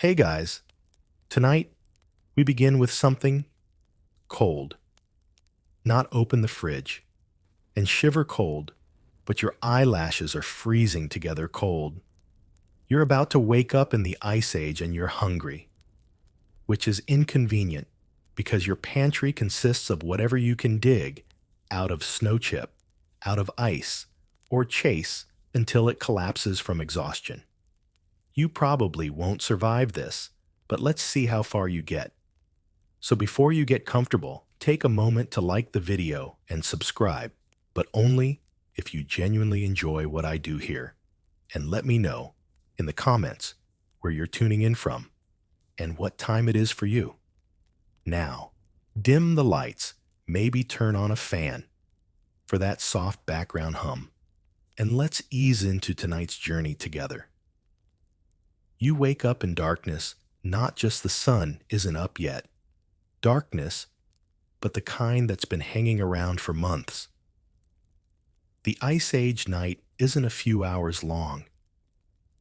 Hey guys, tonight we begin with something cold. Not open the fridge and shiver cold, but your eyelashes are freezing together cold. You're about to wake up in the ice age and you're hungry, which is inconvenient because your pantry consists of whatever you can dig out of snow chip, out of ice, or chase until it collapses from exhaustion. You probably won't survive this, but let's see how far you get. So before you get comfortable, take a moment to like the video and subscribe, but only if you genuinely enjoy what I do here. And let me know in the comments where you're tuning in from and what time it is for you. Now, dim the lights, maybe turn on a fan for that soft background hum, and let's ease into tonight's journey together. You wake up in darkness, not just the sun isn't up yet. Darkness, but the kind that's been hanging around for months. The Ice Age night isn't a few hours long.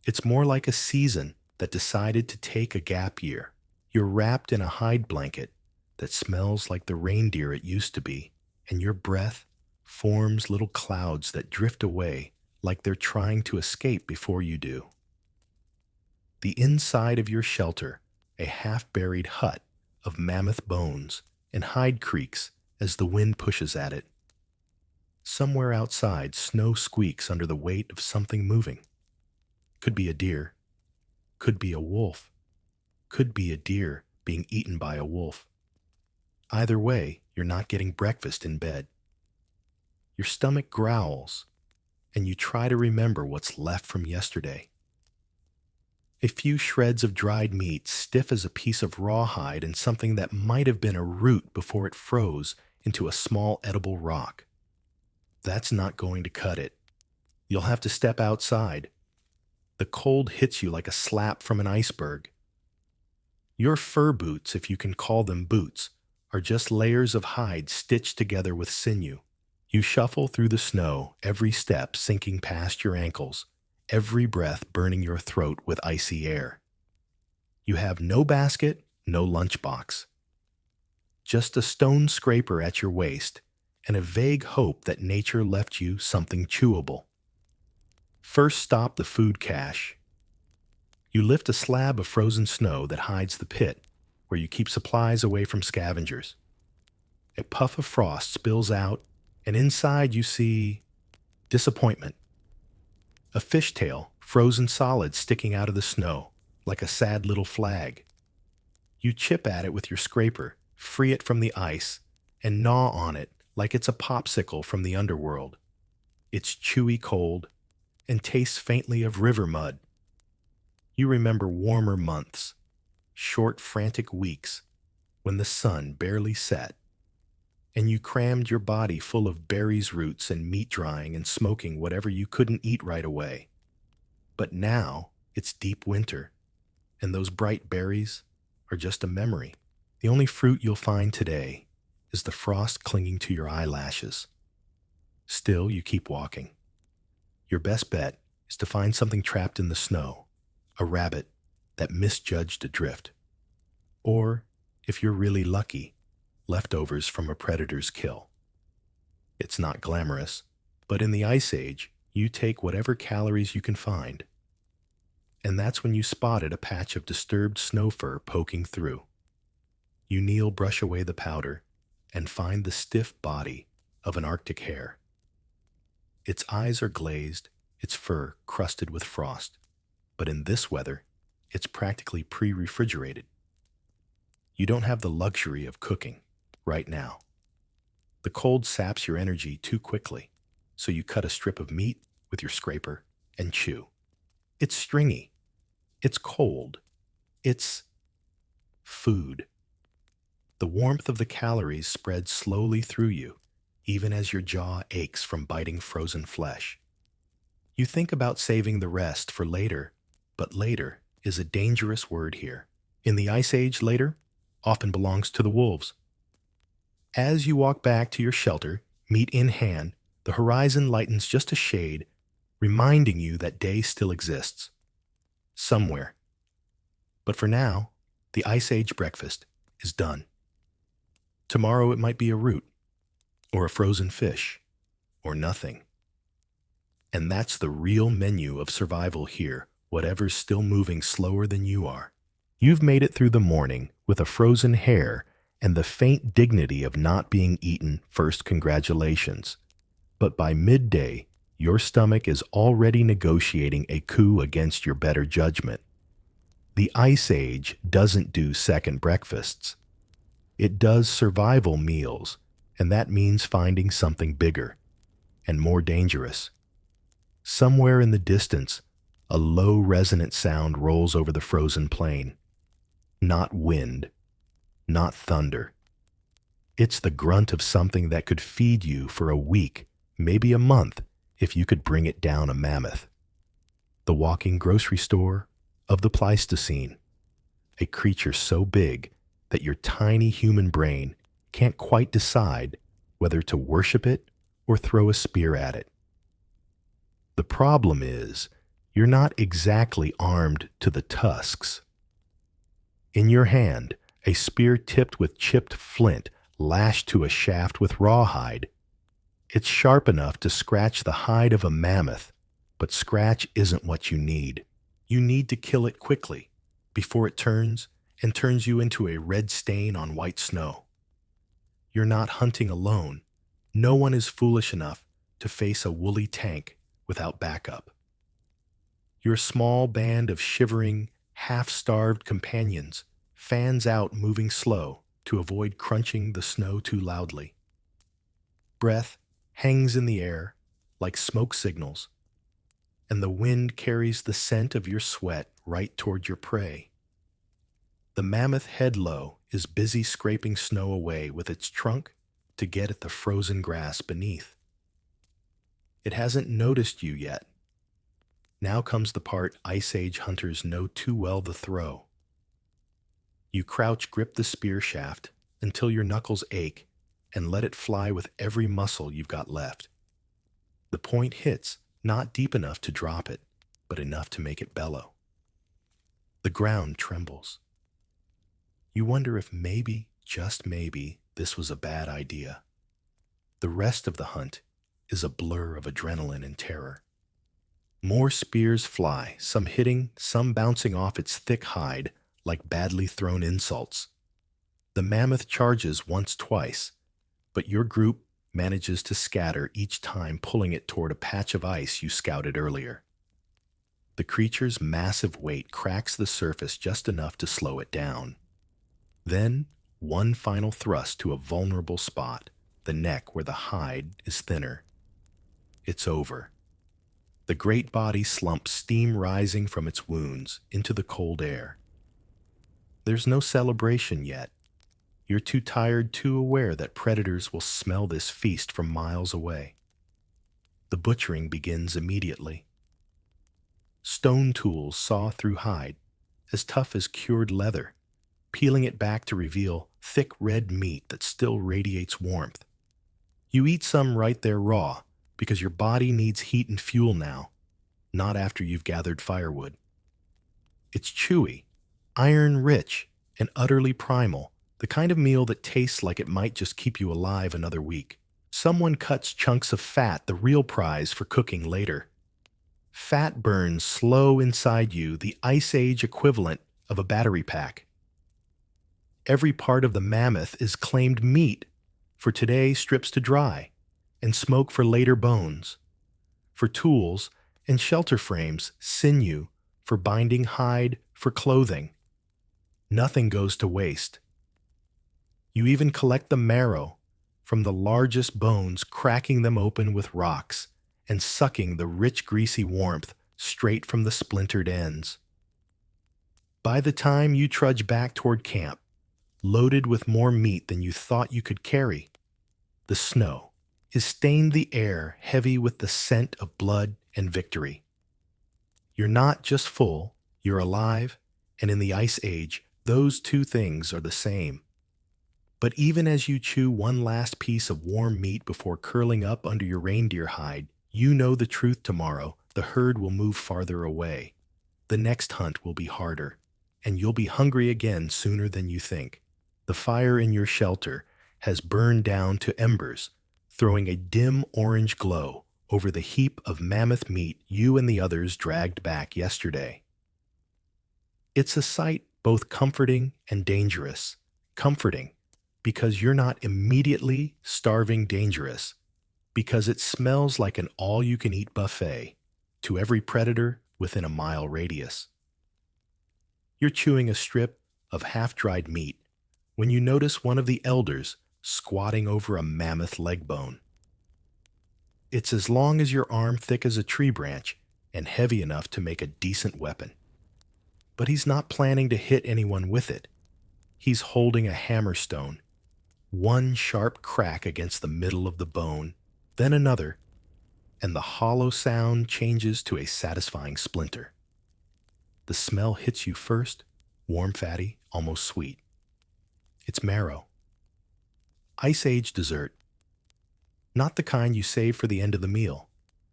It's more like a season that decided to take a gap year. You're wrapped in a hide blanket that smells like the reindeer it used to be, and your breath forms little clouds that drift away like they're trying to escape before you do. The inside of your shelter, a half-buried hut of mammoth bones and hide creaks as the wind pushes at it. Somewhere outside, snow squeaks under the weight of something moving. Could be a deer, could be a wolf, could be a deer being eaten by a wolf. Either way, you're not getting breakfast in bed. Your stomach growls, and you try to remember what's left from yesterday. A few shreds of dried meat, stiff as a piece of rawhide, and something that might have been a root before it froze into a small edible rock. That's not going to cut it. You'll have to step outside. The cold hits you like a slap from an iceberg. Your fur boots, if you can call them boots, are just layers of hide stitched together with sinew. You shuffle through the snow, every step sinking past your ankles, every breath burning your throat with icy air. You have no basket, no lunchbox. Just a stone scraper at your waist and a vague hope that nature left you something chewable. First stop the food cache. You lift a slab of frozen snow that hides the pit where you keep supplies away from scavengers. A puff of frost spills out, and inside you see disappointment. A fishtail, frozen solid, sticking out of the snow, like a sad little flag. You chip at it with your scraper, free it from the ice, and gnaw on it like it's a popsicle from the underworld. It's chewy cold and tastes faintly of river mud. You remember warmer months, short frantic weeks, when the sun barely set, and you crammed your body full of berries, roots, and meat drying and smoking whatever you couldn't eat right away. But now it's deep winter, and those bright berries are just a memory. The only fruit you'll find today is the frost clinging to your eyelashes. Still, you keep walking. Your best bet is to find something trapped in the snow, a rabbit that misjudged a drift. Or, if you're really lucky, leftovers from a predator's kill. It's not glamorous, but in the Ice Age, you take whatever calories you can find. And that's when you spotted a patch of disturbed snow fur poking through. You kneel, brush away the powder, and find the stiff body of an Arctic hare. Its eyes are glazed, its fur crusted with frost, but in this weather, it's practically pre-refrigerated. You don't have the luxury of cooking right now. The cold saps your energy too quickly, so you cut a strip of meat with your scraper and chew. It's stringy. It's cold. It's food. The warmth of the calories spreads slowly through you, even as your jaw aches from biting frozen flesh. You think about saving the rest for later, but later is a dangerous word here. In the Ice Age, later often belongs to the wolves. As you walk back to your shelter, meat in hand, the horizon lightens just a shade, reminding you that day still exists. Somewhere. But for now, the Ice Age breakfast is done. Tomorrow it might be a root, or a frozen fish, or nothing. And that's the real menu of survival here, whatever's still moving slower than you are. You've made it through the morning with a frozen hare and the faint dignity of not being eaten. First, congratulations. But by midday, your stomach is already negotiating a coup against your better judgment. The Ice Age doesn't do second breakfasts. It does survival meals, and that means finding something bigger and more dangerous. Somewhere in the distance, a low resonant sound rolls over the frozen plain. Not wind, not thunder. It's the grunt of something that could feed you for a week, maybe a month, if you could bring it down a mammoth. The walking grocery store of the Pleistocene, a creature so big that your tiny human brain can't quite decide whether to worship it or throw a spear at it. The problem is, you're not exactly armed to the tusks. In your hand, a spear tipped with chipped flint lashed to a shaft with rawhide. It's sharp enough to scratch the hide of a mammoth, but scratch isn't what you need. You need to kill it quickly, before it turns you into a red stain on white snow. You're not hunting alone. No one is foolish enough to face a woolly tank without backup. Your small band of shivering, half-starved companions fans out, moving slow to avoid crunching the snow too loudly. Breath hangs in the air like smoke signals, and the wind carries the scent of your sweat right toward your prey. The mammoth headlow is busy scraping snow away with its trunk to get at the frozen grass beneath. It hasn't noticed you yet. Now comes the part Ice Age hunters know too well to throw. You crouch, grip the spear shaft until your knuckles ache, and let it fly with every muscle you've got left. The point hits, not deep enough to drop it, but enough to make it bellow. The ground trembles. You wonder if maybe, just maybe, this was a bad idea. The rest of the hunt is a blur of adrenaline and terror. More spears fly, some hitting, some bouncing off its thick hide like badly thrown insults. The mammoth charges once, twice, but your group manages to scatter each time, pulling it toward a patch of ice you scouted earlier. The creature's massive weight cracks the surface just enough to slow it down. Then, one final thrust to a vulnerable spot, the neck where the hide is thinner. It's over. The great body slumps, steam rising from its wounds into the cold air. There's no celebration yet. You're too tired, too aware that predators will smell this feast from miles away. The butchering begins immediately. Stone tools saw through hide, as tough as cured leather, peeling it back to reveal thick red meat that still radiates warmth. You eat some right there raw, because your body needs heat and fuel now, not after you've gathered firewood. It's chewy, iron-rich, and utterly primal, the kind of meal that tastes like it might just keep you alive another week. Someone cuts chunks of fat, the real prize for cooking later. Fat burns slow inside you, the Ice Age equivalent of a battery pack. Every part of the mammoth is claimed meat, for today strips to dry, and smoke for later bones. For tools and shelter frames, sinew, for binding hide, for clothing. Nothing goes to waste. You even collect the marrow from the largest bones, cracking them open with rocks and sucking the rich, greasy warmth straight from the splintered ends. By the time you trudge back toward camp, loaded with more meat than you thought you could carry, the snow is stained the air heavy with the scent of blood and victory. You're not just full, you're alive, and in the Ice Age, those two things are the same. But even as you chew one last piece of warm meat before curling up under your reindeer hide, you know the truth. Tomorrow, the herd will move farther away. The next hunt will be harder. and you'll be hungry again sooner than you think. The fire in your shelter has burned down to embers, throwing a dim orange glow over the heap of mammoth meat you and the others dragged back yesterday. It's a sight both comforting and dangerous. Comforting because you're not immediately starving, dangerous because it smells like an all-you-can-eat buffet to every predator within a mile radius. You're chewing a strip of half-dried meat when you notice one of the elders squatting over a mammoth leg bone. It's as long as your arm, thick as a tree branch, and heavy enough to make a decent weapon. But he's not planning to hit anyone with it. He's holding a hammerstone, one sharp crack against the middle of the bone, then another, and the hollow sound changes to a satisfying splinter. The smell hits you first, warm, fatty, almost sweet. It's marrow. Ice Age dessert. Not the kind you save for the end of the meal,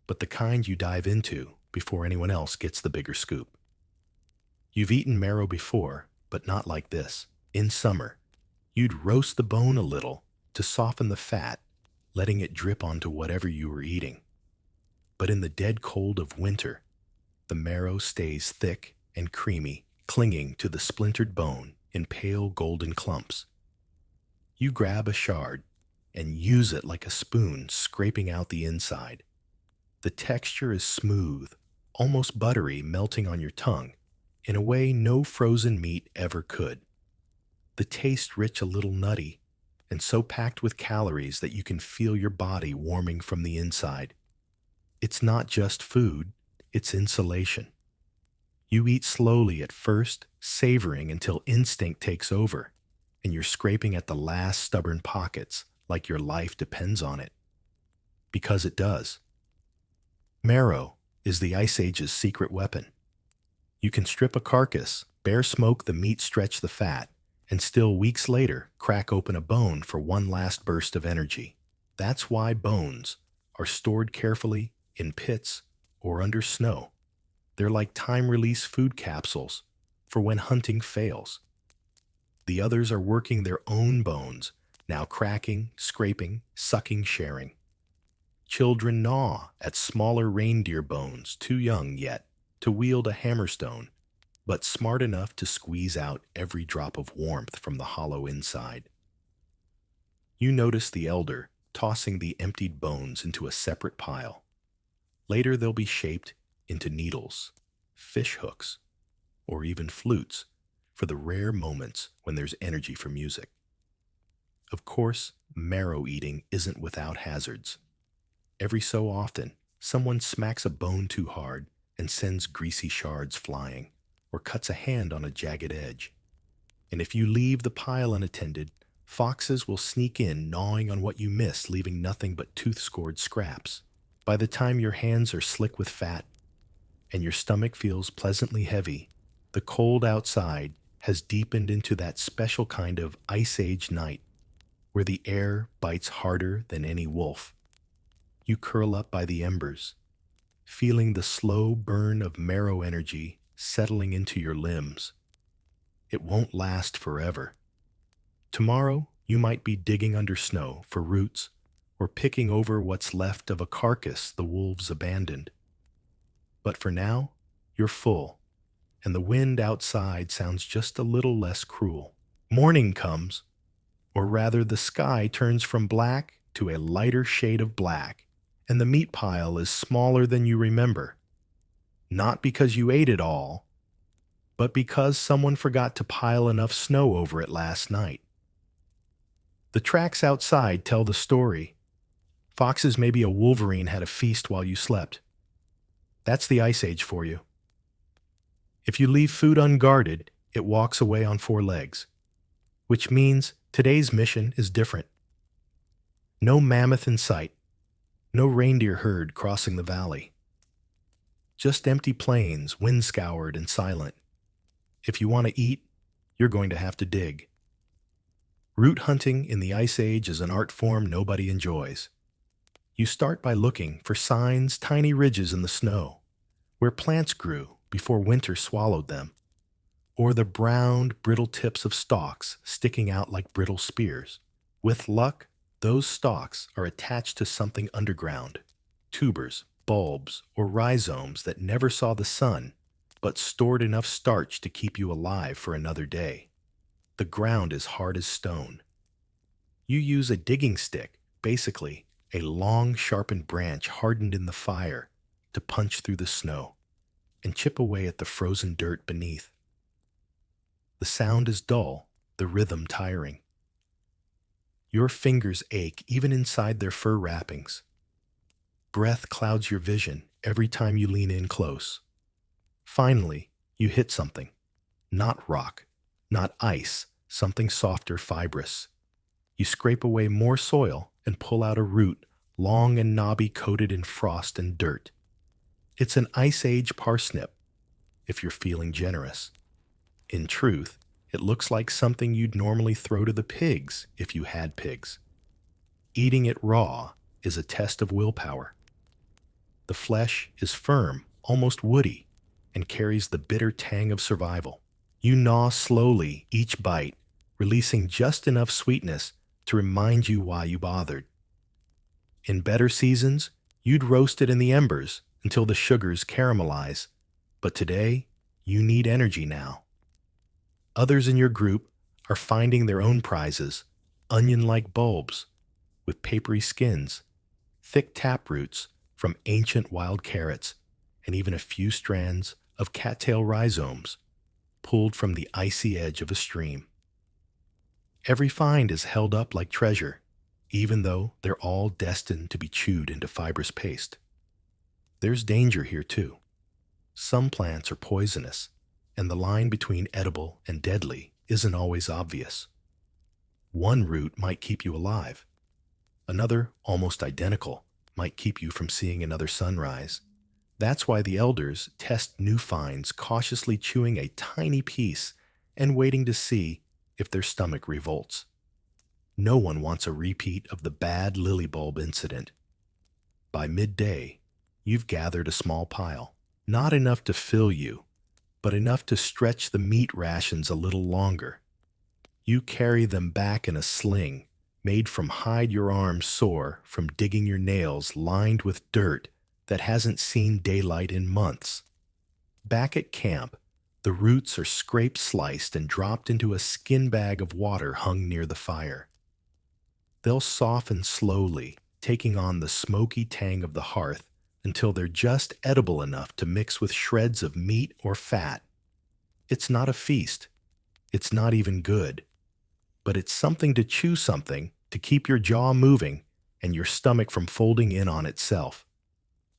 but the kind you dive into before anyone else gets the bigger scoop. You've eaten marrow before, but not like this. In summer, you'd roast the bone a little to soften the fat, letting it drip onto whatever you were eating. But in the dead cold of winter, the marrow stays thick and creamy, clinging to the splintered bone in pale golden clumps. You grab a shard and use it like a spoon, scraping out the inside. The texture is smooth, almost buttery, melting on your tongue in a way no frozen meat ever could. The taste rich, a little nutty, and so packed with calories that you can feel your body warming from the inside. It's not just food, it's insulation. You eat slowly at first, savoring until instinct takes over, and you're scraping at the last stubborn pockets like your life depends on it. Because it does. Marrow is the Ice Age's secret weapon. You can strip a carcass, bare smoke the meat, stretch the fat, and still weeks later crack open a bone for one last burst of energy. That's why bones are stored carefully in pits or under snow. They're like time-release food capsules for when hunting fails. The others are working their own bones, now cracking, scraping, sucking, sharing. Children gnaw at smaller reindeer bones, too young yet to wield a hammerstone, but smart enough to squeeze out every drop of warmth from the hollow inside. You notice the elder tossing the emptied bones into a separate pile. Later they'll be shaped into needles, fish hooks, or even flutes for the rare moments when there's energy for music. Of course, marrow eating isn't without hazards. Every so often, someone smacks a bone too hard and sends greasy shards flying, or cuts a hand on a jagged edge. And if you leave the pile unattended, foxes will sneak in, gnawing on what you missed, leaving nothing but tooth-scored scraps. By the time your hands are slick with fat and your stomach feels pleasantly heavy, the cold outside has deepened into that special kind of Ice Age night where the air bites harder than any wolf. You curl up by the embers, feeling the slow burn of marrow energy settling into your limbs. It won't last forever. Tomorrow, you might be digging under snow for roots or picking over what's left of a carcass the wolves abandoned. But for now, you're full, and the wind outside sounds just a little less cruel. Morning comes, or rather the sky turns from black to a lighter shade of black, and the meat pile is smaller than you remember. Not because you ate it all, but because someone forgot to pile enough snow over it last night. The tracks outside tell the story. Foxes, maybe a wolverine, had a feast while you slept. That's the Ice Age for you. If you leave food unguarded, it walks away on four legs, which means today's mission is different. No mammoth in sight, no reindeer herd crossing the valley. Just empty plains, wind-scoured and silent. If you want to eat, you're going to have to dig. Root hunting in the Ice Age is an art form nobody enjoys. You start by looking for signs, tiny ridges in the snow, where plants grew before winter swallowed them, or the browned, brittle tips of stalks sticking out like brittle spears. With luck, those stalks are attached to something underground, tubers, bulbs, or rhizomes that never saw the sun, but stored enough starch to keep you alive for another day. The ground is hard as stone. You use a digging stick, basically a long, sharpened branch hardened in the fire, to punch through the snow and chip away at the frozen dirt beneath. The sound is dull, the rhythm tiring. Your fingers ache even inside their fur wrappings. Breath clouds your vision every time you lean in close. Finally, you hit something. Not rock, not ice, something softer, fibrous. You scrape away more soil and pull out a root, long and knobby, coated in frost and dirt. It's an Ice Age parsnip, if you're feeling generous. In truth, it looks like something you'd normally throw to the pigs if you had pigs. Eating it raw is a test of willpower. The flesh is firm, almost woody, and carries the bitter tang of survival. You gnaw slowly each bite, releasing just enough sweetness to remind you why you bothered. In better seasons, you'd roast it in the embers until the sugars caramelize, but today, you need energy now. Others in your group are finding their own prizes, onion-like bulbs with papery skins, thick taproots from ancient wild carrots, and even a few strands of cattail rhizomes pulled from the icy edge of a stream. Every find is held up like treasure, even though they're all destined to be chewed into fibrous paste. There's danger here too. Some plants are poisonous, and the line between edible and deadly isn't always obvious. One root might keep you alive. Another, almost identical, might keep you from seeing another sunrise. That's why the elders test new finds, cautiously chewing a tiny piece and waiting to see if their stomach revolts. No one wants a repeat of the bad lily bulb incident. By midday, you've gathered a small pile, not enough to fill you, but enough to stretch the meat rations a little longer. You carry them back in a sling, made from hide your arms sore from digging your nails lined with dirt that hasn't seen daylight in months. Back at camp, the roots are scraped, sliced, and dropped into a skin bag of water hung near the fire. They'll soften slowly, taking on the smoky tang of the hearth until they're just edible enough to mix with shreds of meat or fat. It's not a feast. It's not even good. But it's something to chew, something to keep your jaw moving and your stomach from folding in on itself.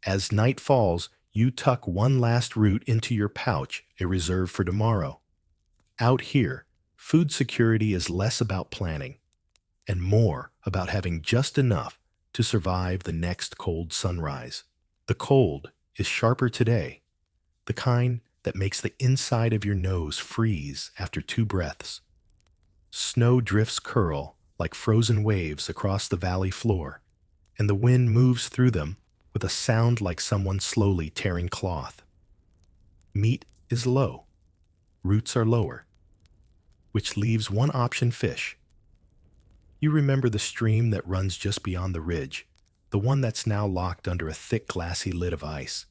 As night falls, you tuck one last root into your pouch, a reserve for tomorrow. Out here, food security is less about planning and more about having just enough to survive the next cold sunrise. The cold is sharper today, the kind that makes the inside of your nose freeze after 2 breaths. Snow drifts curl like frozen waves across the valley floor, and the wind moves through them with a sound like someone slowly tearing cloth. Meat is low, roots are lower, which leaves one option: fish. You remember the stream that runs just beyond the ridge, the one that's now locked under a thick glassy lid of ice.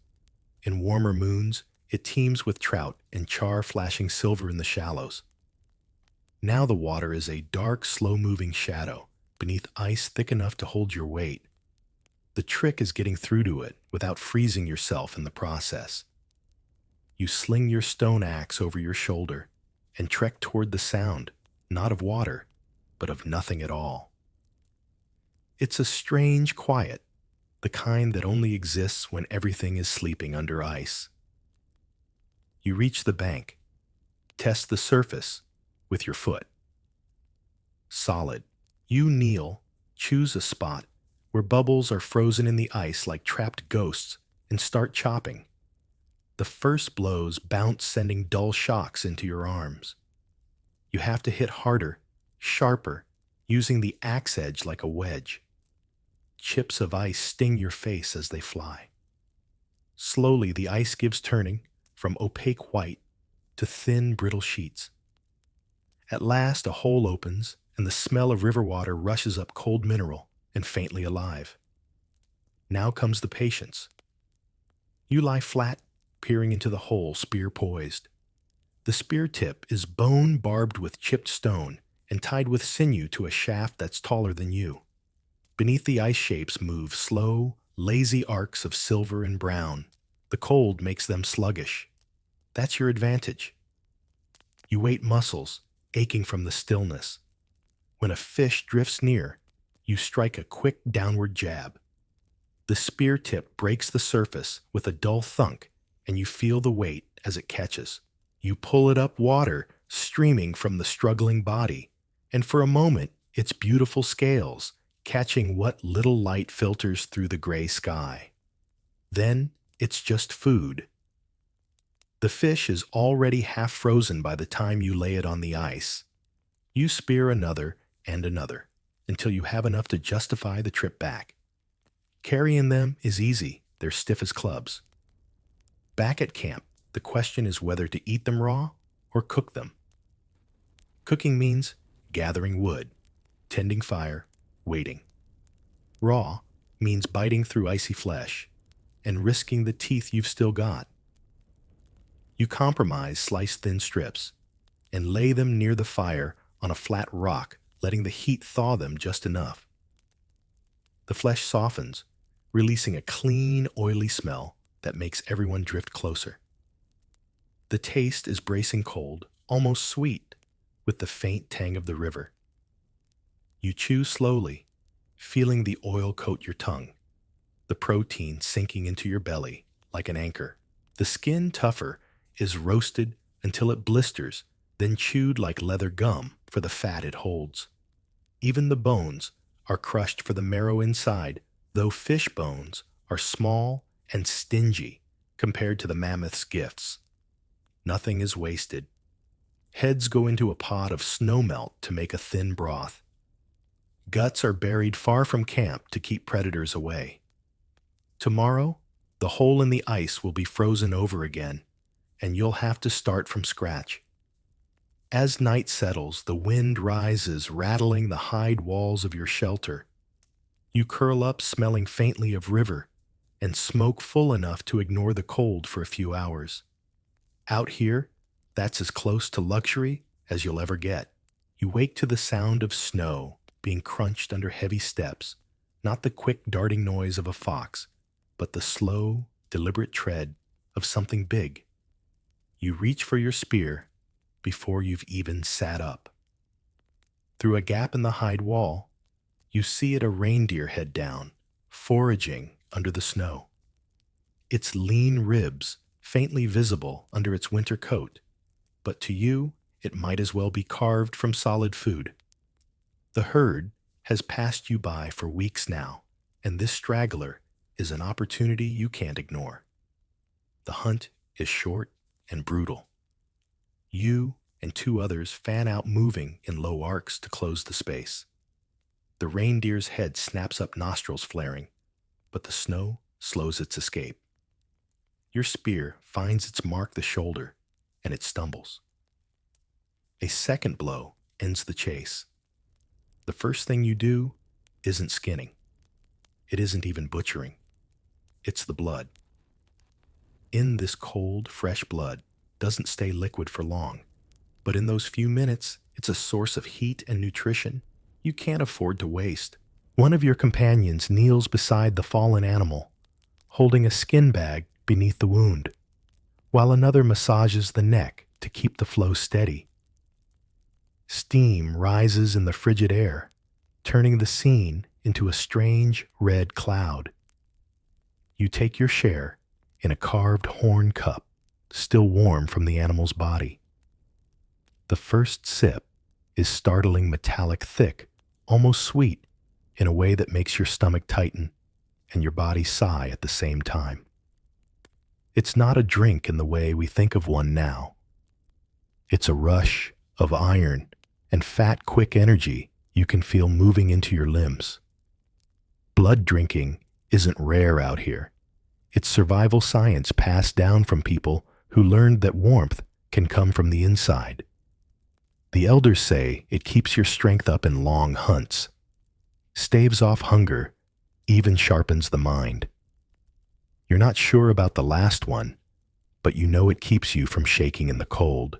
In warmer moons, it teems with trout and char flashing silver in the shallows. Now the water is a dark, slow-moving shadow beneath ice thick enough to hold your weight. The trick is getting through to it without freezing yourself in the process. You sling your stone axe over your shoulder and trek toward the sound, not of water, but of nothing at all. It's a strange quiet, the kind that only exists when everything is sleeping under ice. You reach the bank, test the surface with your foot. Solid. You kneel, choose a spot where bubbles are frozen in the ice like trapped ghosts, and start chopping. The first blows bounce, sending dull shocks into your arms. You have to hit harder, sharper, using the axe edge like a wedge. Chips of ice sting your face as they fly. Slowly, the ice gives, turning from opaque white to thin, brittle sheets. At last, a hole opens, and the smell of river water rushes up, cold mineral and faintly alive. Now comes the patience. You lie flat, peering into the hole, spear poised. The spear tip is bone barbed with chipped stone and tied with sinew to a shaft that's taller than you. Beneath, the ice shapes move, slow, lazy arcs of silver and brown. The cold makes them sluggish. That's your advantage. You wait, muscles aching from the stillness. When a fish drifts near, you strike a quick downward jab. The spear tip breaks the surface with a dull thunk, and you feel the weight as it catches. You pull it up, water streaming from the struggling body, and for a moment, its beautiful scales catching what little light filters through the gray sky. Then it's just food. The fish is already half frozen by the time you lay it on the ice. You spear another and another until you have enough to justify the trip back. Carrying them is easy, they're stiff as clubs. Back at camp, the question is whether to eat them raw or cook them. Cooking means gathering wood, tending fire, waiting. Raw means biting through icy flesh and risking the teeth you've still got. You compromise, slice thin strips, and lay them near the fire on a flat rock, letting the heat thaw them just enough. The flesh softens, releasing a clean, oily smell that makes everyone drift closer. The taste is bracing cold, almost sweet, with the faint tang of the river. You chew slowly, feeling the oil coat your tongue, the protein sinking into your belly like an anchor. The skin, tougher, is roasted until it blisters, then chewed like leather gum for the fat it holds. Even the bones are crushed for the marrow inside, though fish bones are small and stingy compared to the mammoth's gifts. Nothing is wasted. Heads go into a pot of snowmelt to make a thin broth. Guts are buried far from camp to keep predators away. Tomorrow, the hole in the ice will be frozen over again, and you'll have to start from scratch. As night settles, the wind rises, rattling the hide walls of your shelter. You curl up, smelling faintly of river, and smoke full enough to ignore the cold for a few hours. Out here, that's as close to luxury as you'll ever get. You wake to the sound of snow being crunched under heavy steps, not the quick darting noise of a fox, but the slow, deliberate tread of something big. You reach for your spear before you've even sat up. Through a gap in the hide wall, you see it, a reindeer head down, foraging under the snow. Its lean ribs faintly visible under its winter coat, but to you, it might as well be carved from solid food. The herd has passed you by for weeks now, and this straggler is an opportunity you can't ignore. The hunt is short and brutal. You and two others fan out, moving in low arcs to close the space. The reindeer's head snaps up, nostrils flaring, but the snow slows its escape. Your spear finds its mark, the shoulder, and it stumbles. A second blow ends the chase. The first thing you do isn't skinning. It isn't even butchering. It's the blood. In this cold, fresh blood doesn't stay liquid for long, but in those few minutes, it's a source of heat and nutrition you can't afford to waste. One of your companions kneels beside the fallen animal, holding a skin bag beneath the wound, while another massages the neck to keep the flow steady. Steam rises in the frigid air, turning the scene into a strange red cloud. You take your share in a carved horn cup, still warm from the animal's body. The first sip is startling, metallic, thick, almost sweet, in a way that makes your stomach tighten and your body sigh at the same time. It's not a drink in the way we think of one now. It's a rush of iron and fat, quick energy you can feel moving into your limbs. Blood drinking isn't rare out here. It's survival science passed down from people who learned that warmth can come from the inside. The elders say it keeps your strength up in long hunts, staves off hunger, even sharpens the mind. You're not sure about the last one, but you know it keeps you from shaking in the cold.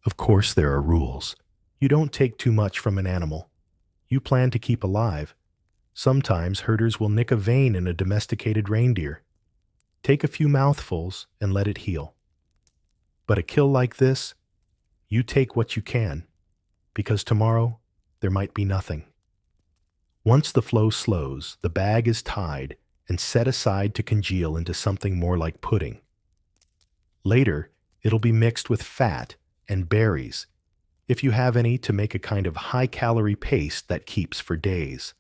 Of course, there are rules. You don't take too much from an animal you plan to keep alive. Sometimes herders will nick a vein in a domesticated reindeer. Take a few mouthfuls and let it heal. But a kill like this, you take what you can, because tomorrow there might be nothing. Once the flow slows, the bag is tied and set aside to congeal into something more like pudding. Later, it'll be mixed with fat and berries, if you have any, to make a kind of high-calorie paste that keeps for days.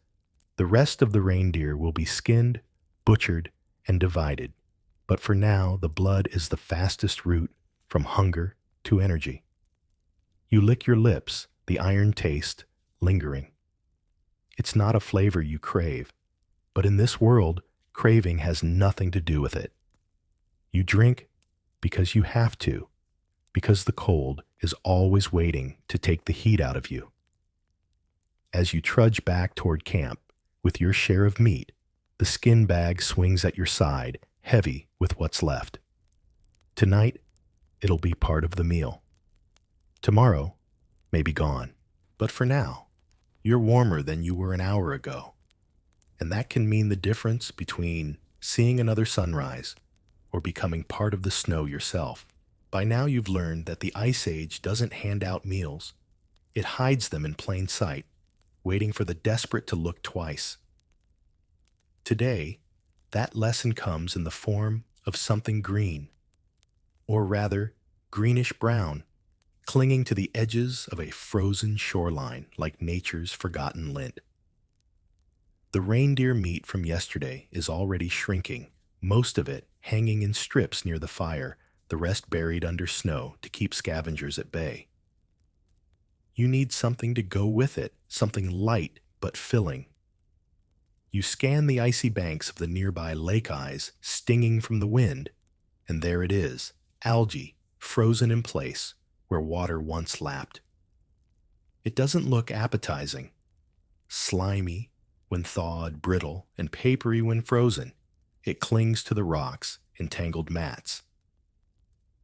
The rest of the reindeer will be skinned, butchered, and divided. But for now, the blood is the fastest route from hunger to energy. You lick your lips, the iron taste lingering. It's not a flavor you crave, but in this world, craving has nothing to do with it. You drink because you have to, because the cold is always waiting to take the heat out of you. As you trudge back toward camp with your share of meat, the skin bag swings at your side, heavy with what's left. Tonight, it'll be part of the meal. Tomorrow may be gone, but for now, you're warmer than you were an hour ago. And that can mean the difference between seeing another sunrise or becoming part of the snow yourself. By now you've learned that the Ice Age doesn't hand out meals. It hides them in plain sight, waiting for the desperate to look twice. Today, that lesson comes in the form of something green, or rather, greenish-brown, clinging to the edges of a frozen shoreline like nature's forgotten lint. The reindeer meat from yesterday is already shrinking, most of it hanging in strips near the fire, the rest buried under snow to keep scavengers at bay. You need something to go with it, something light but filling. You scan the icy banks of the nearby lake eyes, stinging from the wind, and there it is, algae, frozen in place, where water once lapped. It doesn't look appetizing. Slimy when thawed, brittle, and papery when frozen, it clings to the rocks in tangled mats.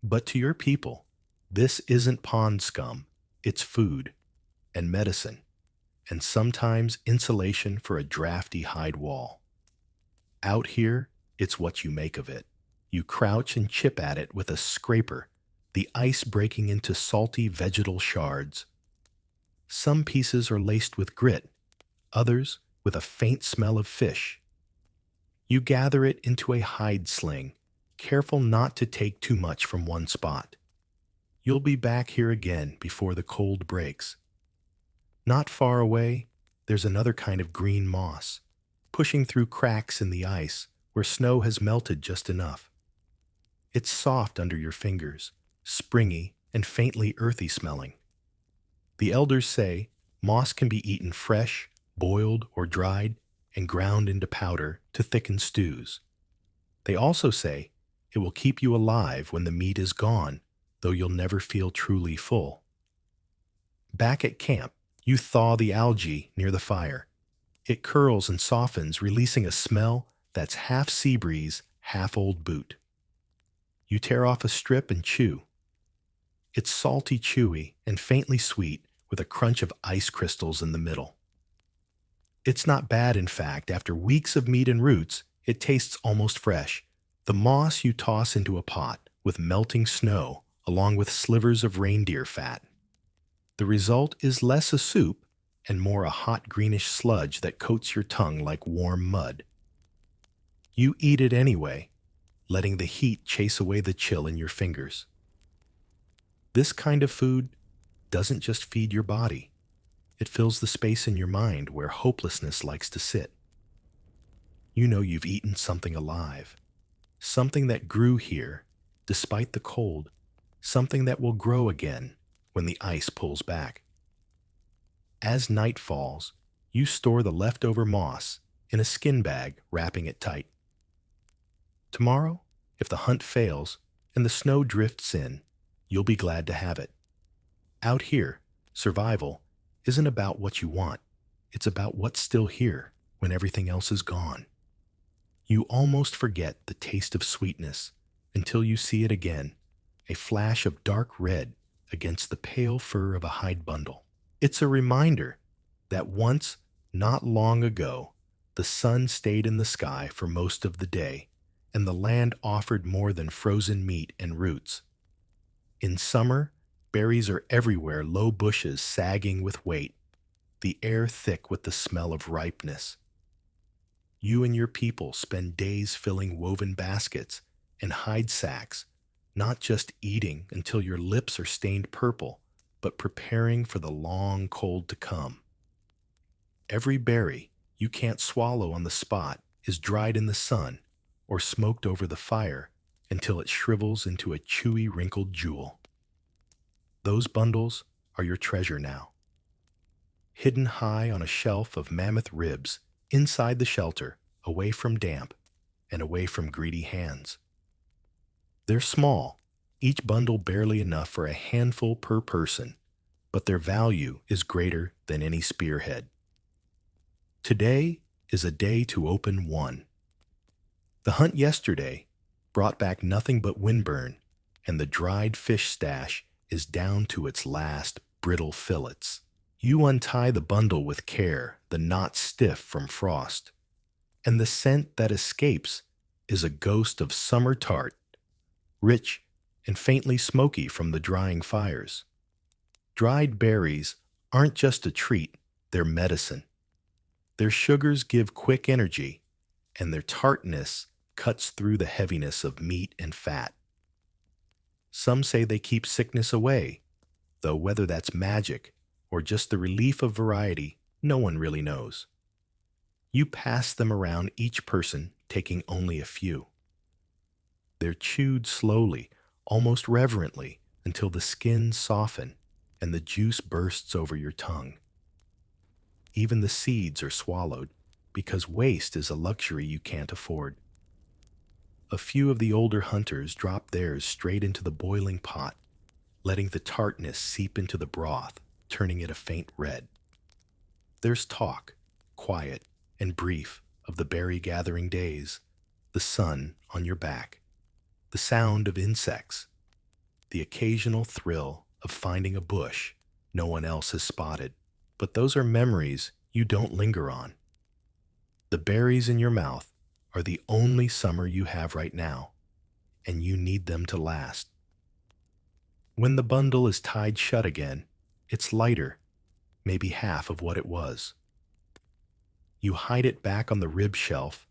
But to your people, this isn't pond scum, it's food, and medicine, and sometimes insulation for a drafty hide wall. Out here, it's what you make of it. You crouch and chip at it with a scraper, the ice breaking into salty vegetal shards. Some pieces are laced with grit, others with a faint smell of fish. You gather it into a hide sling, careful not to take too much from one spot. You'll be back here again before the cold breaks. Not far away, there's another kind of green moss, pushing through cracks in the ice where snow has melted just enough. It's soft under your fingers, springy and faintly earthy smelling. The elders say moss can be eaten fresh, boiled, or dried, and ground into powder to thicken stews. They also say it will keep you alive when the meat is gone, though you'll never feel truly full. Back at camp, you thaw the algae near the fire. It curls and softens, releasing a smell that's half sea breeze, half old boot. You tear off a strip and chew. It's salty chewy and faintly sweet with a crunch of ice crystals in the middle. It's not bad, in fact. After weeks of meat and roots, it tastes almost fresh. The moss you toss into a pot with melting snow along with slivers of reindeer fat. The result is less a soup and more a hot greenish sludge that coats your tongue like warm mud. You eat it anyway, letting the heat chase away the chill in your fingers. This kind of food doesn't just feed your body. It fills the space in your mind where hopelessness likes to sit. You know you've eaten something alive, something that grew here despite the cold, something that will grow again when the ice pulls back. As night falls, you store the leftover moss in a skin bag, wrapping it tight. Tomorrow, if the hunt fails and the snow drifts in, you'll be glad to have it. Out here, survival isn't about what you want. It's about what's still here when everything else is gone. You almost forget the taste of sweetness until you see it again, a flash of dark red against the pale fur of a hide bundle. It's a reminder that once, not long ago, the sun stayed in the sky for most of the day, and the land offered more than frozen meat and roots. In summer, berries are everywhere, low bushes sagging with weight, the air thick with the smell of ripeness. You and your people spend days filling woven baskets and hide sacks, not just eating until your lips are stained purple, but preparing for the long cold to come. Every berry you can't swallow on the spot is dried in the sun or smoked over the fire until it shrivels into a chewy, wrinkled jewel. Those bundles are your treasure now. Hidden high on a shelf of mammoth ribs inside the shelter, away from damp and away from greedy hands. They're small, each bundle barely enough for a handful per person, but their value is greater than any spearhead. Today is a day to open one. The hunt yesterday brought back nothing but windburn, and the dried fish stash is down to its last brittle fillets. You untie the bundle with care, the knot stiff from frost, and the scent that escapes is a ghost of summer tart, rich and faintly smoky from the drying fires. Dried berries aren't just a treat, they're medicine. Their sugars give quick energy, and their tartness cuts through the heaviness of meat and fat. Some say they keep sickness away, though whether that's magic or just the relief of variety, no one really knows. You pass them around, each person taking only a few. They're chewed slowly, almost reverently, until the skin softens and the juice bursts over your tongue. Even the seeds are swallowed, because waste is a luxury you can't afford. A few of the older hunters drop theirs straight into the boiling pot, letting the tartness seep into the broth, turning it a faint red. There's talk, quiet and brief, of the berry-gathering days, the sun on your back, the sound of insects, the occasional thrill of finding a bush no one else has spotted. But those are memories you don't linger on. The berries in your mouth are the only summer you have right now, and you need them to last. When the bundle is tied shut again, it's lighter, maybe half of what it was. You hide it back on the rib shelf,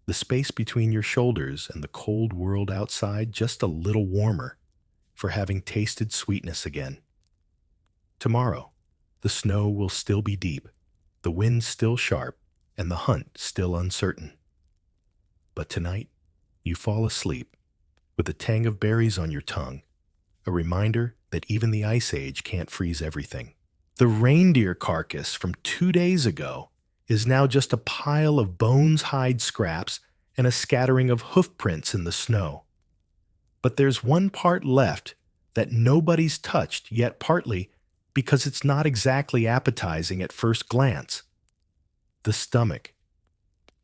the space between your shoulders and the cold world outside just a little warmer for having tasted sweetness again. Tomorrow, the snow will still be deep, the wind still sharp, and the hunt still uncertain. But tonight, you fall asleep with a tang of berries on your tongue, a reminder that even the ice age can't freeze everything. The reindeer carcass from 2 days ago is now just a pile of bones, hide scraps, and a scattering of hoof prints in the snow. But there's one part left that nobody's touched, yet partly because it's not exactly appetizing at first glance. The stomach.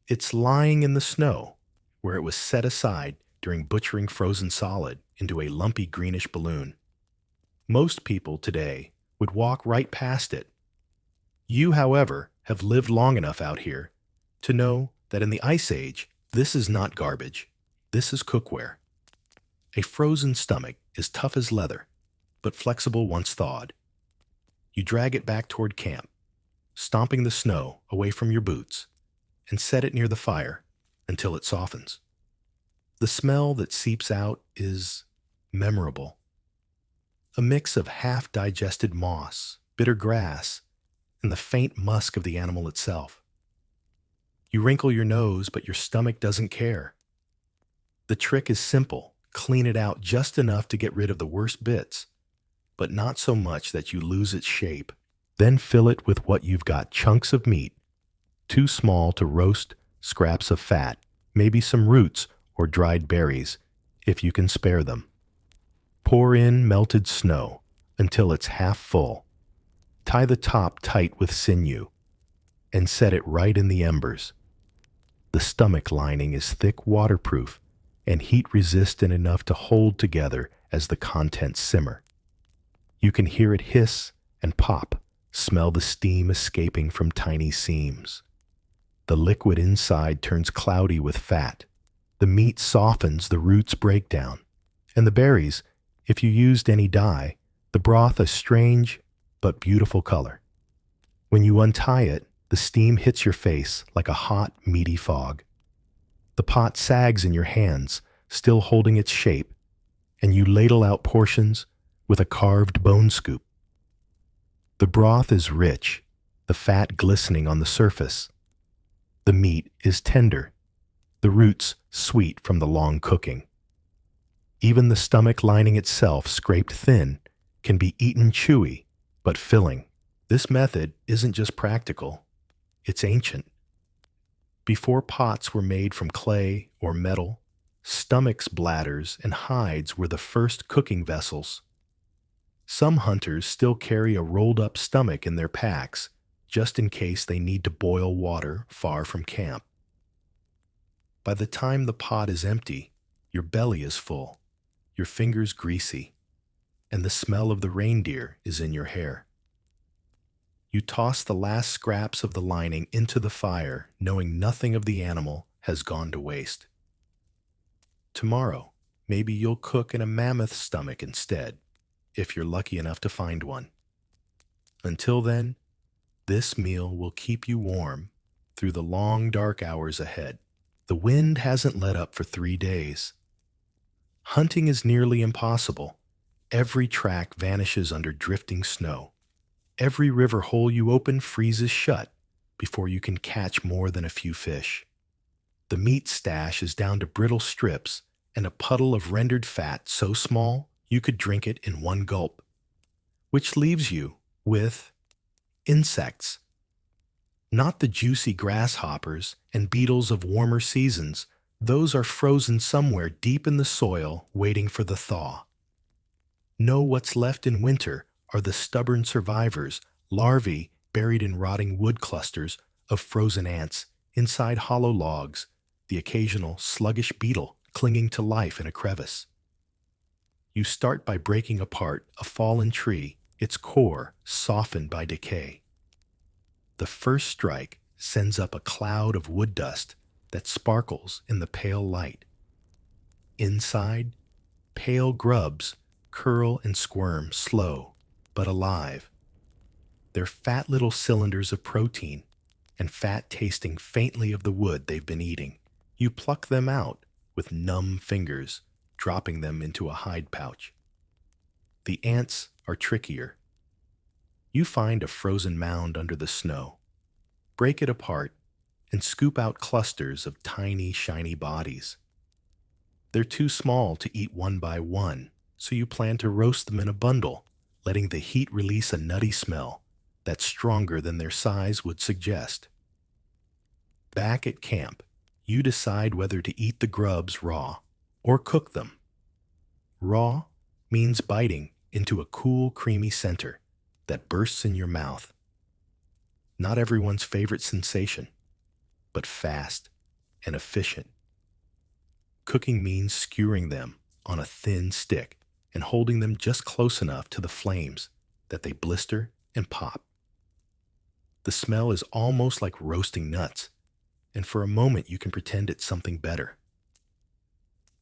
It's lying in the snow, where it was set aside during butchering frozen solid into a lumpy greenish balloon. Most people today would walk right past it. You, however, have lived long enough out here to know that in the Ice Age, this is not garbage. This is cookware. A frozen stomach is tough as leather, but flexible once thawed. You drag it back toward camp, stomping the snow away from your boots, and set it near the fire until it softens. The smell that seeps out is memorable. A mix of half-digested moss, bitter grass, and the faint musk of the animal itself. You wrinkle your nose, but your stomach doesn't care. The trick is simple. Clean it out just enough to get rid of the worst bits, but not so much that you lose its shape. Then fill it with what you've got: chunks of meat, too small to roast, scraps of fat, maybe some roots or dried berries, if you can spare them. Pour in melted snow until it's half full. Tie the top tight with sinew and set it right in the embers. The stomach lining is thick, waterproof, and heat-resistant enough to hold together as the contents simmer. You can hear it hiss and pop, smell the steam escaping from tiny seams. The liquid inside turns cloudy with fat. The meat softens, the roots break down. And the berries, if you used any dye, the broth a strange but beautiful color. When you untie it, the steam hits your face like a hot, meaty fog. The pot sags in your hands, still holding its shape, and you ladle out portions with a carved bone scoop. The broth is rich, the fat glistening on the surface. The meat is tender, the roots sweet from the long cooking. Even the stomach lining itself, scraped thin, can be eaten chewy but filling. This method isn't just practical, it's ancient. Before pots were made from clay or metal, stomachs, bladders, and hides were the first cooking vessels. Some hunters still carry a rolled-up stomach in their packs, just in case they need to boil water far from camp. By the time the pot is empty, your belly is full, your fingers greasy, and the smell of the reindeer is in your hair. You toss the last scraps of the lining into the fire, knowing nothing of the animal has gone to waste. Tomorrow, maybe you'll cook in a mammoth stomach instead, if you're lucky enough to find one. Until then, this meal will keep you warm through the long, dark hours ahead. The wind hasn't let up for 3 days. Hunting is nearly impossible. Every track vanishes under drifting snow. Every river hole you open freezes shut before you can catch more than a few fish. The meat stash is down to brittle strips and a puddle of rendered fat so small you could drink it in one gulp, which leaves you with insects. Not the juicy grasshoppers and beetles of warmer seasons. Those are frozen somewhere deep in the soil waiting for the thaw. No, what's left in winter are the stubborn survivors, larvae buried in rotting wood clusters of frozen ants inside hollow logs, the occasional sluggish beetle clinging to life in a crevice. You start by breaking apart a fallen tree, its core softened by decay. The first strike sends up a cloud of wood dust that sparkles in the pale light. Inside, pale grubs curl and squirm, slow but alive. They're fat little cylinders of protein, and fat tasting faintly of the wood they've been eating. You pluck them out with numb fingers, dropping them into a hide pouch. The ants are trickier. You find a frozen mound under the snow, break it apart, and scoop out clusters of tiny, shiny bodies. They're too small to eat one by one, so you plan to roast them in a bundle, letting the heat release a nutty smell that's stronger than their size would suggest. Back at camp, you decide whether to eat the grubs raw or cook them. Raw means biting into a cool, creamy center that bursts in your mouth. Not everyone's favorite sensation, but fast and efficient. Cooking means skewering them on a thin stick and holding them just close enough to the flames that they blister and pop. The smell is almost like roasting nuts, and for a moment you can pretend it's something better.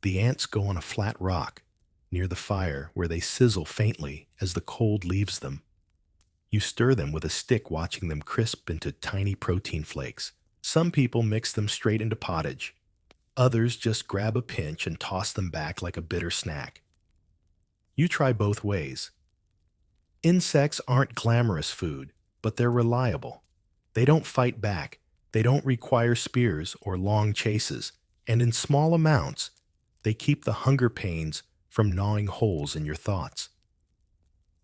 The ants go on a flat rock near the fire where they sizzle faintly as the cold leaves them. You stir them with a stick, watching them crisp into tiny protein flakes. Some people mix them straight into pottage. Others just grab a pinch and toss them back like a bitter snack. You try both ways. Insects aren't glamorous food, but they're reliable. They don't fight back. They don't require spears or long chases. And in small amounts, they keep the hunger pains from gnawing holes in your thoughts.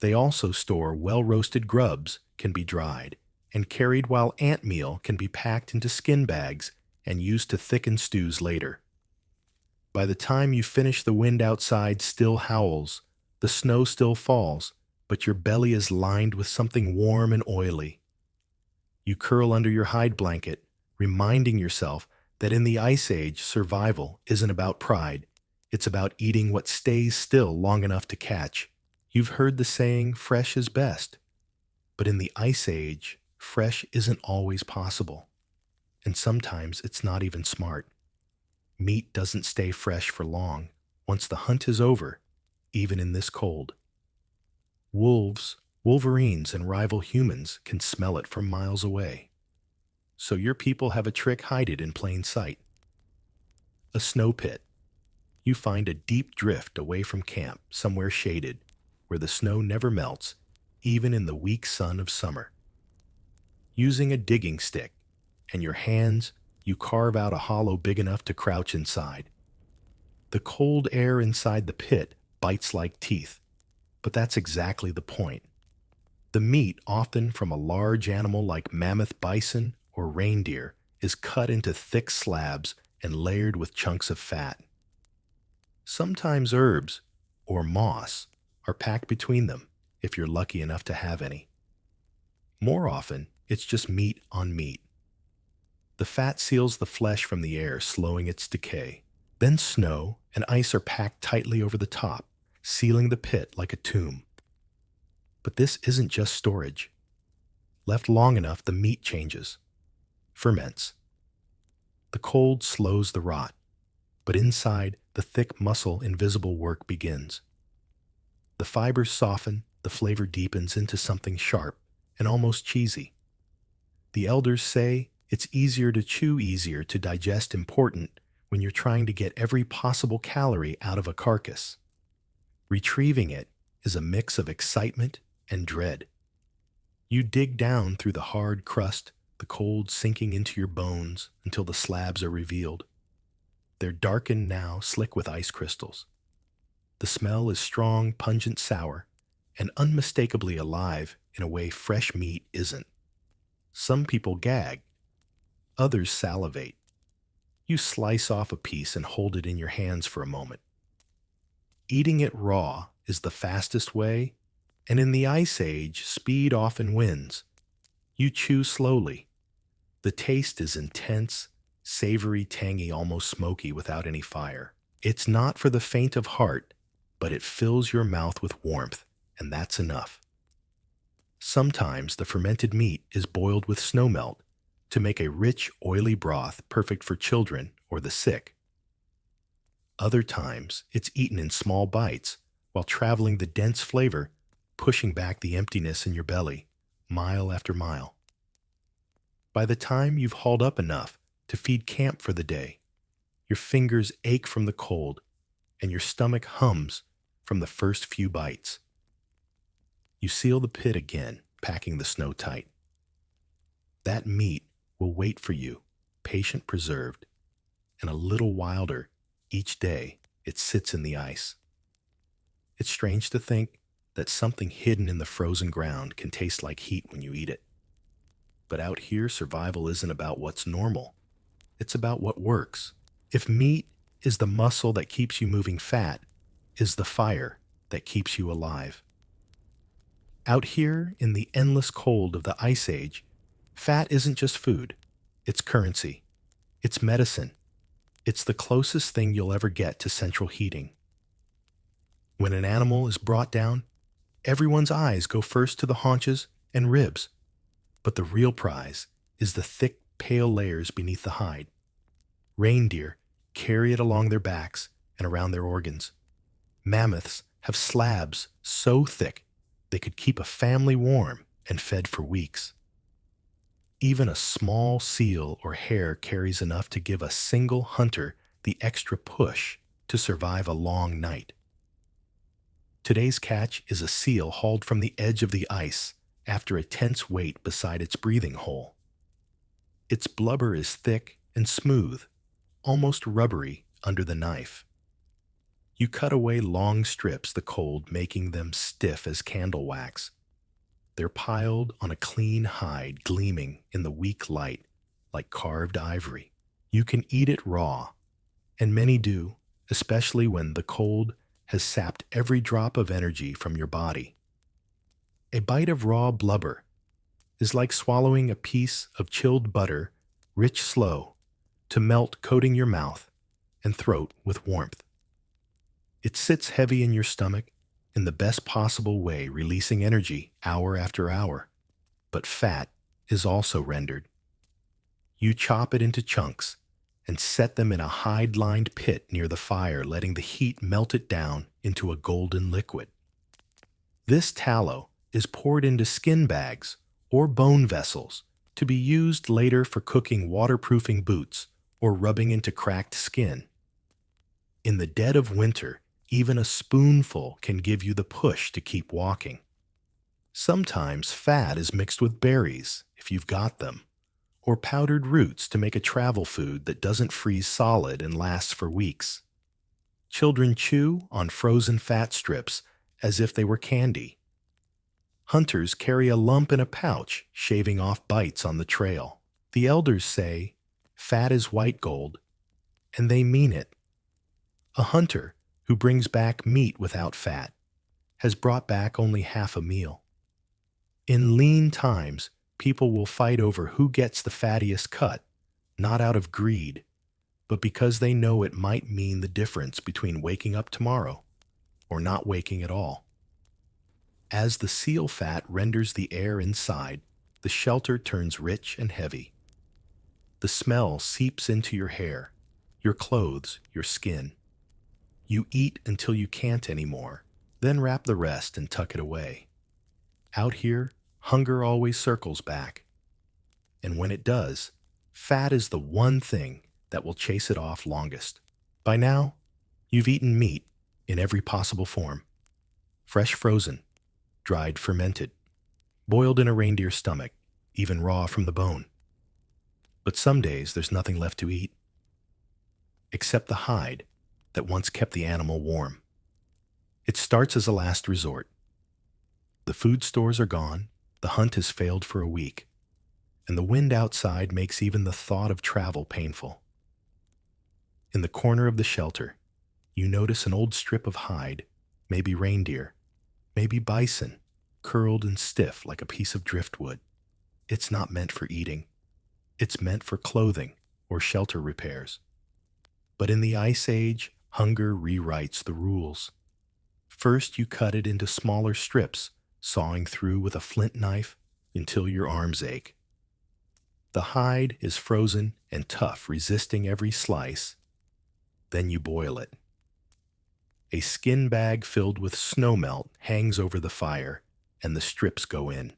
They also store well-roasted grubs, can be dried and carried, while ant meal can be packed into skin bags and used to thicken stews later. By the time you finish, the wind outside still howls, The snow still falls, but your belly is lined with something warm and oily. You curl under your hide blanket, reminding yourself that in the Ice Age, survival isn't about pride. It's about eating what stays still long enough to catch. You've heard the saying, fresh is best. But in the Ice Age, fresh isn't always possible. And sometimes it's not even smart. Meat doesn't stay fresh for long once the hunt is over, even in this cold. Wolves, wolverines, and rival humans can smell it from miles away. So your people have a trick: hide it in plain sight. A snow pit. You find a deep drift away from camp, somewhere shaded, where the snow never melts, even in the weak sun of summer. Using a digging stick and your hands, you carve out a hollow big enough to crouch inside. The cold air inside the pit bites like teeth, but that's exactly the point. The meat, often from a large animal like mammoth bison or reindeer, is cut into thick slabs and layered with chunks of fat. Sometimes herbs, or moss, are packed between them, if you're lucky enough to have any. More often, it's just meat on meat. The fat seals the flesh from the air, slowing its decay. Then snow and ice are packed tightly over the top, sealing the pit like a tomb. But this isn't just storage. Left long enough, the meat changes, ferments. The cold slows the rot, but inside, the thick muscle invisible work begins. The fibers soften, the flavor deepens into something sharp and almost cheesy. The elders say it's easier to chew, easier to digest, important when you're trying to get every possible calorie out of a carcass. Retrieving it is a mix of excitement and dread. You dig down through the hard crust, the cold sinking into your bones until the slabs are revealed. They're darkened now, slick with ice crystals. The smell is strong, pungent, sour, and unmistakably alive in a way fresh meat isn't. Some people gag, others salivate. You slice off a piece and hold it in your hands for a moment. Eating it raw is the fastest way, and in the Ice Age, speed often wins. You chew slowly. The taste is intense, savory, tangy, almost smoky without any fire. It's not for the faint of heart, but it fills your mouth with warmth, and that's enough. Sometimes the fermented meat is boiled with snowmelt to make a rich, oily broth perfect for children or the sick. Other times, it's eaten in small bites while traveling the dense flavor, pushing back the emptiness in your belly, mile after mile. By the time you've hauled up enough to feed camp for the day, your fingers ache from the cold and your stomach hums from the first few bites. You seal the pit again, packing the snow tight. That meat will wait for you, patient, preserved, and a little wilder each day it sits in the ice. It's strange to think that something hidden in the frozen ground can taste like heat when you eat it. But out here, survival isn't about what's normal. It's about what works. If meat is the muscle that keeps you moving, fat is the fire that keeps you alive. Out here, in the endless cold of the Ice Age, fat isn't just food. It's currency. It's medicine. It's the closest thing you'll ever get to central heating. When an animal is brought down, everyone's eyes go first to the haunches and ribs. But the real prize is the thick, pale layers beneath the hide. Reindeer carry it along their backs and around their organs. Mammoths have slabs so thick they could keep a family warm and fed for weeks. Even a small seal or hare carries enough to give a single hunter the extra push to survive a long night. Today's catch is a seal hauled from the edge of the ice after a tense wait beside its breathing hole. Its blubber is thick and smooth, almost rubbery under the knife. You cut away long strips, the cold making them stiff as candle wax. They're piled on a clean hide, gleaming in the weak light like carved ivory. You can eat it raw, and many do, especially when the cold has sapped every drop of energy from your body. A bite of raw blubber is like swallowing a piece of chilled butter, rich slow, to melt coating your mouth and throat with warmth. It sits heavy in your stomach in the best possible way, releasing energy hour after hour. But fat is also rendered. You chop it into chunks and set them in a hide-lined pit near the fire, letting the heat melt it down into a golden liquid. This tallow is poured into skin bags or bone vessels to be used later for cooking waterproofing boots or rubbing into cracked skin. In the dead of winter, even a spoonful can give you the push to keep walking. Sometimes fat is mixed with berries, if you've got them, or powdered roots to make a travel food that doesn't freeze solid and lasts for weeks. Children chew on frozen fat strips as if they were candy. Hunters carry a lump in a pouch, shaving off bites on the trail. The elders say, "Fat is white gold," and they mean it. A hunter who brings back meat without fat has brought back only half a meal. In lean times, people will fight over who gets the fattiest cut, not out of greed, but because they know it might mean the difference between waking up tomorrow or not waking at all. As the seal fat renders the air inside, the shelter turns rich and heavy. The smell seeps into your hair, your clothes, your skin. You eat until you can't anymore, then wrap the rest and tuck it away. Out here, hunger always circles back. And when it does, fat is the one thing that will chase it off longest. By now, you've eaten meat in every possible form. Fresh frozen, dried fermented, boiled in a reindeer's stomach, even raw from the bone. But some days there's nothing left to eat, except the hide that once kept the animal warm. It starts as a last resort. The food stores are gone, the hunt has failed for a week, and the wind outside makes even the thought of travel painful. In the corner of the shelter, you notice an old strip of hide, maybe reindeer, maybe bison, curled and stiff like a piece of driftwood. It's not meant for eating. It's meant for clothing or shelter repairs. But in the Ice Age, hunger rewrites the rules. First, you cut it into smaller strips, sawing through with a flint knife until your arms ache. The hide is frozen and tough, resisting every slice. Then you boil it. A skin bag filled with snowmelt hangs over the fire, and the strips go in.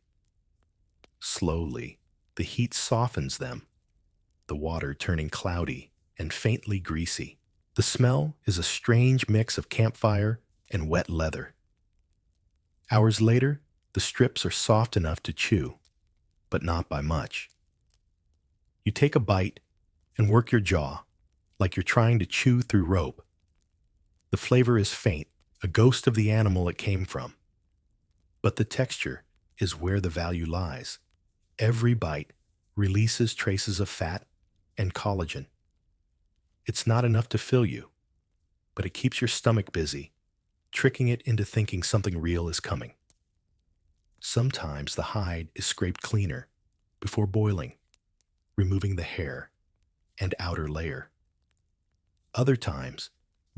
Slowly, the heat softens them, the water turning cloudy and faintly greasy. The smell is a strange mix of campfire and wet leather. Hours later, the strips are soft enough to chew, but not by much. You take a bite and work your jaw, like you're trying to chew through rope. The flavor is faint, a ghost of the animal it came from. But the texture is where the value lies. Every bite releases traces of fat and collagen. It's not enough to fill you, but it keeps your stomach busy, tricking it into thinking something real is coming. Sometimes the hide is scraped cleaner before boiling, removing the hair and outer layer. Other times,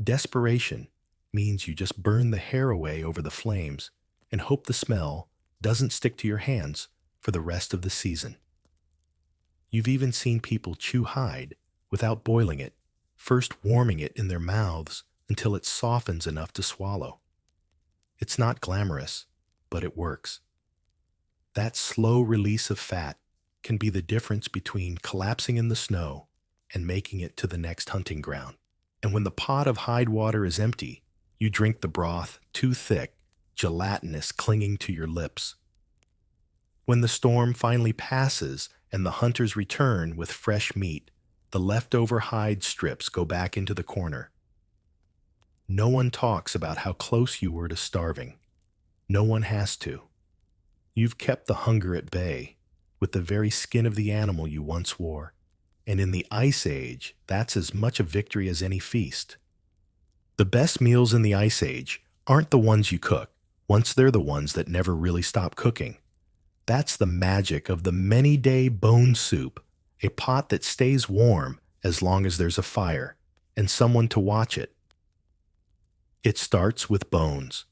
desperation means you just burn the hair away over the flames and hope the smell doesn't stick to your hands for the rest of the season. You've even seen people chew hide without boiling it, first warming it in their mouths until it softens enough to swallow. It's not glamorous, but it works. That slow release of fat can be the difference between collapsing in the snow and making it to the next hunting ground. And when the pot of hide water is empty, you drink the broth too thick, gelatinous, clinging to your lips. When the storm finally passes and the hunters return with fresh meat, the leftover hide strips go back into the corner. No one talks about how close you were to starving. No one has to. You've kept the hunger at bay with the very skin of the animal you once wore. And in the Ice Age, that's as much a victory as any feast. The best meals in the Ice Age aren't the ones you cook, once they're the ones that never really stop cooking. That's the magic of the many-day bone soup, a pot that stays warm as long as there's a fire and someone to watch it. It starts with bones.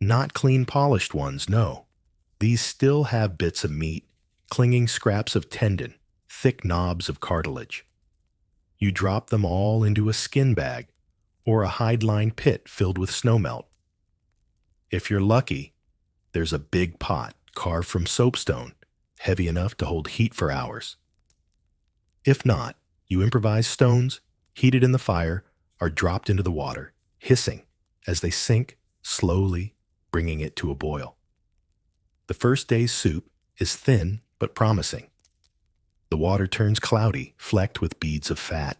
Not clean polished ones, no. These still have bits of meat, clinging scraps of tendon, thick knobs of cartilage. You drop them all into a skin bag or a hide-lined pit filled with snowmelt. If you're lucky, there's a big pot carved from soapstone, heavy enough to hold heat for hours. If not, you improvise stones, heated in the fire, are dropped into the water, hissing as they sink slowly, bringing it to a boil. The first day's soup is thin but promising. The water turns cloudy, flecked with beads of fat.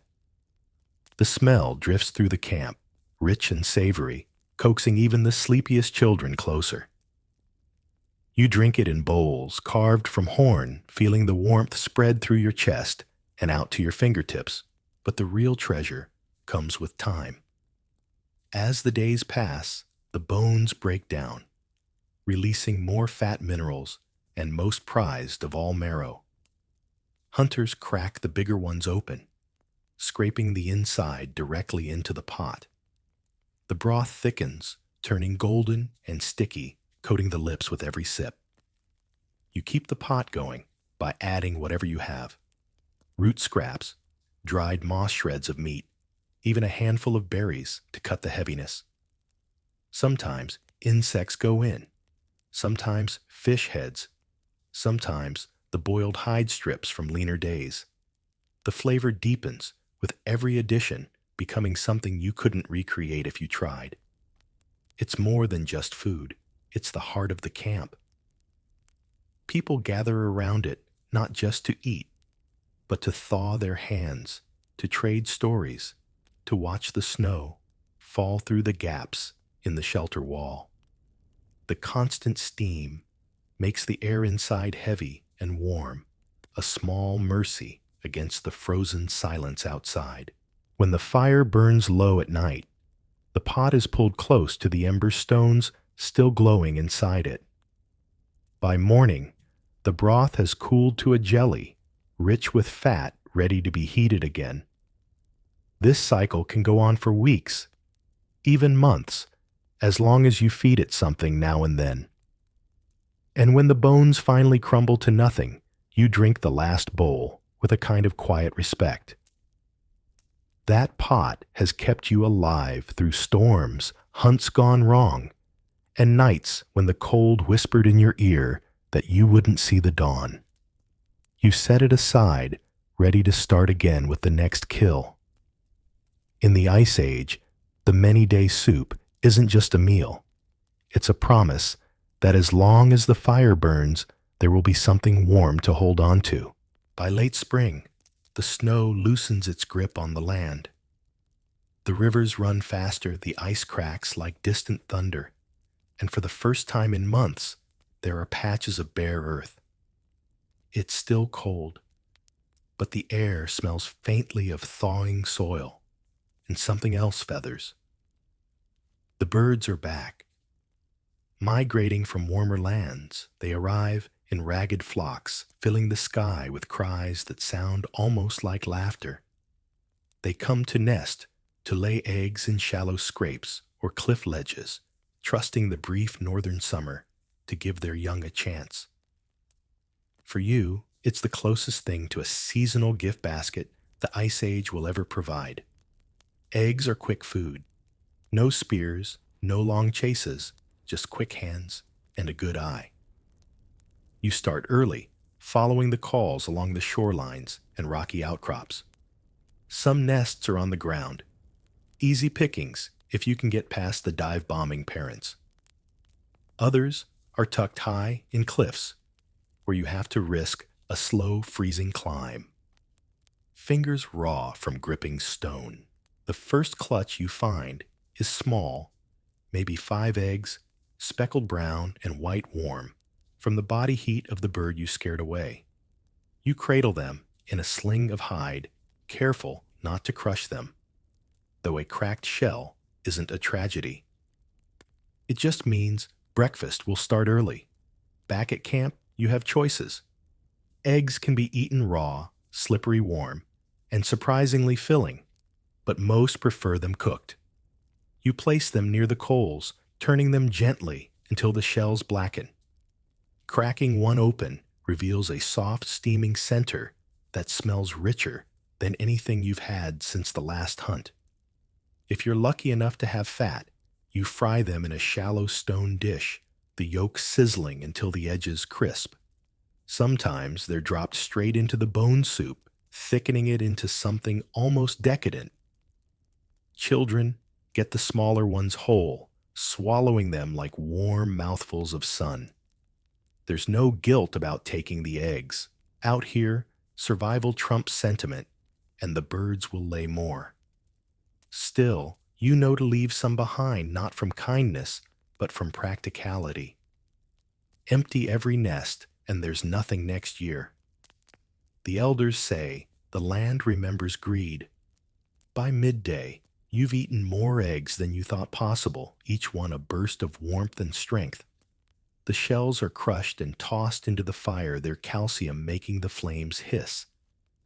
The smell drifts through the camp, rich and savory, coaxing even the sleepiest children closer. You drink it in bowls carved from horn, feeling the warmth spread through your chest and out to your fingertips, but the real treasure comes with time. As the days pass, the bones break down, releasing more fat minerals and, most prized of all, marrow. Hunters crack the bigger ones open, scraping the inside directly into the pot. The broth thickens, turning golden and sticky, coating the lips with every sip. You keep the pot going by adding whatever you have: root scraps, dried moss shreds of meat, even a handful of berries to cut the heaviness. Sometimes insects go in, sometimes fish heads, sometimes the boiled hide strips from leaner days. The flavor deepens with every addition, becoming something you couldn't recreate if you tried. It's more than just food. It's the heart of the camp. People gather around it not just to eat, but to thaw their hands, to trade stories, to watch the snow fall through the gaps in the shelter wall. The constant steam makes the air inside heavy and warm, a small mercy against the frozen silence outside. When the fire burns low at night, the pot is pulled close to the ember stones still glowing inside it. By morning, the broth has cooled to a jelly, rich with fat, ready to be heated again. This cycle can go on for weeks, even months, as long as you feed it something now and then. And when the bones finally crumble to nothing, you drink the last bowl with a kind of quiet respect. That pot has kept you alive through storms, hunts gone wrong, and nights when the cold whispered in your ear that you wouldn't see the dawn. You set it aside, ready to start again with the next kill. In the Ice Age, the many-day soup isn't just a meal. It's a promise that as long as the fire burns, there will be something warm to hold on to. By late spring, the snow loosens its grip on the land. The rivers run faster, the ice cracks like distant thunder, and for the first time in months, there are patches of bare earth. It's still cold, but the air smells faintly of thawing soil, and something else feathers. The birds are back. Migrating from warmer lands, they arrive in ragged flocks, filling the sky with cries that sound almost like laughter. They come to nest, to lay eggs in shallow scrapes or cliff ledges, trusting the brief northern summer to give their young a chance. For you, it's the closest thing to a seasonal gift basket the Ice Age will ever provide. Eggs are quick food. No spears, no long chases, just quick hands and a good eye. You start early, following the calls along the shorelines and rocky outcrops. Some nests are on the ground. Easy pickings if you can get past the dive-bombing parents. Others are tucked high in cliffs, where you have to risk a slow, freezing climb. Fingers raw from gripping stone. The first clutch you find is small, maybe 5 eggs, speckled brown and white warm, from the body heat of the bird you scared away. You cradle them in a sling of hide, careful not to crush them, though a cracked shell isn't a tragedy. It just means breakfast will start early. Back at camp, you have choices. Eggs can be eaten raw, slippery warm, and surprisingly filling, but most prefer them cooked. You place them near the coals, turning them gently until the shells blacken. Cracking one open reveals a soft, steaming center that smells richer than anything you've had since the last hunt. If you're lucky enough to have fat, you fry them in a shallow stone dish, the yolk sizzling until the edges crisp. Sometimes they're dropped straight into the bone soup, thickening it into something almost decadent. Children get the smaller ones whole, swallowing them like warm mouthfuls of sun. There's no guilt about taking the eggs. Out here, survival trumps sentiment, and the birds will lay more. Still, you know to leave some behind, not from kindness, but from practicality. Empty every nest, and there's nothing next year. The elders say the land remembers greed. By midday, you've eaten more eggs than you thought possible, each one a burst of warmth and strength. The shells are crushed and tossed into the fire, their calcium making the flames hiss.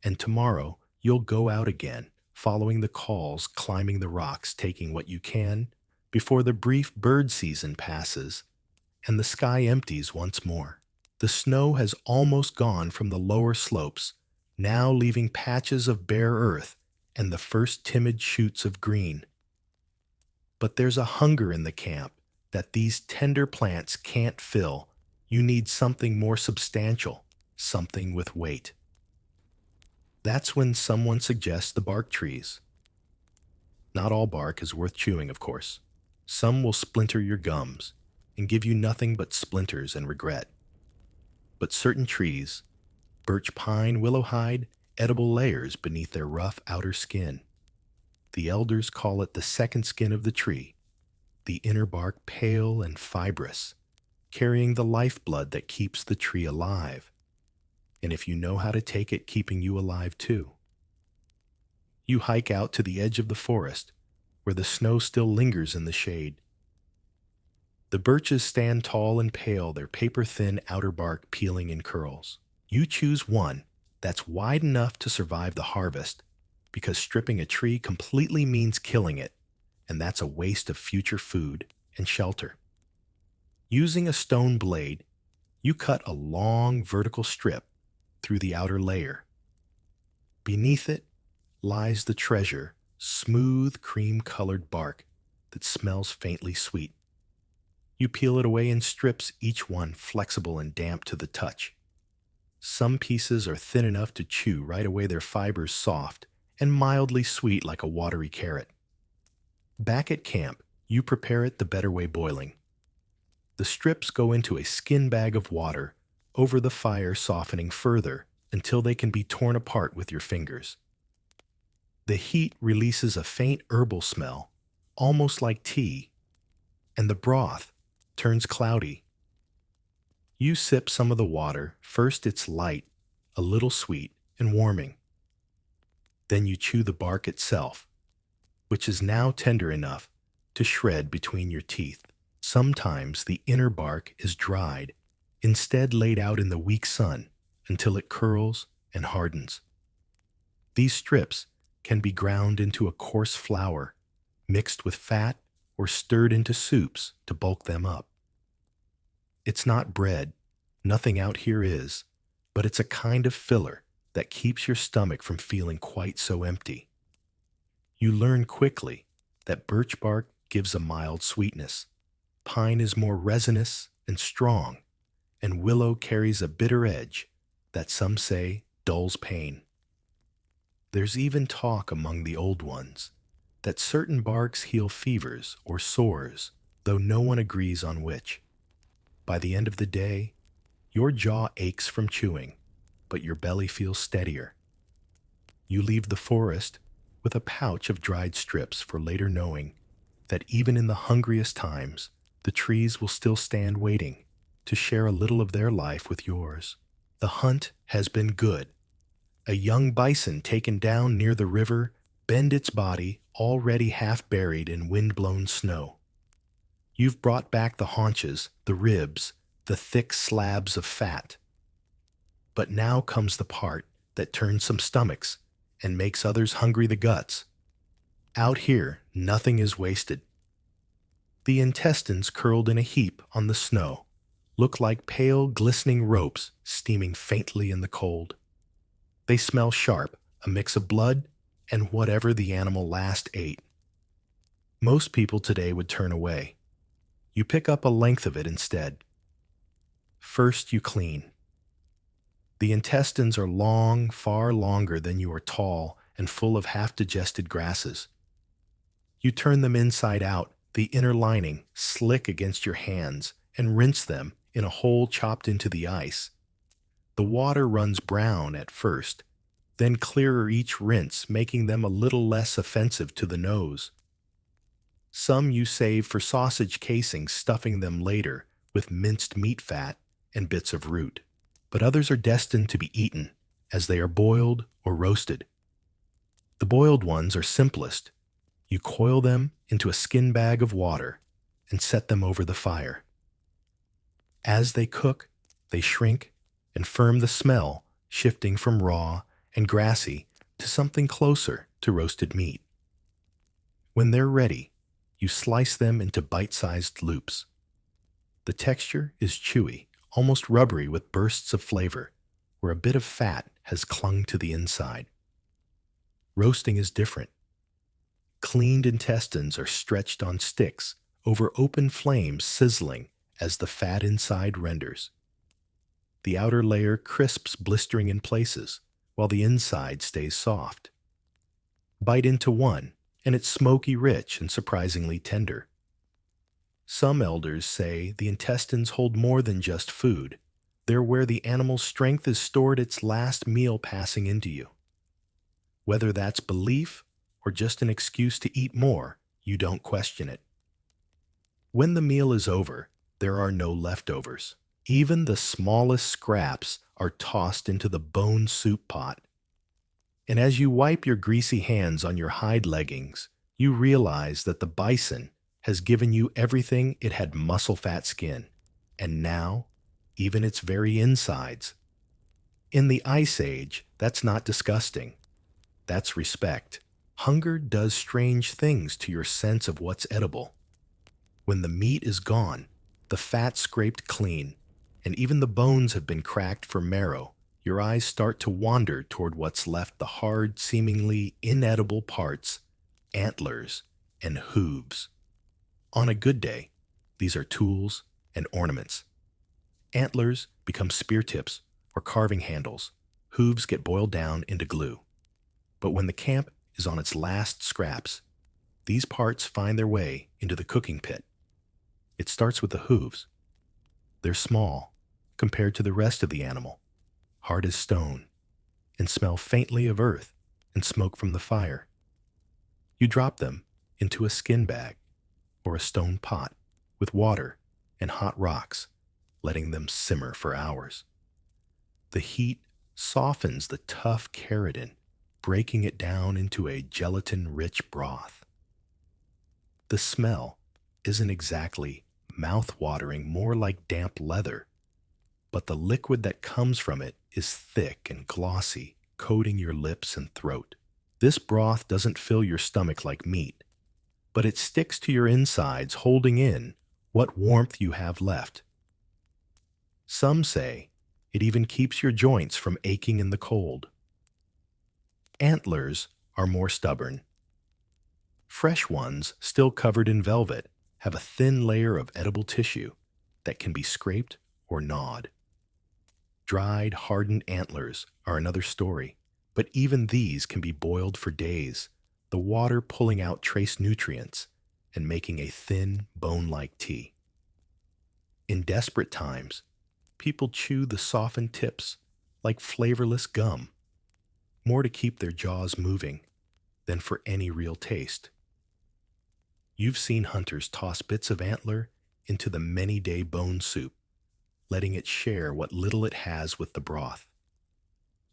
And tomorrow, you'll go out again, following the calls, climbing the rocks, taking what you can, before the brief bird season passes and the sky empties once more. The snow has almost gone from the lower slopes, now leaving patches of bare earth and the first timid shoots of green. But there's a hunger in the camp that these tender plants can't fill. You need something more substantial, something with weight. That's when someone suggests the bark trees. Not all bark is worth chewing, of course. Some will splinter your gums and give you nothing but splinters and regret. But certain trees, birch pine, willow hide, edible layers beneath their rough outer skin. The elders call it the second skin of the tree, the inner bark pale and fibrous, carrying the lifeblood that keeps the tree alive. And if you know how to take it, keeping you alive too. You hike out to the edge of the forest, where the snow still lingers in the shade. The birches stand tall and pale, their paper-thin outer bark peeling in curls. You choose one that's wide enough to survive the harvest, because stripping a tree completely means killing it, and that's a waste of future food and shelter. Using a stone blade, you cut a long vertical strip through the outer layer. Beneath it lies the treasure, smooth cream-colored bark that smells faintly sweet. You peel it away in strips, each one flexible and damp to the touch. Some pieces are thin enough to chew, right away their fibers soft and mildly sweet like a watery carrot. Back at camp, you prepare it the better way, boiling. The strips go into a skin bag of water, over the fire, softening further until they can be torn apart with your fingers. The heat releases a faint herbal smell, almost like tea, and the broth turns cloudy. You sip some of the water. First it's light, a little sweet, and warming. Then you chew the bark itself, which is now tender enough to shred between your teeth. Sometimes the inner bark is dried, instead laid out in the weak sun until it curls and hardens. These strips can be ground into a coarse flour, mixed with fat, or stirred into soups to bulk them up. It's not bread, nothing out here is, but it's a kind of filler that keeps your stomach from feeling quite so empty. You learn quickly that birch bark gives a mild sweetness, pine is more resinous and strong, and willow carries a bitter edge that some say dulls pain. There's even talk among the old ones that certain barks heal fevers or sores, though no one agrees on which. By the end of the day, your jaw aches from chewing, but your belly feels steadier. You leave the forest with a pouch of dried strips for later, knowing that even in the hungriest times, the trees will still stand waiting to share a little of their life with yours. The hunt has been good. A young bison taken down near the river bend its body, already half buried in wind-blown snow. You've brought back the haunches, the ribs, the thick slabs of fat. But now comes the part that turns some stomachs and makes others hungry the guts. Out here, nothing is wasted. The intestines curled in a heap on the snow look like pale, glistening ropes steaming faintly in the cold. They smell sharp, a mix of blood and whatever the animal last ate. Most people today would turn away. You pick up a length of it instead. First, you clean. The intestines are long, far longer than you are tall, and full of half-digested grasses. You turn them inside out, the inner lining slick against your hands, and rinse them in a hole chopped into the ice. The water runs brown at first, then clearer each rinse, making them a little less offensive to the nose. Some you save for sausage casings, stuffing them later with minced meat fat and bits of root. But others are destined to be eaten as they are boiled or roasted. The boiled ones are simplest. You coil them into a skin bag of water and set them over the fire. As they cook, they shrink and firm, the smell shifting from raw and grassy to something closer to roasted meat. When they're ready, you slice them into bite-sized loops. The texture is chewy, almost rubbery, with bursts of flavor, where a bit of fat has clung to the inside. Roasting is different. Cleaned intestines are stretched on sticks over open flames, sizzling as the fat inside renders. The outer layer crisps, blistering in places, while the inside stays soft. Bite into one, and it's smoky rich and surprisingly tender. Some elders say the intestines hold more than just food. They're where the animal's strength is stored, its last meal passing into you. Whether that's belief or just an excuse to eat more, you don't question it. When the meal is over, there are no leftovers. Even the smallest scraps are tossed into the bone soup pot. And as you wipe your greasy hands on your hide leggings, you realize that the bison has given you everything it had: muscle, fat, skin, and now even its very insides. In the Ice Age, that's not disgusting. That's respect. Hunger does strange things to your sense of what's edible. When the meat is gone, the fat scraped clean, and even the bones have been cracked for marrow, your eyes start to wander toward what's left: the hard, seemingly inedible parts, antlers, and hooves. On a good day, these are tools and ornaments. Antlers become spear tips or carving handles. Hooves get boiled down into glue. But when the camp is on its last scraps, these parts find their way into the cooking pit. It starts with the hooves. They're small compared to the rest of the animal, hard as stone, and smell faintly of earth and smoke from the fire. You drop them into a skin bag or a stone pot with water and hot rocks, letting them simmer for hours. The heat softens the tough keratin, breaking it down into a gelatin-rich broth. The smell isn't exactly mouth-watering, more like damp leather, but the liquid that comes from it is thick and glossy, coating your lips and throat. This broth doesn't fill your stomach like meat, but it sticks to your insides, holding in what warmth you have left. Some say it even keeps your joints from aching in the cold. Antlers are more stubborn. Fresh ones, still covered in velvet, have a thin layer of edible tissue that can be scraped or gnawed. Dried, hardened antlers are another story, but even these can be boiled for days, the water pulling out trace nutrients and making a thin, bone-like tea. In desperate times, people chew the softened tips like flavorless gum, more to keep their jaws moving than for any real taste. You've seen hunters toss bits of antler into the many-day bone soup, letting it share what little it has with the broth.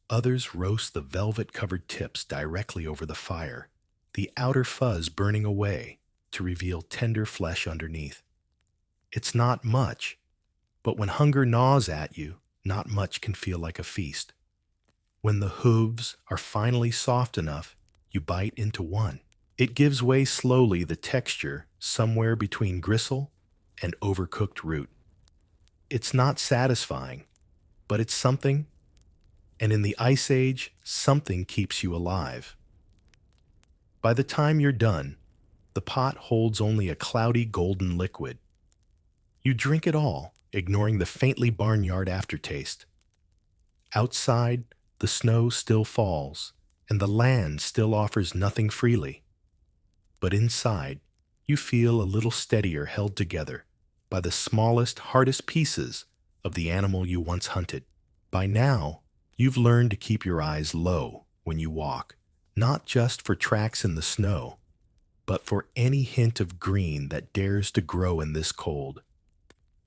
Others roast the velvet-covered tips directly over the fire, the outer fuzz burning away to reveal tender flesh underneath. It's not much, but when hunger gnaws at you, not much can feel like a feast. When the hooves are finally soft enough, you bite into one. It gives way slowly, the texture somewhere between gristle and overcooked root. It's not satisfying, but it's something, and in the Ice Age, something keeps you alive. By the time you're done, the pot holds only a cloudy golden liquid. You drink it all, ignoring the faintly barnyard aftertaste. Outside, the snow still falls, and the land still offers nothing freely. But inside, you feel a little steadier, held together by the smallest, hardest pieces of the animal you once hunted. By now, you've learned to keep your eyes low when you walk, not just for tracks in the snow, but for any hint of green that dares to grow in this cold.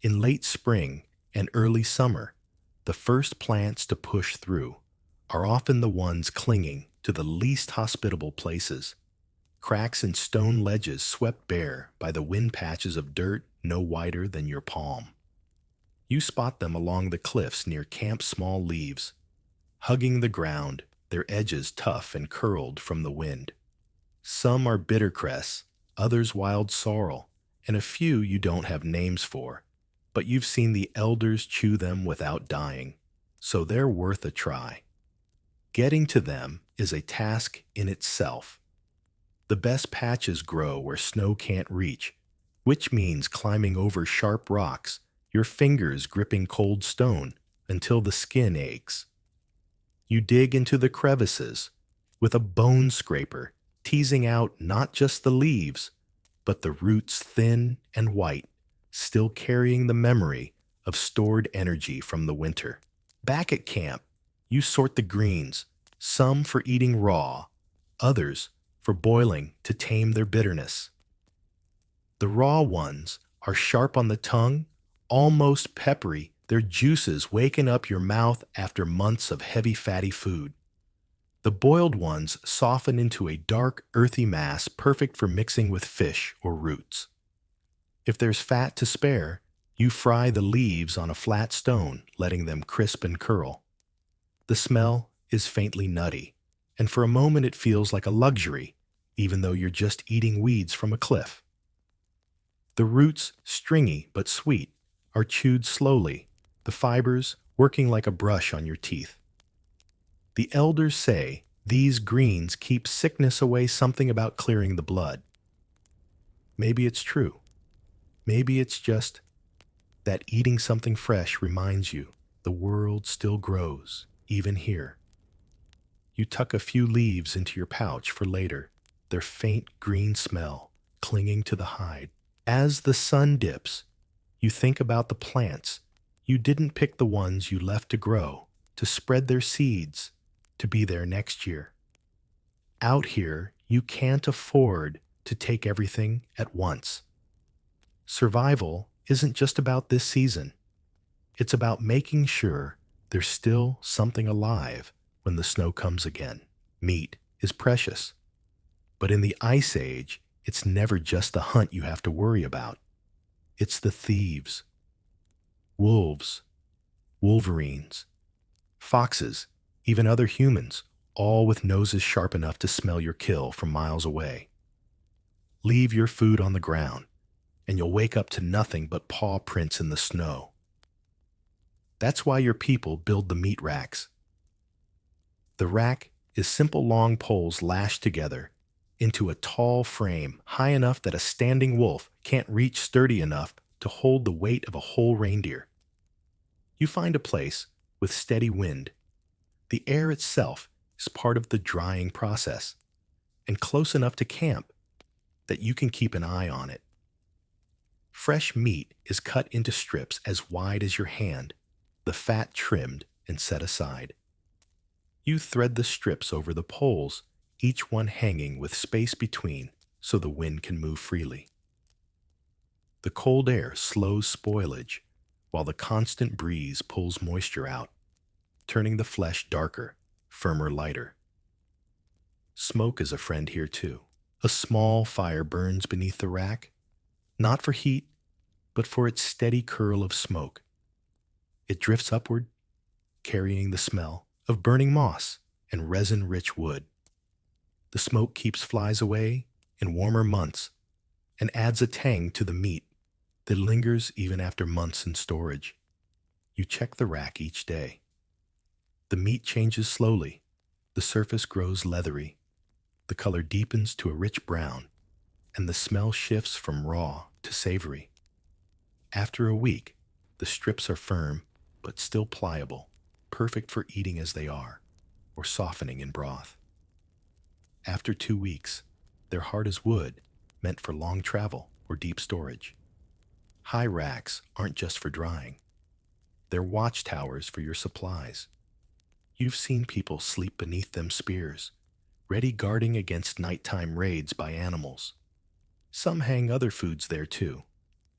In late spring and early summer, the first plants to push through are often the ones clinging to the least hospitable places, cracks in stone ledges swept bare by the wind, patches of dirt no wider than your palm. You spot them along the cliffs near Camp Small Leaves, hugging the ground, their edges tough and curled from the wind. Some are bittercress, others wild sorrel, and a few you don't have names for, but you've seen the elders chew them without dying, so they're worth a try. Getting to them is a task in itself. The best patches grow where snow can't reach, which means climbing over sharp rocks, your fingers gripping cold stone until the skin aches. You dig into the crevices with a bone scraper, teasing out not just the leaves, but the roots, thin and white, still carrying the memory of stored energy from the winter. Back at camp, you sort the greens, some for eating raw, others for boiling to tame their bitterness. The raw ones are sharp on the tongue, almost peppery, their juices waking up your mouth after months of heavy fatty food. The boiled ones soften into a dark, earthy mass perfect for mixing with fish or roots. If there's fat to spare, you fry the leaves on a flat stone, letting them crisp and curl. The smell is faintly nutty, and for a moment it feels like a luxury, even though you're just eating weeds from a cliff. The roots, stringy but sweet, are chewed slowly, the fibers working like a brush on your teeth. The elders say these greens keep sickness away, something about clearing the blood. Maybe it's true. Maybe it's just that eating something fresh reminds you the world still grows, even here. You tuck a few leaves into your pouch for later, their faint green smell clinging to the hide. As the sun dips, you think about the plants. You didn't pick the ones you left to grow, to spread their seeds, to be there next year. Out here, you can't afford to take everything at once. Survival isn't just about this season. It's about making sure there's still something alive when the snow comes again. Meat is precious. But in the Ice Age, it's never just the hunt you have to worry about. It's the thieves. Wolves, wolverines, foxes, even other humans, all with noses sharp enough to smell your kill from miles away. Leave your food on the ground, and you'll wake up to nothing but paw prints in the snow. That's why your people build the meat racks. The rack is simple long poles lashed together into a tall frame high enough that a standing wolf can't reach, sturdy enough to hold the weight of a whole reindeer. You find a place with steady wind. The air itself is part of the drying process, and close enough to camp that you can keep an eye on it. Fresh meat is cut into strips as wide as your hand, the fat trimmed and set aside. You thread the strips over the poles, each one hanging with space between so the wind can move freely. The cold air slows spoilage, while the constant breeze pulls moisture out, turning the flesh darker, firmer, lighter. Smoke is a friend here too. A small fire burns beneath the rack, not for heat, but for its steady curl of smoke. It drifts upward, carrying the smell of burning moss and resin-rich wood. The smoke keeps flies away in warmer months and adds a tang to the meat that lingers even after months in storage. You check the rack each day. The meat changes slowly. The surface grows leathery. The color deepens to a rich brown, and the smell shifts from raw to savory. After a week, the strips are firm but still pliable, perfect for eating as they are, or softening in broth. After 2 weeks, they're hard as wood, meant for long travel or deep storage. High racks aren't just for drying. They're watchtowers for your supplies. You've seen people sleep beneath them spears, ready guarding against nighttime raids by animals. Some hang other foods there too.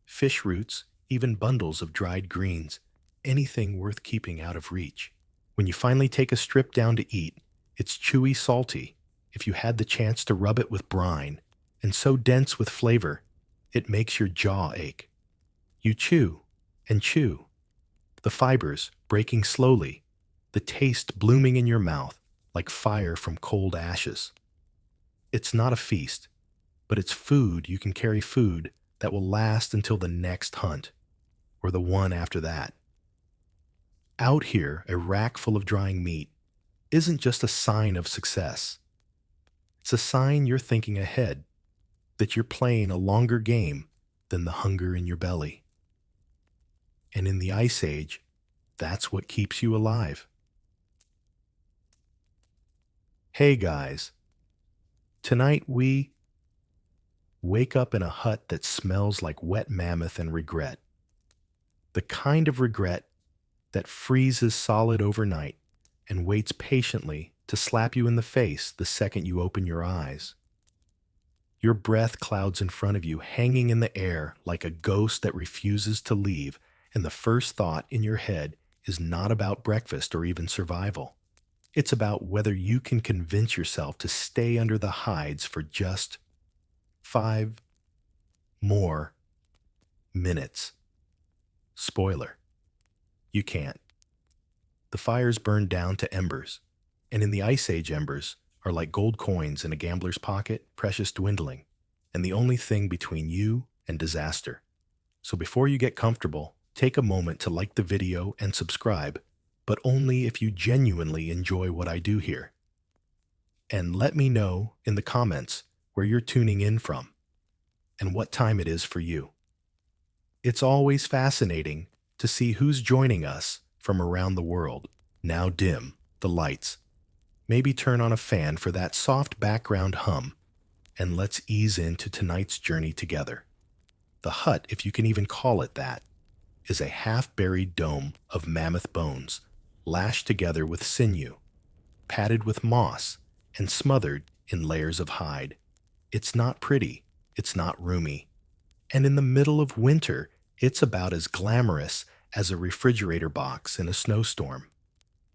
Fish roots, even bundles of dried greens, anything worth keeping out of reach. When you finally take a strip down to eat, it's chewy salty, if you had the chance to rub it with brine, and so dense with flavor, it makes your jaw ache. You chew and chew, the fibers breaking slowly, the taste blooming in your mouth like fire from cold ashes. It's not a feast, but it's food you can carry food that will last until the next hunt, or the one after that. Out here, a rack full of drying meat isn't just a sign of success. It's a sign you're thinking ahead, that you're playing a longer game than the hunger in your belly. And in the Ice Age, that's what keeps you alive. Hey guys, tonight we wake up in a hut that smells like wet mammoth and regret. The kind of regret that freezes solid overnight and waits patiently to slap you in the face the second you open your eyes. Your breath clouds in front of you, hanging in the air like a ghost that refuses to leave, and the first thought in your head is not about breakfast or even survival. It's about whether you can convince yourself to stay under the hides for just 5 more minutes. Spoiler: you can't. The fires burn down to embers, and in the Ice Age, embers are like gold coins in a gambler's pocket, precious dwindling, and the only thing between you and disaster. So before you get comfortable, take a moment to like the video and subscribe, but only if you genuinely enjoy what I do here. And let me know in the comments where you're tuning in from and what time it is for you. It's always fascinating to see who's joining us from around the world. Now dim the lights. Maybe turn on a fan for that soft background hum, and let's ease into tonight's journey together. The hut, if you can even call it that, is a half-buried dome of mammoth bones, lashed together with sinew, padded with moss, and smothered in layers of hide. It's not pretty, it's not roomy, and in the middle of winter, it's about as glamorous as a refrigerator box in a snowstorm.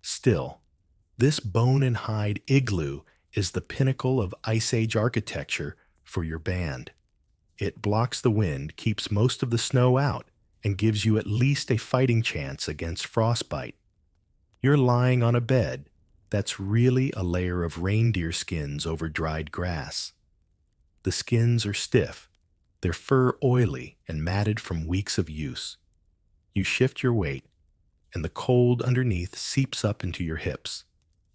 Still, this bone and hide igloo is the pinnacle of Ice Age architecture for your band. It blocks the wind, keeps most of the snow out, and gives you at least a fighting chance against frostbite. You're lying on a bed that's really a layer of reindeer skins over dried grass. The skins are stiff, their fur oily and matted from weeks of use. You shift your weight, and the cold underneath seeps up into your hips,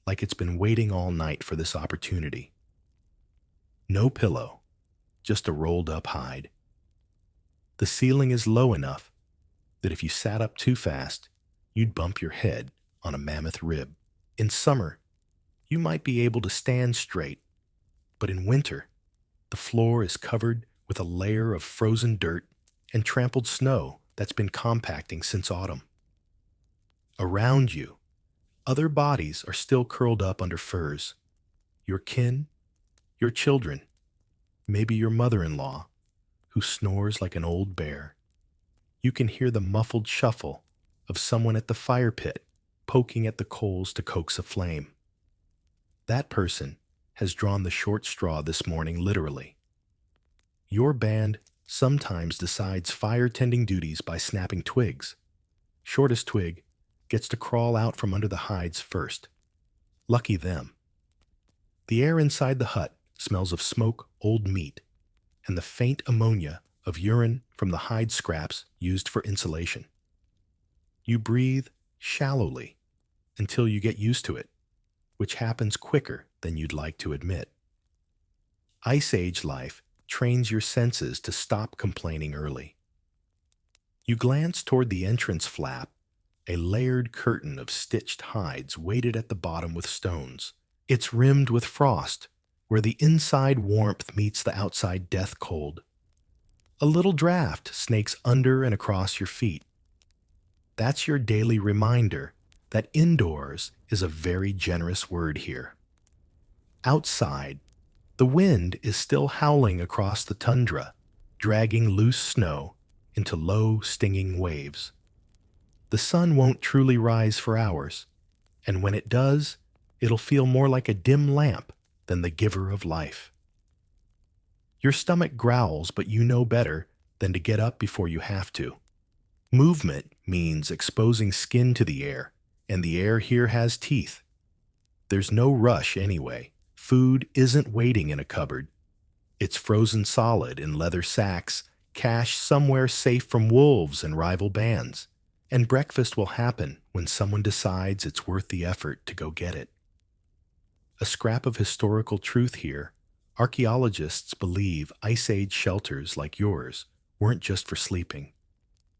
like it's been waiting all night for this opportunity. No pillow, just a rolled-up hide. The ceiling is low enough that if you sat up too fast, you'd bump your head on a mammoth rib. In summer, you might be able to stand straight, but in winter, the floor is covered with a layer of frozen dirt and trampled snow that's been compacting since autumn. Around you, other bodies are still curled up under furs. Your kin, your children, maybe your mother-in-law, who snores like an old bear. You can hear the muffled shuffle of someone at the fire pit, poking at the coals to coax a flame. That person has drawn the short straw this morning, literally. Your band sometimes decides fire-tending duties by snapping twigs. Shortest twig gets to crawl out from under the hides first. Lucky them. The air inside the hut smells of smoke, old meat, and the faint ammonia of urine from the hide scraps used for insulation. You breathe shallowly until you get used to it, which happens quicker than you'd like to admit. Ice Age life trains your senses to stop complaining early. You glance toward the entrance flap, a layered curtain of stitched hides weighted at the bottom with stones. It's rimmed with frost, where the inside warmth meets the outside death cold. A little draft snakes under and across your feet. That's your daily reminder that indoors is a very generous word here. Outside, the wind is still howling across the tundra, dragging loose snow into low, stinging waves. The sun won't truly rise for hours, and when it does, it'll feel more like a dim lamp than the giver of life. Your stomach growls, but you know better than to get up before you have to. Movement means exposing skin to the air, and the air here has teeth. There's no rush anyway. Food isn't waiting in a cupboard. It's frozen solid in leather sacks, cached somewhere safe from wolves and rival bands. And breakfast will happen when someone decides it's worth the effort to go get it. A scrap of historical truth here. Archaeologists believe Ice Age shelters like yours weren't just for sleeping.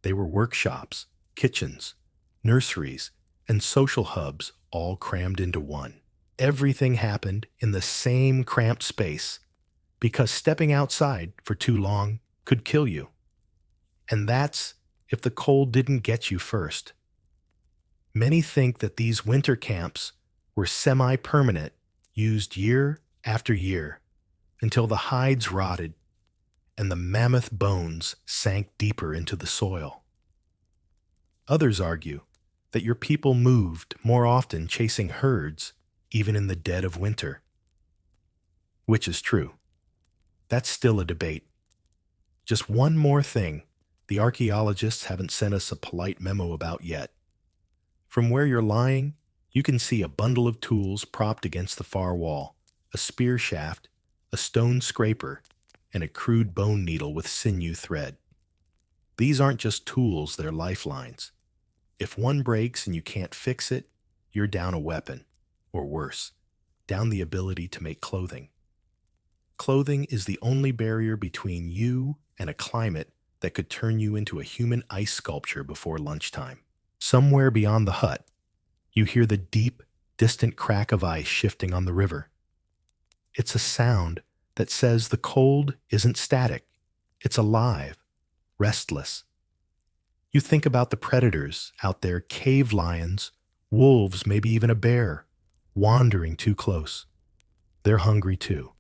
They were workshops, kitchens, nurseries, and social hubs all crammed into one. Everything happened in the same cramped space because stepping outside for too long could kill you. And that's if the cold didn't get you first. Many think that these winter camps were semi-permanent, used year after year, until the hides rotted and the mammoth bones sank deeper into the soil. Others argue that your people moved more often chasing herds even in the dead of winter. Which is true. That's still a debate. Just one more thing the archaeologists haven't sent us a polite memo about yet. From where you're lying, you can see a bundle of tools propped against the far wall, a spear shaft, a stone scraper, and a crude bone needle with sinew thread. These aren't just tools, they're lifelines. If one breaks and you can't fix it, you're down a weapon, or worse, down the ability to make clothing. Clothing is the only barrier between you and a climate that could turn you into a human ice sculpture before lunchtime. Somewhere beyond the hut, you hear the deep, distant crack of ice shifting on the river. It's a sound that says the cold isn't static. It's alive, restless. You think about the predators out there, cave lions, wolves, maybe even a bear, wandering too close. They're hungry too.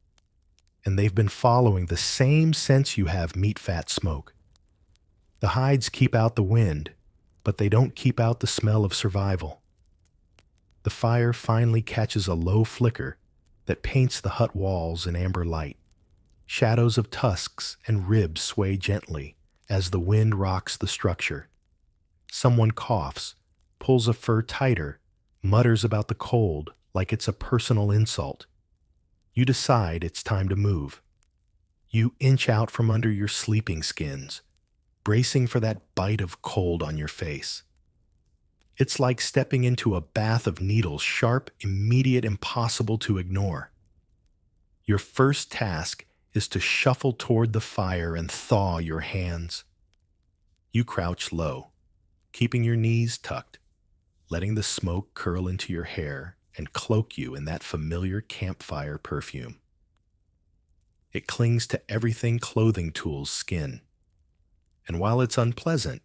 And they've been following the same sense you have, meat, fat, smoke. The hides keep out the wind, but they don't keep out the smell of survival. The fire finally catches a low flicker that paints the hut walls in amber light. Shadows of tusks and ribs sway gently as the wind rocks the structure. Someone coughs, pulls a fur tighter, mutters about the cold like it's a personal insult. You decide it's time to move. You inch out from under your sleeping skins, bracing for that bite of cold on your face. It's like stepping into a bath of needles, sharp, immediate, impossible to ignore. Your first task is to shuffle toward the fire and thaw your hands. You crouch low, keeping your knees tucked, letting the smoke curl into your hair and cloak you in that familiar campfire perfume. It clings to everything clothing tools skin. And while it's unpleasant,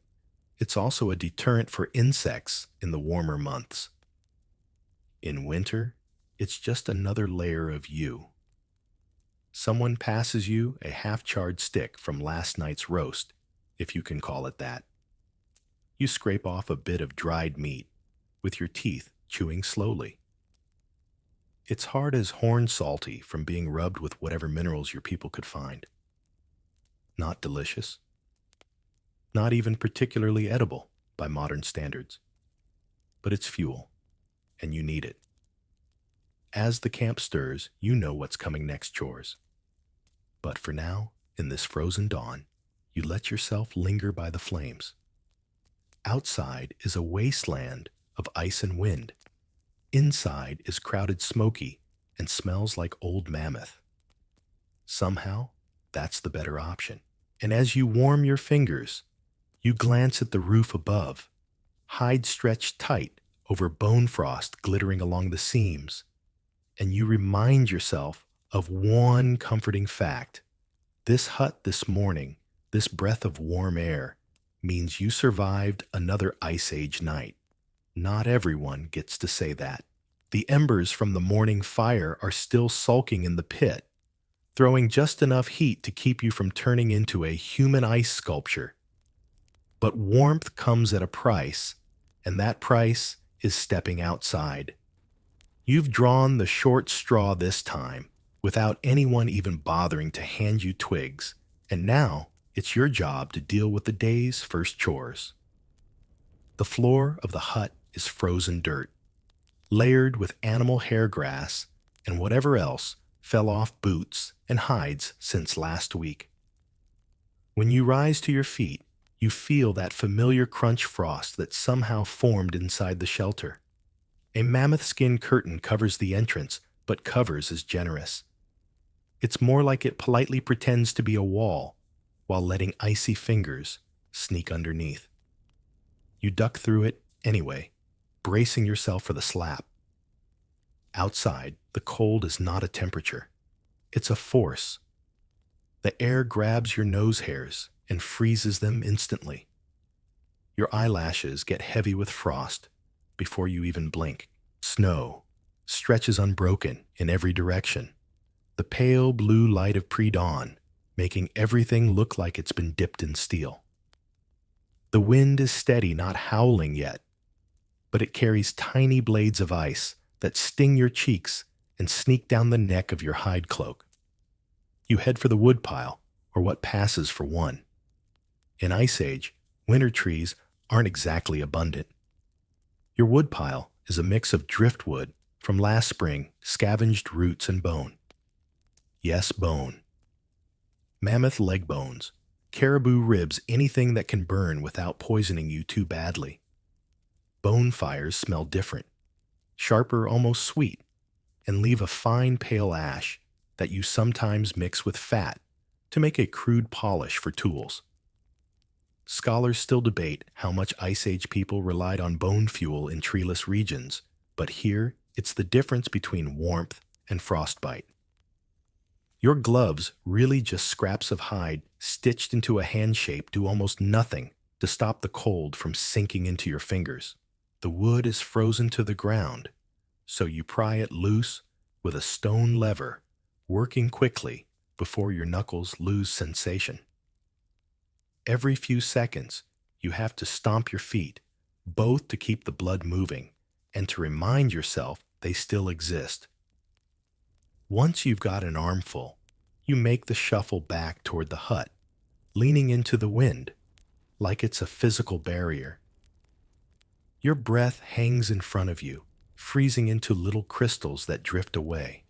it's also a deterrent for insects in the warmer months. In winter, it's just another layer of you. Someone passes you a half-charred stick from last night's roast, if you can call it that. You scrape off a bit of dried meat, with your teeth chewing slowly. It's hard as horn salty from being rubbed with whatever minerals your people could find. Not delicious. Not even particularly edible by modern standards. But it's fuel, and you need it. As the camp stirs, you know what's coming next chores. But for now, in this frozen dawn, you let yourself linger by the flames. Outside is a wasteland of ice and wind. Inside is crowded smoky and smells like old mammoth. Somehow, that's the better option. And as you warm your fingers, you glance at the roof above, hide stretched tight over bone frost glittering along the seams, and you remind yourself of one comforting fact. This hut this morning, this breath of warm air, means you survived another ice age night. Not everyone gets to say that. The embers from the morning fire are still sulking in the pit, throwing just enough heat to keep you from turning into a human ice sculpture. But warmth comes at a price, and that price is stepping outside. You've drawn the short straw this time, without anyone even bothering to hand you twigs, and now it's your job to deal with the day's first chores. The floor of the hut is frozen dirt, layered with animal hair grass and whatever else fell off boots and hides since last week. When you rise to your feet, you feel that familiar crunch frost that somehow formed inside the shelter. A mammoth skin curtain covers the entrance, but covers is generous. It's more like it politely pretends to be a wall, while letting icy fingers sneak underneath. You duck through it anyway, bracing yourself for the slap. Outside, the cold is not a temperature. It's a force. The air grabs your nose hairs and freezes them instantly. Your eyelashes get heavy with frost before you even blink. Snow stretches unbroken in every direction. The pale blue light of pre-dawn, making everything look like it's been dipped in steel. The wind is steady, not howling yet, but it carries tiny blades of ice that sting your cheeks and sneak down the neck of your hide cloak. You head for the woodpile, or what passes for one. In Ice Age, winter trees aren't exactly abundant. Your woodpile is a mix of driftwood from last spring, scavenged roots and bone. Yes, bone. Mammoth leg bones, caribou ribs, anything that can burn without poisoning you too badly. Bone fires smell different, sharper, almost sweet, and leave a fine pale ash that you sometimes mix with fat to make a crude polish for tools. Scholars still debate how much Ice Age people relied on bone fuel in treeless regions, but here it's the difference between warmth and frostbite. Your gloves, really just scraps of hide stitched into a hand shape, do almost nothing to stop the cold from sinking into your fingers. The wood is frozen to the ground, so you pry it loose with a stone lever, working quickly before your knuckles lose sensation. Every few seconds, you have to stomp your feet, both to keep the blood moving and to remind yourself they still exist. Once you've got an armful, you make the shuffle back toward the hut, leaning into the wind, like it's a physical barrier. Your breath hangs in front of you, freezing into little crystals that drift away.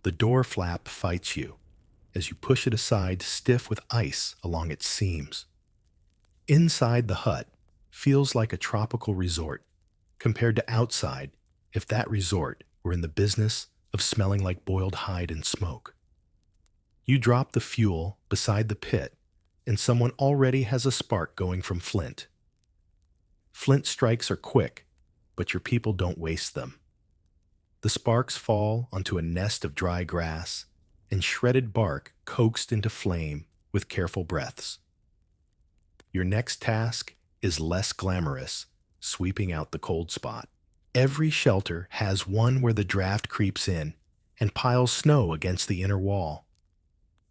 The door flap fights you as you push it aside, stiff with ice along its seams. Inside the hut feels like a tropical resort, compared to outside if that resort were in the business of smelling like boiled hide and smoke. You drop the fuel beside the pit, and someone already has a spark going from flint. Flint strikes are quick, but your people don't waste them. The sparks fall onto a nest of dry grass and shredded bark coaxed into flame with careful breaths. Your next task is less glamorous, sweeping out the cold spot. Every shelter has one where the draft creeps in and piles snow against the inner wall.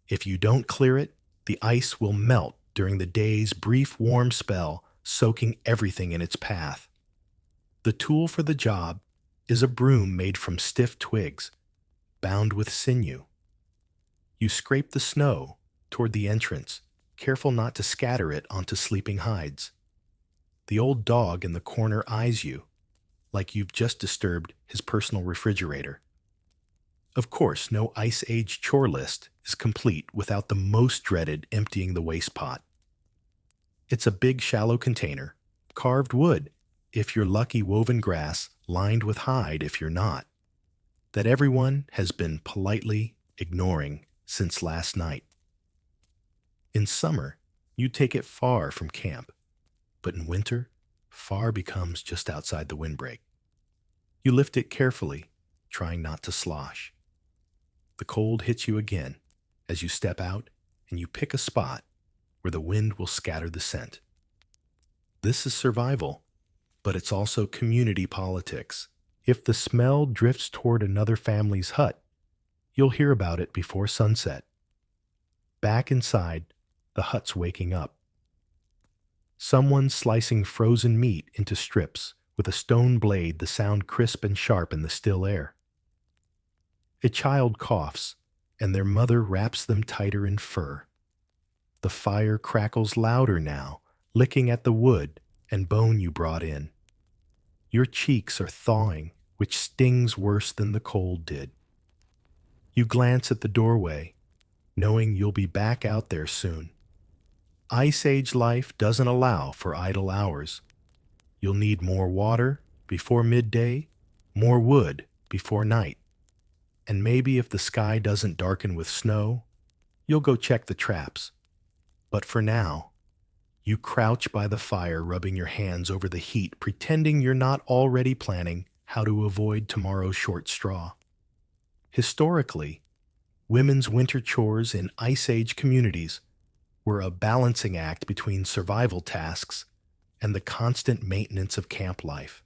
If you don't clear it, the ice will melt during the day's brief warm spell, soaking everything in its path. The tool for the job is a broom made from stiff twigs, bound with sinew. You scrape the snow toward the entrance, careful not to scatter it onto sleeping hides. The old dog in the corner eyes you, like you've just disturbed his personal refrigerator. Of course, no Ice Age chore list is complete without the most dreaded emptying the waste pot. It's a big, shallow container, carved wood, if you're lucky, woven grass, lined with hide if you're not, that everyone has been politely ignoring since last night. In summer, you take it far from camp, but in winter, far becomes just outside the windbreak. You lift it carefully, trying not to slosh. The cold hits you again as you step out and you pick a spot where the wind will scatter the scent. This is survival, but it's also community politics. If the smell drifts toward another family's hut, you'll hear about it before sunset. Back inside, the hut's waking up. Someone's slicing frozen meat into strips with a stone blade, the sound crisp and sharp in the still air. A child coughs, and their mother wraps them tighter in fur. The fire crackles louder now, licking at the wood and bone you brought in. Your cheeks are thawing, which stings worse than the cold did. You glance at the doorway, knowing you'll be back out there soon. Ice Age life doesn't allow for idle hours. You'll need more water before midday, more wood before night. And maybe if the sky doesn't darken with snow, you'll go check the traps. But for now, you crouch by the fire, rubbing your hands over the heat, pretending you're not already planning how to avoid tomorrow's short straw. Historically, women's winter chores in Ice Age communities were a balancing act between survival tasks and the constant maintenance of camp life.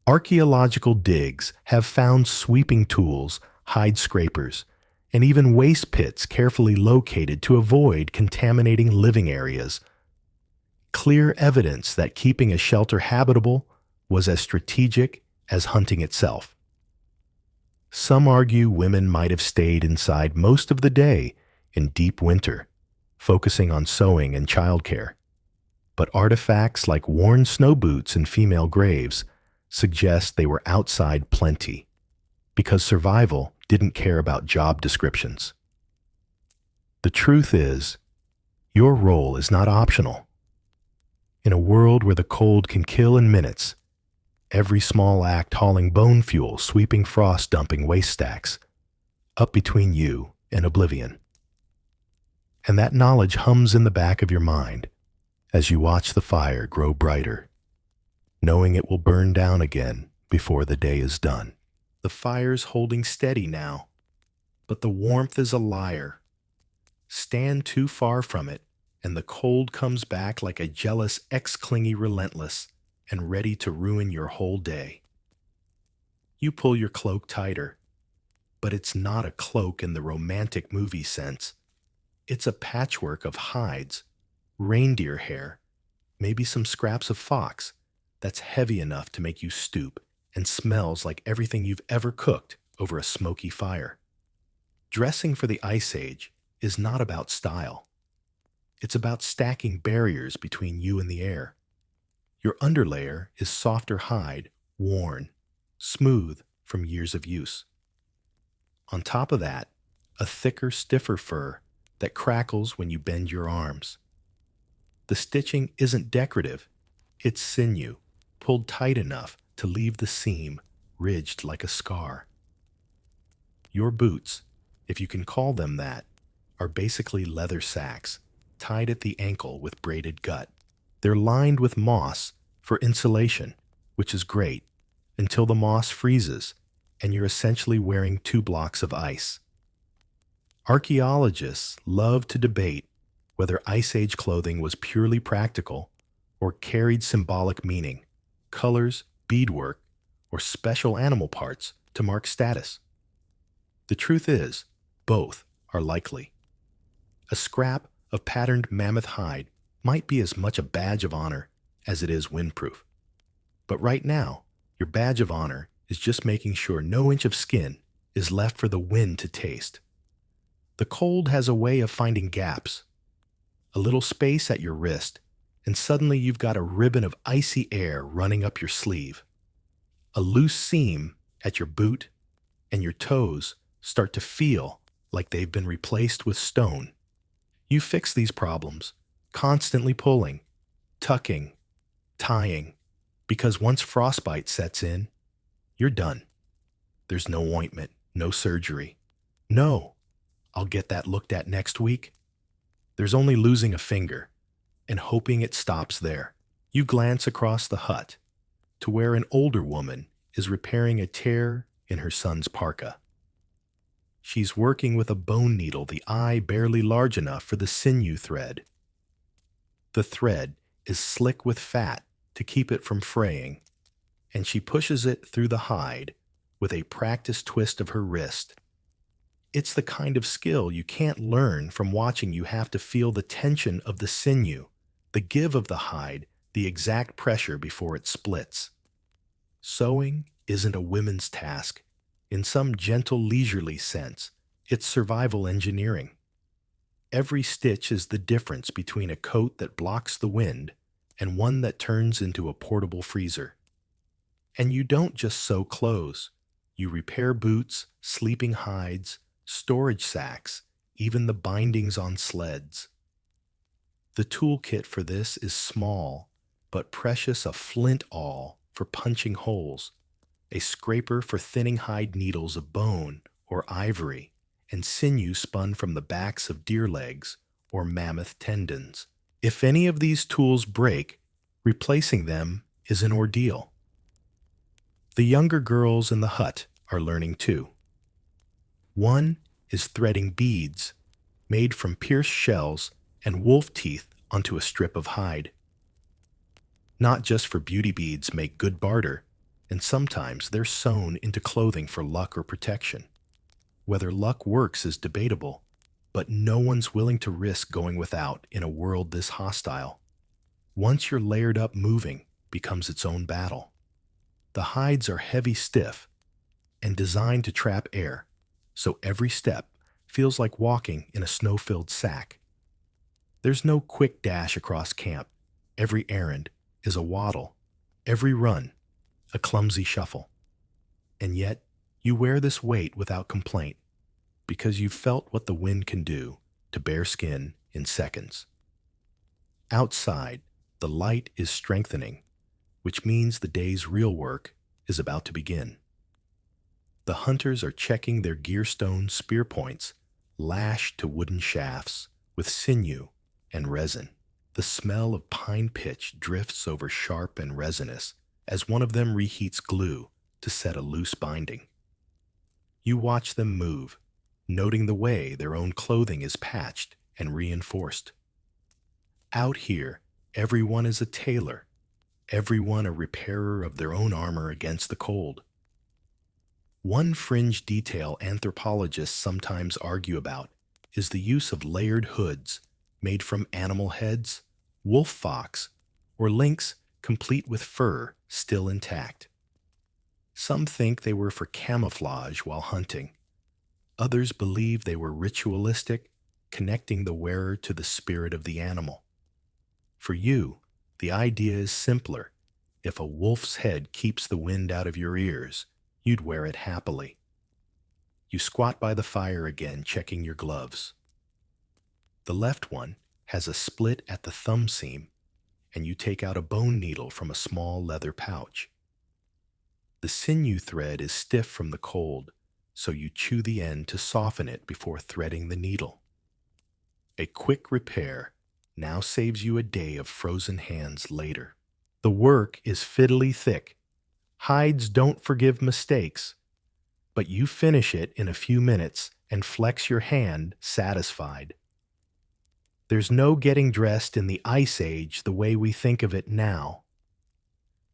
Archaeological digs have found sweeping tools, hide scrapers, and even waste pits carefully located to avoid contaminating living areas. Clear evidence that keeping a shelter habitable was as strategic as hunting itself. Some argue women might have stayed inside most of the day in deep winter, focusing on sewing and childcare. But artifacts like worn snow boots and female graves suggest they were outside plenty, because survival didn't care about job descriptions. The truth is, your role is not optional. In a world where the cold can kill in minutes, every small act hauling bone fuel, sweeping frost, dumping waste stacks, up between you and oblivion. And that knowledge hums in the back of your mind as you watch the fire grow brighter, knowing it will burn down again before the day is done. The fire's holding steady now, but the warmth is a liar. Stand too far from it, and the cold comes back like a jealous ex-clingy relentless and ready to ruin your whole day. You pull your cloak tighter, but it's not a cloak in the romantic movie sense. It's a patchwork of hides, reindeer hair, maybe some scraps of fox, that's heavy enough to make you stoop and smells like everything you've ever cooked over a smoky fire. Dressing for the Ice Age is not about style. It's about stacking barriers between you and the air. Your underlayer is softer hide, worn, smooth from years of use. On top of that, a thicker, stiffer fur that crackles when you bend your arms. The stitching isn't decorative, it's sinew, pulled tight enough to leave the seam ridged like a scar. Your boots, if you can call them that, are basically leather sacks, tied at the ankle with braided gut. They're lined with moss for insulation, which is great, until the moss freezes and you're essentially wearing 2 blocks of ice. Archaeologists love to debate whether Ice Age clothing was purely practical or carried symbolic meaning, colors, beadwork, or special animal parts to mark status. The truth is, both are likely. A scrap of patterned mammoth hide might be as much a badge of honor as it is windproof. But right now, your badge of honor is just making sure no inch of skin is left for the wind to taste. The cold has a way of finding gaps, a little space at your wrist, and suddenly you've got a ribbon of icy air running up your sleeve, a loose seam at your boot, and your toes start to feel like they've been replaced with stone. You fix these problems, constantly pulling, tucking, tying, because once frostbite sets in, you're done. There's no ointment, no surgery. No, I'll get that looked at next week. There's only losing a finger and hoping it stops there. You glance across the hut to where an older woman is repairing a tear in her son's parka. She's working with a bone needle, the eye barely large enough for the sinew thread. The thread is slick with fat to keep it from fraying, and she pushes it through the hide with a practiced twist of her wrist. It's the kind of skill you can't learn from watching. You have to feel the tension of the sinew, the give of the hide, the exact pressure before it splits. Sewing isn't a women's task. In some gentle, leisurely sense, it's survival engineering. Every stitch is the difference between a coat that blocks the wind and one that turns into a portable freezer. And you don't just sew clothes. You repair boots, sleeping hides, storage sacks, even the bindings on sleds. The toolkit for this is small, but precious: a flint awl for punching holes, a scraper for thinning hide needles of bone or ivory, and sinew spun from the backs of deer legs or mammoth tendons. If any of these tools break, replacing them is an ordeal. The younger girls in the hut are learning too. One is threading beads made from pierced shells and wolf teeth onto a strip of hide. Not just for beauty, beads make good barter, and sometimes they're sewn into clothing for luck or protection. Whether luck works is debatable, but no one's willing to risk going without in a world this hostile. Once you're layered up, moving becomes its own battle. The hides are heavy, stiff, and designed to trap air, so every step feels like walking in a snow-filled sack. There's no quick dash across camp. Every errand is a waddle, every run a clumsy shuffle. And yet, you wear this weight without complaint, because you've felt what the wind can do to bare skin in seconds. Outside, the light is strengthening, which means the day's real work is about to begin. The hunters are checking their gearstone spear points, lashed to wooden shafts with sinew and resin. The smell of pine pitch drifts over sharp and resinous as one of them reheats glue to set a loose binding. You watch them move, noting the way their own clothing is patched and reinforced. Out here, everyone is a tailor, everyone a repairer of their own armor against the cold. One fringe detail anthropologists sometimes argue about is the use of layered hoods made from animal heads, wolf fox, or lynx, complete with fur still intact. Some think they were for camouflage while hunting. Others believe they were ritualistic, connecting the wearer to the spirit of the animal. For you, the idea is simpler. If a wolf's head keeps the wind out of your ears, you'd wear it happily. You squat by the fire again, checking your gloves. The left one has a split at the thumb seam, and you take out a bone needle from a small leather pouch. The sinew thread is stiff from the cold, so you chew the end to soften it before threading the needle. A quick repair now saves you a day of frozen hands later. The work is fiddly thick. Hides don't forgive mistakes, but you finish it in a few minutes and flex your hand satisfied. There's no getting dressed in the Ice Age the way we think of it now.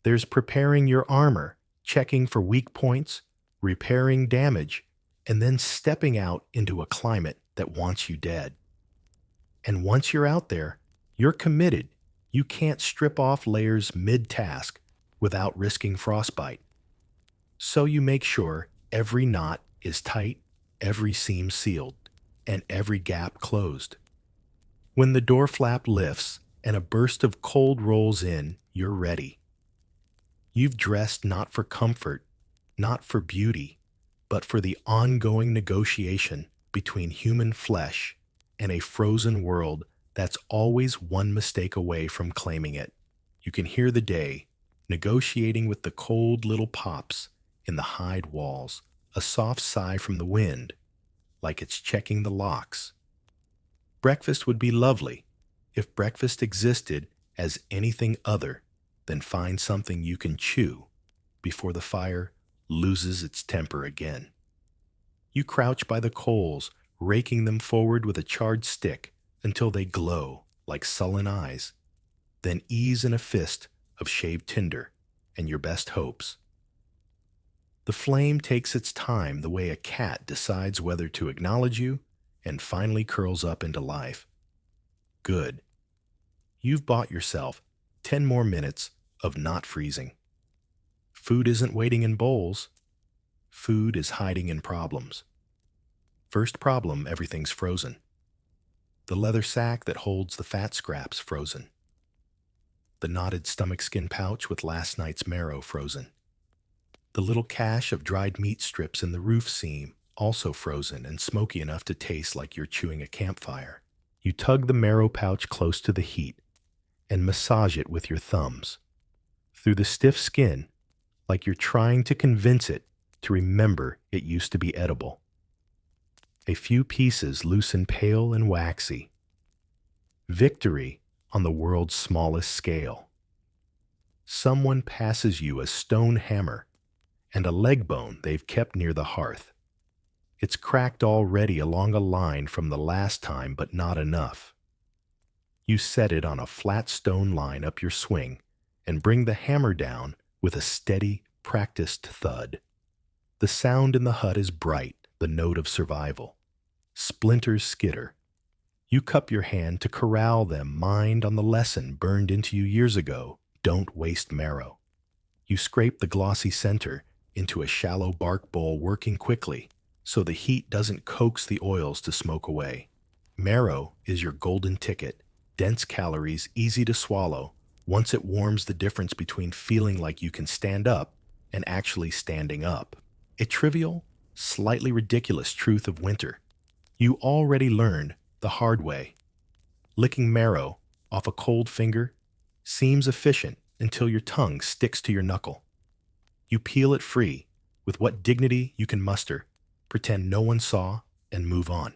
There's preparing your armor, checking for weak points, repairing damage, and then stepping out into a climate that wants you dead. And once you're out there, you're committed. You can't strip off layers mid-task without risking frostbite. So you make sure every knot is tight, every seam sealed, and every gap closed. When the door flap lifts and a burst of cold rolls in, you're ready. You've dressed not for comfort, not for beauty, but for the ongoing negotiation between human flesh and a frozen world that's always one mistake away from claiming it. You can hear the day negotiating with the cold little pops in the hide walls, a soft sigh from the wind, like it's checking the locks. Breakfast would be lovely if breakfast existed as anything other than find something you can chew before the fire loses its temper again. You crouch by the coals, raking them forward with a charred stick until they glow like sullen eyes, then ease in a fist of shaved tinder and your best hopes. The flame takes its time the way a cat decides whether to acknowledge you and finally curls up into life. Good. You've bought yourself 10 more minutes of not freezing. Food isn't waiting in bowls. Food is hiding in problems. First problem, everything's frozen. The leather sack that holds the fat scraps frozen. The knotted stomach skin pouch with last night's marrow frozen. The little cache of dried meat strips in the roof seam also frozen and smoky enough to taste like you're chewing a campfire. You tug the marrow pouch close to the heat and massage it with your thumbs through the stiff skin like you're trying to convince it to remember it used to be edible. A few pieces loosen pale and waxy. Victory on the world's smallest scale. Someone passes you a stone hammer and a leg bone they've kept near the hearth. It's cracked already along a line from the last time, but not enough. You set it on a flat stone line up your swing and bring the hammer down with a steady, practiced thud. The sound in the hut is bright, the note of survival. Splinters skitter. You cup your hand to corral them, mind on the lesson burned into you years ago: don't waste marrow. You scrape the glossy center into a shallow bark bowl, working quickly so the heat doesn't coax the oils to smoke away. Marrow is your golden ticket, dense calories, easy to swallow, once it warms the difference between feeling like you can stand up and actually standing up. A trivial, slightly ridiculous truth of winter. You already learned the hard way. Licking marrow off a cold finger seems efficient until your tongue sticks to your knuckle. You peel it free with what dignity you can muster, pretend no one saw, and move on.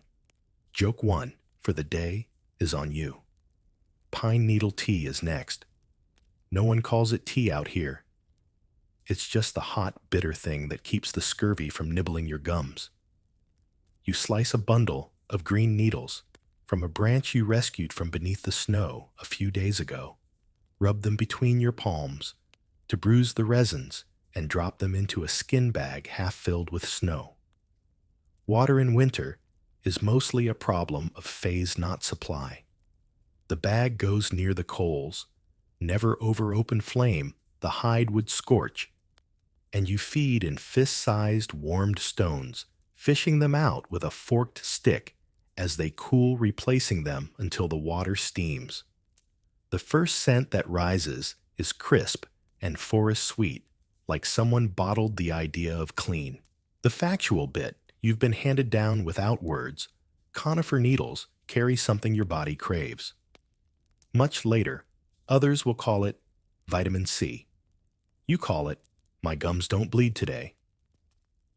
Joke 1 for the day is on you. Pine needle tea is next. No one calls it tea out here. It's just the hot, bitter thing that keeps the scurvy from nibbling your gums. You slice a bundle of green needles from a branch you rescued from beneath the snow a few days ago. Rub them between your palms to bruise the resins and drop them into a skin bag half filled with snow. Water in winter is mostly a problem of phase, not supply. The bag goes near the coals. Never over open flame, the hide would scorch, and you feed in fist-sized warmed stones, fishing them out with a forked stick as they cool, replacing them until the water steams. The first scent that rises is crisp and forest sweet, like someone bottled the idea of clean. The factual bit, you've been handed down without words. Conifer needles carry something your body craves. Much later, others will call it vitamin C. You call it, my gums don't bleed today.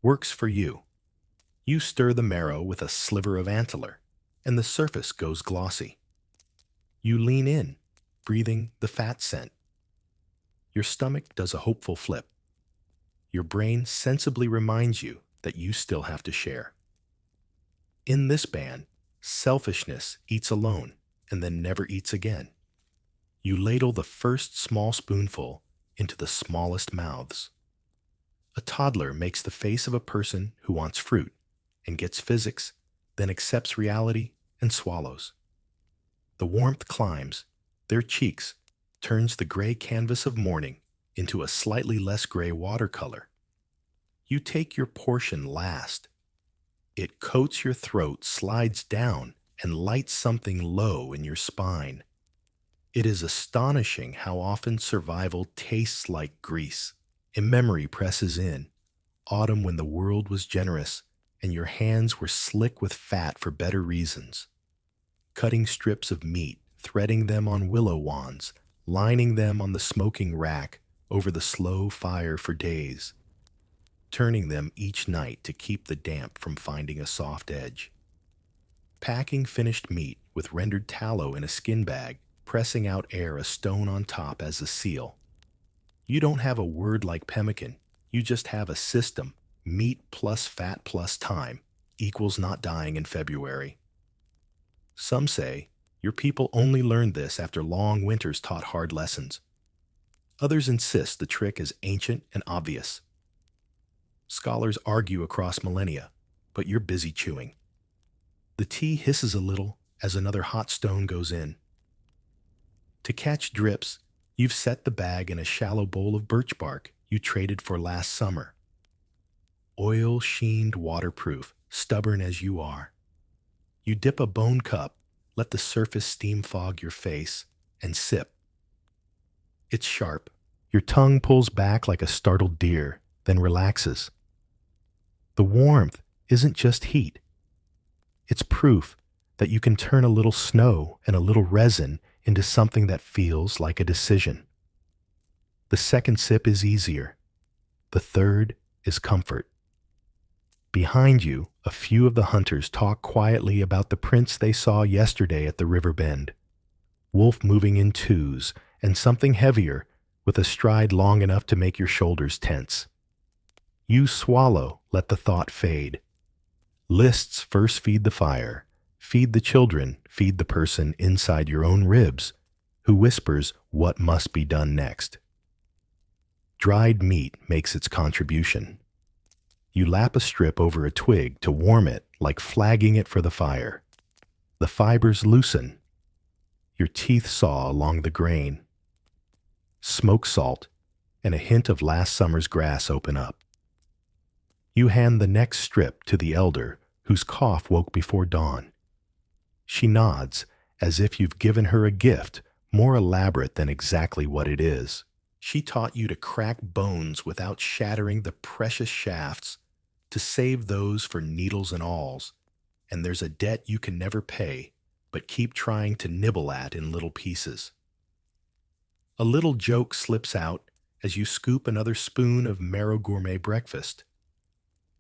Works for you. You stir the marrow with a sliver of antler, and the surface goes glossy. You lean in, breathing the fat scent. Your stomach does a hopeful flip. Your brain sensibly reminds you that you still have to share. In this band, selfishness eats alone and then never eats again. You ladle the first small spoonful into the smallest mouths. A toddler makes the face of a person who wants fruit and gets physics, then accepts reality and swallows. The warmth climbs, their cheeks turns the gray canvas of morning into a slightly less gray watercolor. You take your portion last. It coats your throat, slides down, and lights something low in your spine. It is astonishing how often survival tastes like grease. A memory presses in, autumn when the world was generous, and your hands were slick with fat for better reasons. Cutting strips of meat, threading them on willow wands, lining them on the smoking rack over the slow fire for days, turning them each night to keep the damp from finding a soft edge. Packing finished meat with rendered tallow in a skin bag, pressing out air a stone on top as a seal. You don't have a word like pemmican, you just have a system. Meat plus fat plus time equals not dying in February. Some say your people only learned this after long winters taught hard lessons. Others insist the trick is ancient and obvious. Scholars argue across millennia, but you're busy chewing. The tea hisses a little as another hot stone goes in. To catch drips, you've set the bag in a shallow bowl of birch bark you traded for last summer. Oil-sheened waterproof, stubborn as you are. You dip a bone cup, let the surface steam fog your face, and sip. It's sharp. Your tongue pulls back like a startled deer, then relaxes. The warmth isn't just heat. It's proof that you can turn a little snow and a little resin into something that feels like a decision. The second sip is easier. The third is comfort. Behind you, a few of the hunters talk quietly about the prints they saw yesterday at the river bend. Wolf moving in twos, and something heavier with a stride long enough to make your shoulders tense. You swallow, let the thought fade. Lists first feed the fire, feed the children, feed the person inside your own ribs, who whispers what must be done next. Dried meat makes its contribution. You lap a strip over a twig to warm it like flagging it for the fire. The fibers loosen. Your teeth saw along the grain. Smoke salt and a hint of last summer's grass open up. You hand the next strip to the elder whose cough woke before dawn. She nods as if you've given her a gift more elaborate than exactly what it is. She taught you to crack bones without shattering the precious shafts, to save those for needles and awls, and there's a debt you can never pay, but keep trying to nibble at in little pieces. A little joke slips out as you scoop another spoon of marrow gourmet breakfast.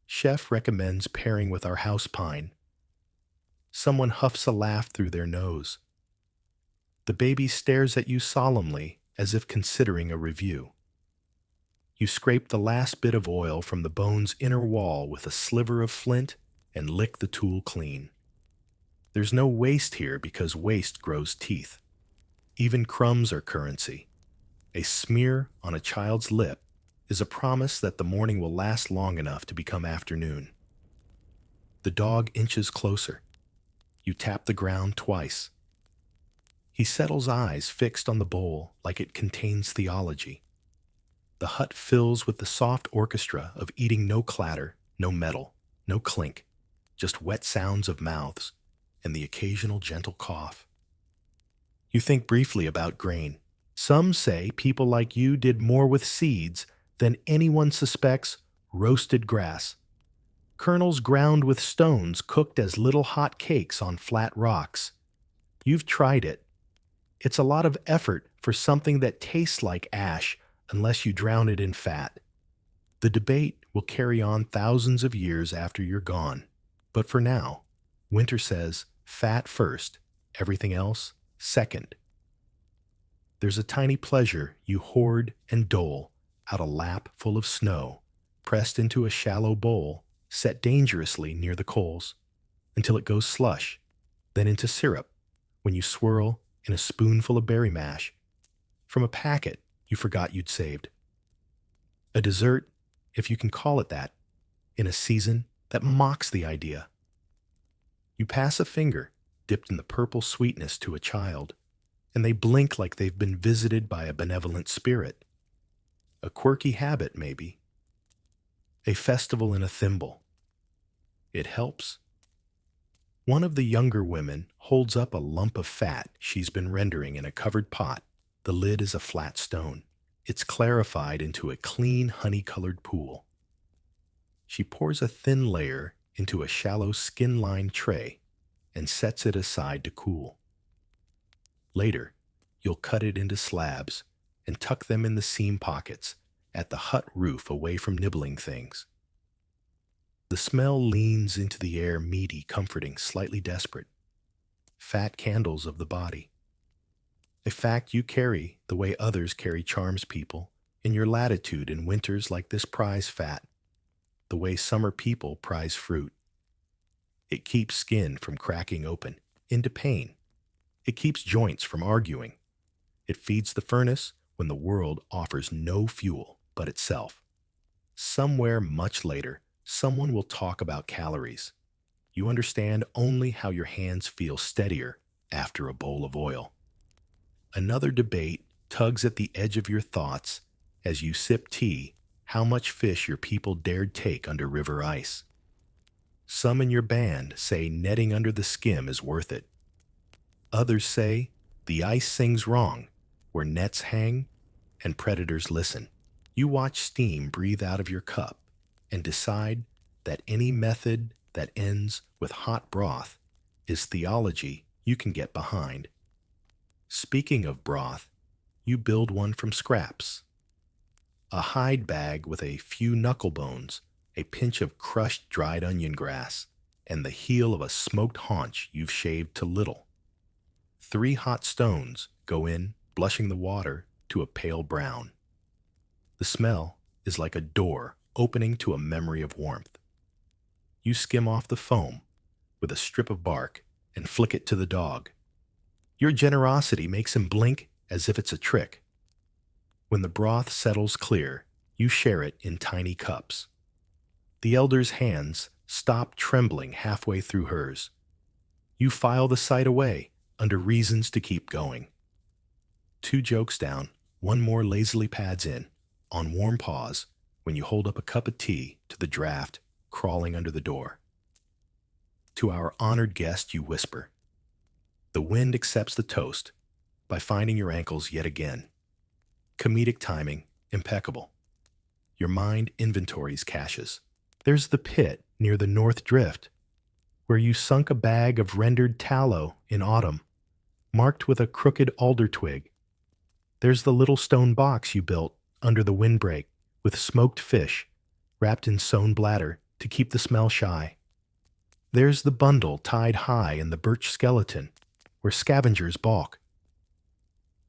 Chef recommends pairing with our house pine. Someone huffs a laugh through their nose. The baby stares at you solemnly as if considering a review. You scrape the last bit of oil from the bone's inner wall with a sliver of flint and lick the tool clean. There's no waste here because waste grows teeth. Even crumbs are currency. A smear on a child's lip is a promise that the morning will last long enough to become afternoon. The dog inches closer. You tap the ground twice. He settles eyes fixed on the bowl like it contains theology. The hut fills with the soft orchestra of eating, no clatter, no metal, no clink, just wet sounds of mouths and the occasional gentle cough. You think briefly about grain. Some say people like you did more with seeds than anyone suspects roasted grass. Kernels ground with stones cooked as little hot cakes on flat rocks. You've tried it. It's a lot of effort for something that tastes like ash unless you drown it in fat. The debate will carry on thousands of years after you're gone. But for now, winter says fat first, everything else second. There's a tiny pleasure you hoard and dole out a lap full of snow, pressed into a shallow bowl, set dangerously near the coals, until it goes slush, then into syrup, when you swirl in a spoonful of berry mash from a packet you forgot you'd saved. A dessert, if you can call it that, in a season that mocks the idea. You pass a finger, dipped in the purple sweetness, to a child, and they blink like they've been visited by a benevolent spirit. A quirky habit, maybe. A festival in a thimble. It helps. One of the younger women holds up a lump of fat she's been rendering in a covered pot. The lid is a flat stone. It's clarified into a clean, honey-colored pool. She pours a thin layer into a shallow skin-lined tray and sets it aside to cool. Later, you'll cut it into slabs and tuck them in the seam pockets at the hut roof away from nibbling things. The smell leans into the air, meaty, comforting, slightly desperate. Fat candles of the body. A fact you carry the way others carry charms people, in your latitude in winters like this prize fat, the way summer people prize fruit. It keeps skin from cracking open into pain. It keeps joints from arguing. It feeds the furnace when the world offers no fuel but itself. Somewhere much later, someone will talk about calories. You understand only how your hands feel steadier after a bowl of oil. Another debate tugs at the edge of your thoughts as you sip tea, how much fish your people dared take under river ice. Some in your band say netting under the skim is worth it. Others say the ice sings wrong, where nets hang and predators listen. You watch steam breathe out of your cup and decide that any method that ends with hot broth is theology you can get behind. Speaking of broth, you build one from scraps. A hide bag with a few knuckle bones, a pinch of crushed dried onion grass, and the heel of a smoked haunch you've shaved to little. 3 hot stones go in, blushing the water to a pale brown. The smell is like a door opening to a memory of warmth. You skim off the foam with a strip of bark and flick it to the dog. Your generosity makes him blink as if it's a trick. When the broth settles clear, you share it in tiny cups. The elder's hands stop trembling halfway through hers. You file the sight away under reasons to keep going. 2 jokes down, 1 more lazily pads in, on warm paws, when you hold up a cup of tea to the draft crawling under the door. To our honored guest, you whisper. The wind accepts the toast by finding your ankles yet again. Comedic timing, impeccable. Your mind inventories caches. There's the pit near the North Drift, where you sunk a bag of rendered tallow in autumn, marked with a crooked alder twig. There's the little stone box you built under the windbreak with smoked fish wrapped in sewn bladder to keep the smell shy. There's the bundle tied high in the birch skeleton where scavengers balk.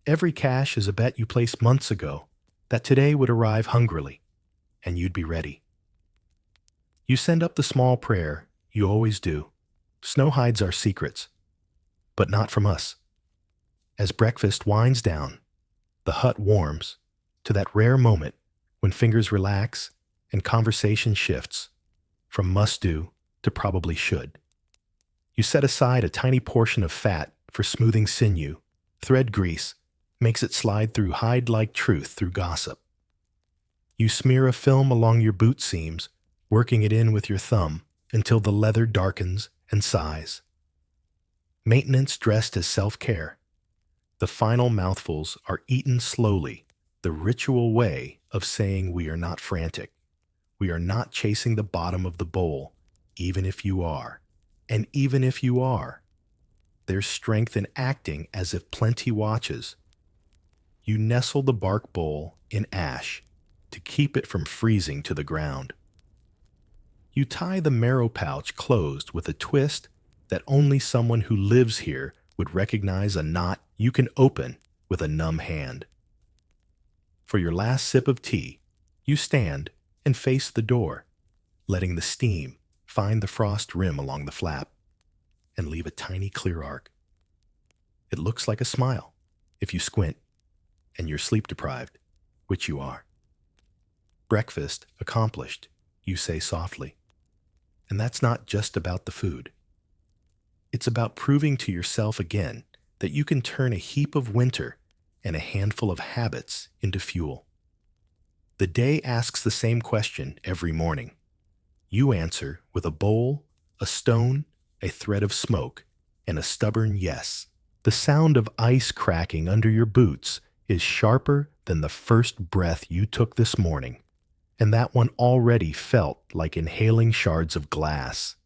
Every cache is a bet you placed months ago that today would arrive hungrily, and you'd be ready. You send up the small prayer you always do. Snow hides our secrets, but not from us. As breakfast winds down, the hut warms to that rare moment when fingers relax and conversation shifts from must do to probably should. You set aside a tiny portion of fat for smoothing sinew. Thread grease makes it slide through hide-like truth through gossip. You smear a film along your boot seams, working it in with your thumb until the leather darkens and sighs. Maintenance dressed as self-care. The final mouthfuls are eaten slowly, the ritual way of saying we are not frantic. We are not chasing the bottom of the bowl, even if you are. And even if you are, there's strength in acting as if plenty watches. You nestle the bark bowl in ash to keep it from freezing to the ground. You tie the marrow pouch closed with a twist that only someone who lives here would recognize, a knot you can open with a numb hand. For your last sip of tea, you stand and face the door, letting the steam find the frost rim along the flap and leave a tiny clear arc. It looks like a smile if you squint and you're sleep deprived, which you are. Breakfast accomplished, you say softly. And that's not just about the food. It's about proving to yourself again that you can turn a heap of winter and a handful of habits into fuel. The day asks the same question every morning. You answer with a bowl, a stone, a thread of smoke, and a stubborn yes. The sound of ice cracking under your boots is sharper than the first breath you took this morning, and that one already felt like inhaling shards of glass.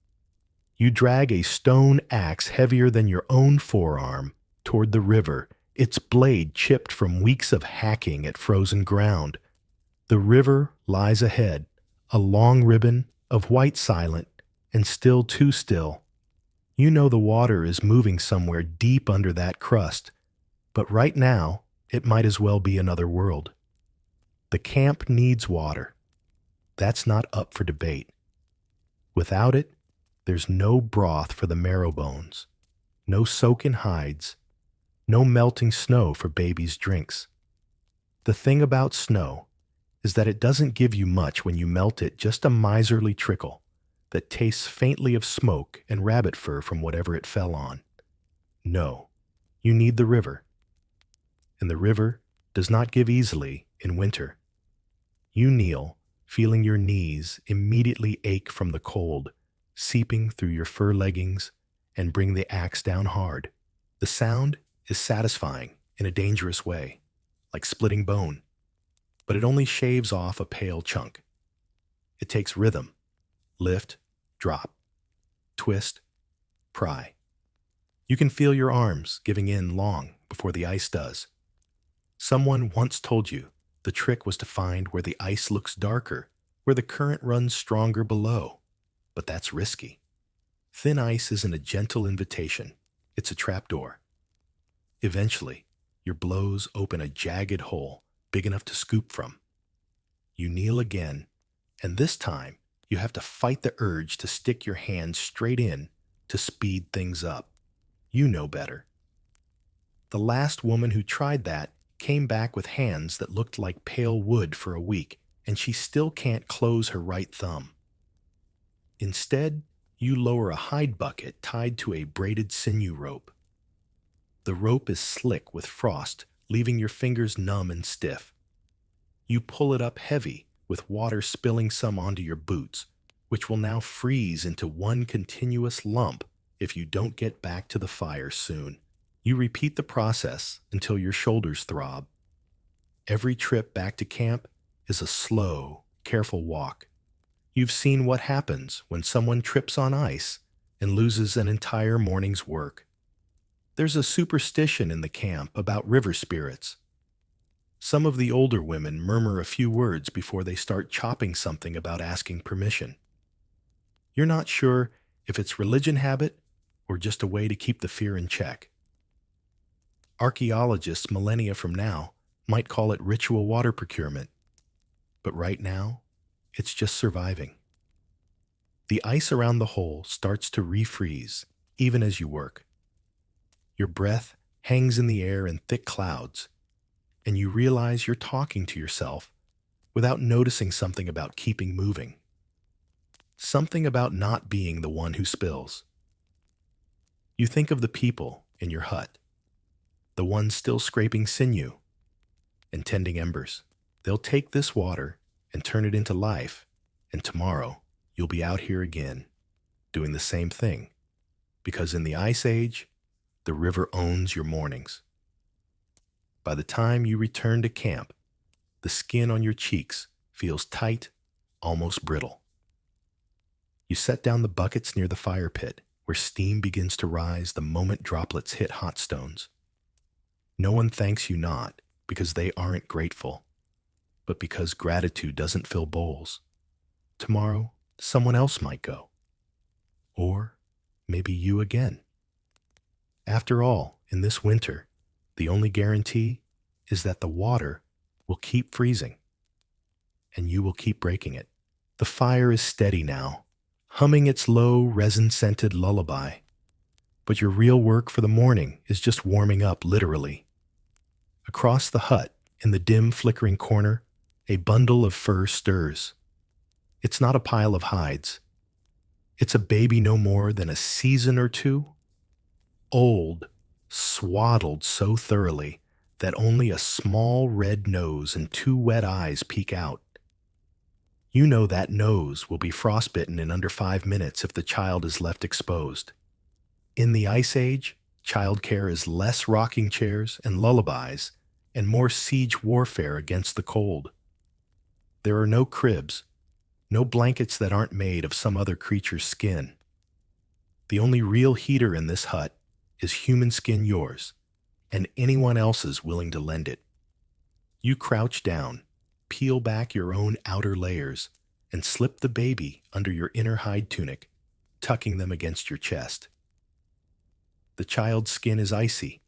You drag a stone axe heavier than your own forearm toward the river, its blade chipped from weeks of hacking at frozen ground. The river lies ahead, a long ribbon of white silent and still too still. You know the water is moving somewhere deep under that crust, but right now it might as well be another world. The camp needs water. That's not up for debate. Without it, there's no broth for the marrow bones, no soaking hides, no melting snow for babies' drinks. The thing about snow is that it doesn't give you much when you melt it, just a miserly trickle that tastes faintly of smoke and rabbit fur from whatever it fell on. No, you need the river. And the river does not give easily in winter. You kneel, feeling your knees immediately ache from the cold, seeping through your fur leggings, and bring the axe down hard. The sound is satisfying in a dangerous way, like splitting bone, but it only shaves off a pale chunk. It takes rhythm, lift, drop, twist, pry. You can feel your arms giving in long before the ice does. Someone once told you the trick was to find where the ice looks darker, where the current runs stronger below, but that's risky. Thin ice isn't a gentle invitation, it's a trapdoor. Eventually, your blows open a jagged hole big enough to scoop from. You kneel again, and this time you have to fight the urge to stick your hand straight in to speed things up. You know better. The last woman who tried that came back with hands that looked like pale wood for a week, and she still can't close her right thumb. Instead, you lower a hide bucket tied to a braided sinew rope. The rope is slick with frost, leaving your fingers numb and stiff. You pull it up heavy, with water spilling some onto your boots, which will now freeze into one continuous lump if you don't get back to the fire soon. You repeat the process until your shoulders throb. Every trip back to camp is a slow, careful walk. You've seen what happens when someone trips on ice and loses an entire morning's work. There's a superstition in the camp about river spirits. Some of the older women murmur a few words before they start chopping something about asking permission. You're not sure if it's religion habit or just a way to keep the fear in check. Archaeologists millennia from now might call it ritual water procurement, but right now, it's just surviving. The ice around the hole starts to refreeze even as you work. Your breath hangs in the air in thick clouds, and you realize you're talking to yourself without noticing something about keeping moving. Something about not being the one who spills. You think of the people in your hut, the ones still scraping sinew and tending embers. They'll take this water and turn it into life, and tomorrow you'll be out here again, doing the same thing, because in the Ice Age, the river owns your mornings. By the time you return to camp, the skin on your cheeks feels tight, almost brittle. You set down the buckets near the fire pit, where steam begins to rise the moment droplets hit hot stones. No one thanks you not because they aren't grateful, but because gratitude doesn't fill bowls. Tomorrow, someone else might go. Or maybe you again. After all, in this winter, the only guarantee is that the water will keep freezing, and you will keep breaking it. The fire is steady now, humming its low, resin-scented lullaby, but your real work for the morning is just warming up, literally. Across the hut, in the dim, flickering corner, a bundle of fur stirs. It's not a pile of hides. It's a baby no more than a season or two old, swaddled so thoroughly that only a small red nose and two wet eyes peek out. You know that nose will be frostbitten in under 5 minutes if the child is left exposed. In the Ice Age, childcare is less rocking chairs and lullabies and more siege warfare against the cold. There are no cribs, no blankets that aren't made of some other creature's skin. The only real heater in this hut is human skin yours, and anyone else's willing to lend it. You crouch down, peel back your own outer layers, and slip the baby under your inner hide tunic, tucking them against your chest. The child's skin is icy,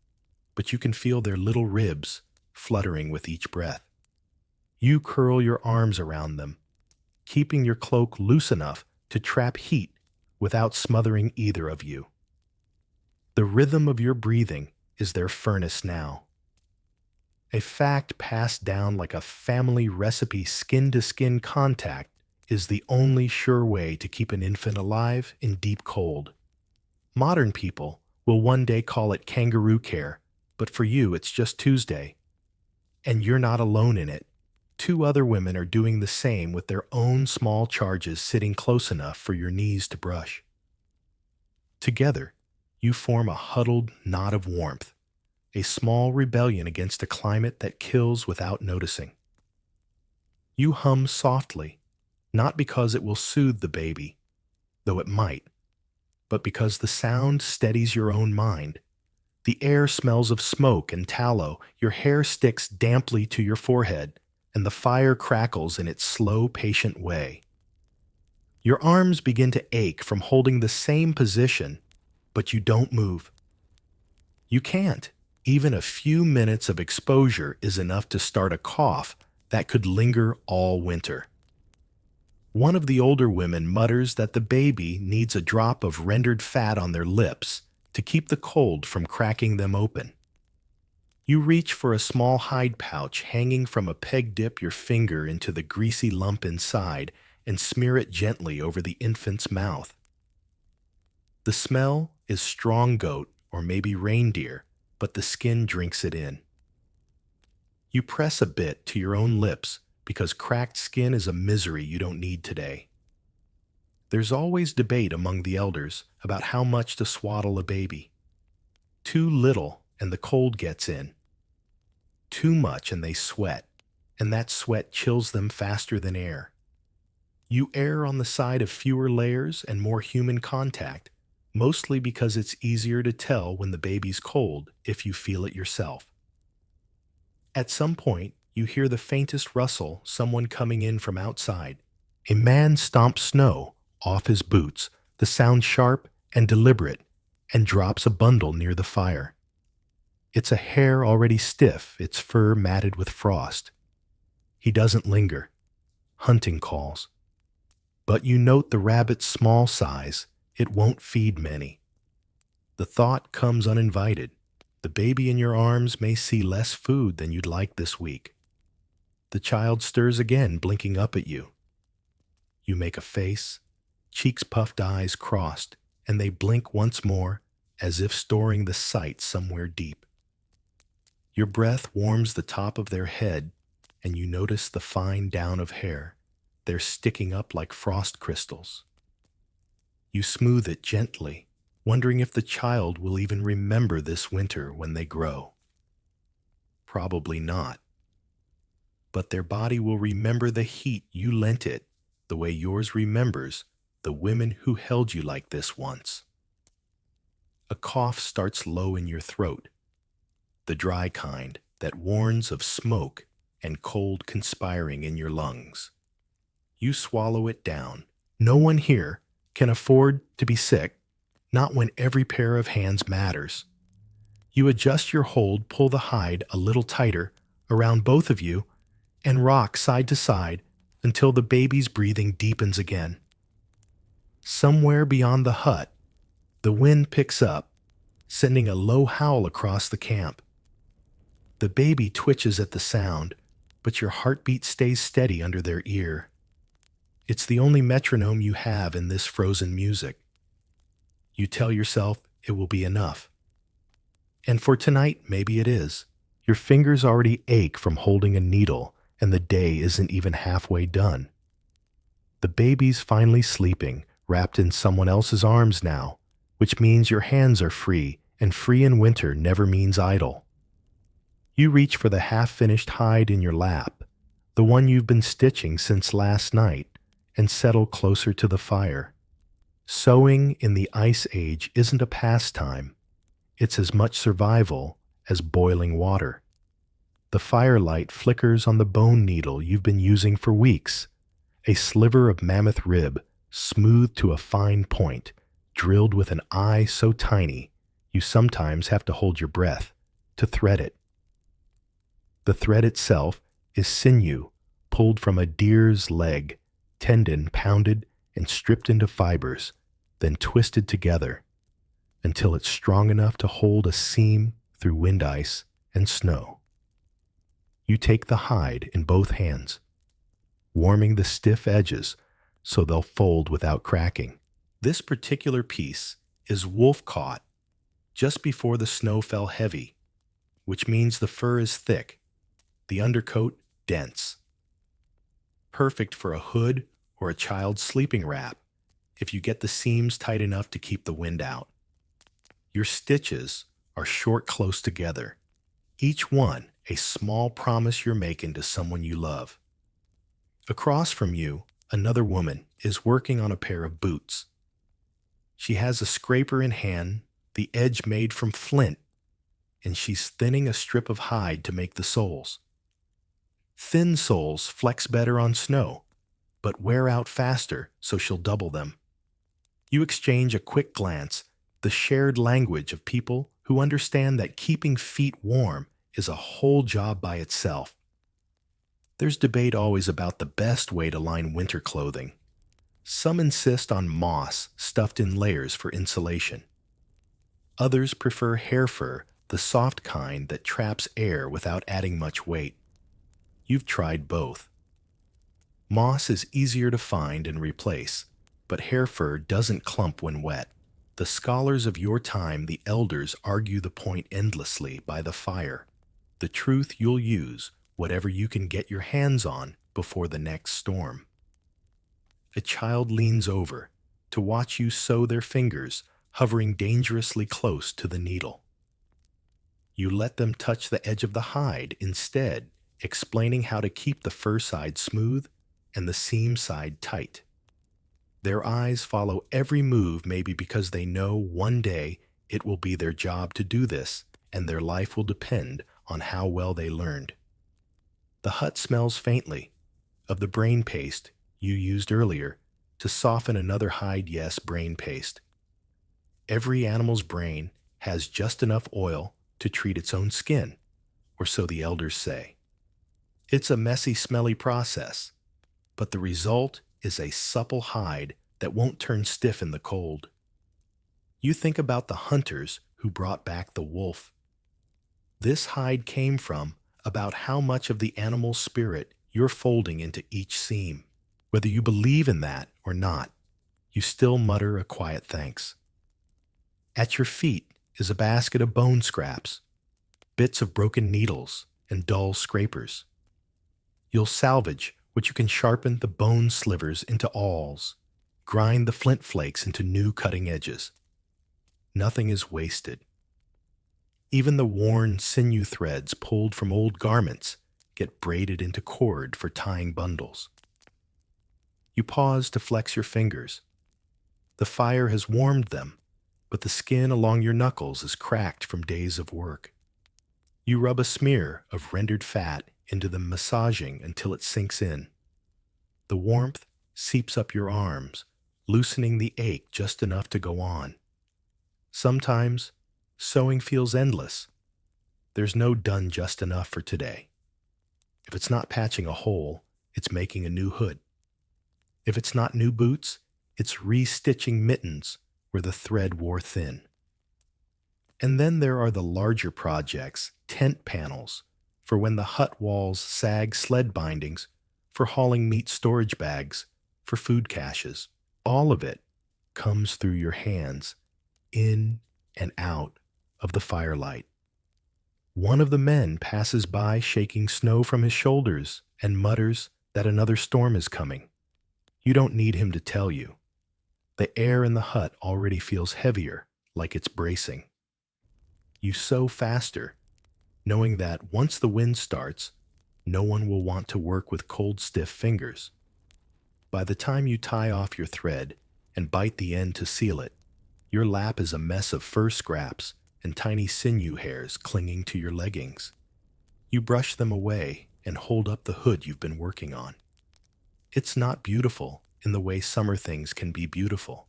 but you can feel their little ribs fluttering with each breath. You curl your arms around them, keeping your cloak loose enough to trap heat without smothering either of you. The rhythm of your breathing is their furnace now. A fact passed down like a family recipe. Skin-to-skin contact is the only sure way to keep an infant alive in deep cold. Modern people will one day call it kangaroo care, but for you it's just Tuesday. And you're not alone in it. 2 other women are doing the same with their own small charges sitting close enough for your knees to brush. Together, you form a huddled knot of warmth, a small rebellion against a climate that kills without noticing. You hum softly, not because it will soothe the baby, though it might, but because the sound steadies your own mind. The air smells of smoke and tallow, your hair sticks damply to your forehead, and the fire crackles in its slow, patient way. Your arms begin to ache from holding the same position, but you don't move. You can't. Even a few minutes of exposure is enough to start a cough that could linger all winter. One of the older women mutters that the baby needs a drop of rendered fat on their lips to keep the cold from cracking them open. You reach for a small hide pouch hanging from a peg, dip your finger into the greasy lump inside, and smear it gently over the infant's mouth. The smell is strong goat or maybe reindeer, but the skin drinks it in. You press a bit to your own lips because cracked skin is a misery you don't need today. There's always debate among the elders about how much to swaddle a baby. Too little and the cold gets in. Too much and they sweat, and that sweat chills them faster than air. You err on the side of fewer layers and more human contact, mostly because it's easier to tell when the baby's cold if you feel it yourself. At some point, you hear the faintest rustle, someone coming in from outside. A man stomps snow off his boots, the sound sharp and deliberate, and drops a bundle near the fire. It's a hare already stiff, its fur matted with frost. He doesn't linger. Hunting calls. But you note the rabbit's small size. It won't feed many. The thought comes uninvited. The baby in your arms may see less food than you'd like this week. The child stirs again, blinking up at you. You make a face, cheeks puffed, eyes crossed, and they blink once more, as if storing the sight somewhere deep. Your breath warms the top of their head, and you notice the fine down of hair. They're sticking up like frost crystals. You smooth it gently, wondering if the child will even remember this winter when they grow. Probably not. But their body will remember the heat you lent it, the way yours remembers the women who held you like this once. A cough starts low in your throat, the dry kind that warns of smoke and cold conspiring in your lungs. You swallow it down. No one here can afford to be sick, not when every pair of hands matters. You adjust your hold, pull the hide a little tighter around both of you, and rock side to side until the baby's breathing deepens again. Somewhere beyond the hut, the wind picks up, sending a low howl across the camp. The baby twitches at the sound, but your heartbeat stays steady under their ear. It's the only metronome you have in this frozen music. You tell yourself it will be enough. And for tonight, maybe it is. Your fingers already ache from holding a needle, and the day isn't even halfway done. The baby's finally sleeping, wrapped in someone else's arms now, which means your hands are free, and free in winter never means idle. You reach for the half-finished hide in your lap, the one you've been stitching since last night, and settle closer to the fire. Sewing in the Ice Age isn't a pastime. It's as much survival as boiling water. The firelight flickers on the bone needle you've been using for weeks, a sliver of mammoth rib, smoothed to a fine point, drilled with an eye so tiny you sometimes have to hold your breath to thread it. The thread itself is sinew pulled from a deer's leg, tendon pounded and stripped into fibers, then twisted together until it's strong enough to hold a seam through wind ice and snow. You take the hide in both hands, warming the stiff edges so they'll fold without cracking. This particular piece is wolf-caught just before the snow fell heavy, which means the fur is thick, the undercoat dense. Perfect for a hood or a child's sleeping wrap if you get the seams tight enough to keep the wind out. Your stitches are short close together, each one a small promise you're making to someone you love. Across from you, another woman is working on a pair of boots. She has a scraper in hand, the edge made from flint, and she's thinning a strip of hide to make the soles. Thin soles flex better on snow, but wear out faster, so she'll double them. You exchange a quick glance, the shared language of people who understand that keeping feet warm is a whole job by itself. There's debate always about the best way to line winter clothing. Some insist on moss stuffed in layers for insulation. Others prefer hair fur, the soft kind that traps air without adding much weight. You've tried both. Moss is easier to find and replace, but hair fur doesn't clump when wet. The scholars of your time, the elders, argue the point endlessly by the fire. The truth you'll use, whatever you can get your hands on before the next storm. A child leans over to watch you sew their fingers, hovering dangerously close to the needle. You let them touch the edge of the hide instead, explaining how to keep the fur side smooth and the seam side tight. Their eyes follow every move, maybe because they know one day it will be their job to do this, and their life will depend on how well they learned. The hut smells faintly of the brain paste you used earlier to soften another hide brain paste. Every animal's brain has just enough oil to treat its own skin, or so the elders say. It's a messy, smelly process, but the result is a supple hide that won't turn stiff in the cold. You think about the hunters who brought back the wolf. This hide came from about how much of the animal spirit you're folding into each seam. Whether you believe in that or not, you still mutter a quiet thanks. At your feet is a basket of bone scraps, bits of broken needles and dull scrapers. You'll salvage what you can, sharpen the bone slivers into awls, grind the flint flakes into new cutting edges. Nothing is wasted. Even the worn sinew threads pulled from old garments get braided into cord for tying bundles. You pause to flex your fingers. The fire has warmed them, but the skin along your knuckles is cracked from days of work. You rub a smear of rendered fat into them, massaging until it sinks in. The warmth seeps up your arms, loosening the ache just enough to go on. Sometimes, sewing feels endless. There's no done just enough for today. If it's not patching a hole, it's making a new hood. If it's not new boots, it's restitching mittens where the thread wore thin. And then there are the larger projects, tent panels, for when the hut walls sag, sled bindings, for hauling meat storage bags, for food caches. All of it comes through your hands, in and out of the firelight. One of the men passes by shaking snow from his shoulders and mutters that another storm is coming. You don't need him to tell you. The air in the hut already feels heavier, like it's bracing. You sew faster, knowing that once the wind starts, no one will want to work with cold, stiff fingers. By the time you tie off your thread and bite the end to seal it, your lap is a mess of fur scraps and tiny sinew hairs clinging to your leggings. You brush them away and hold up the hood you've been working on. It's not beautiful in the way summer things can be beautiful,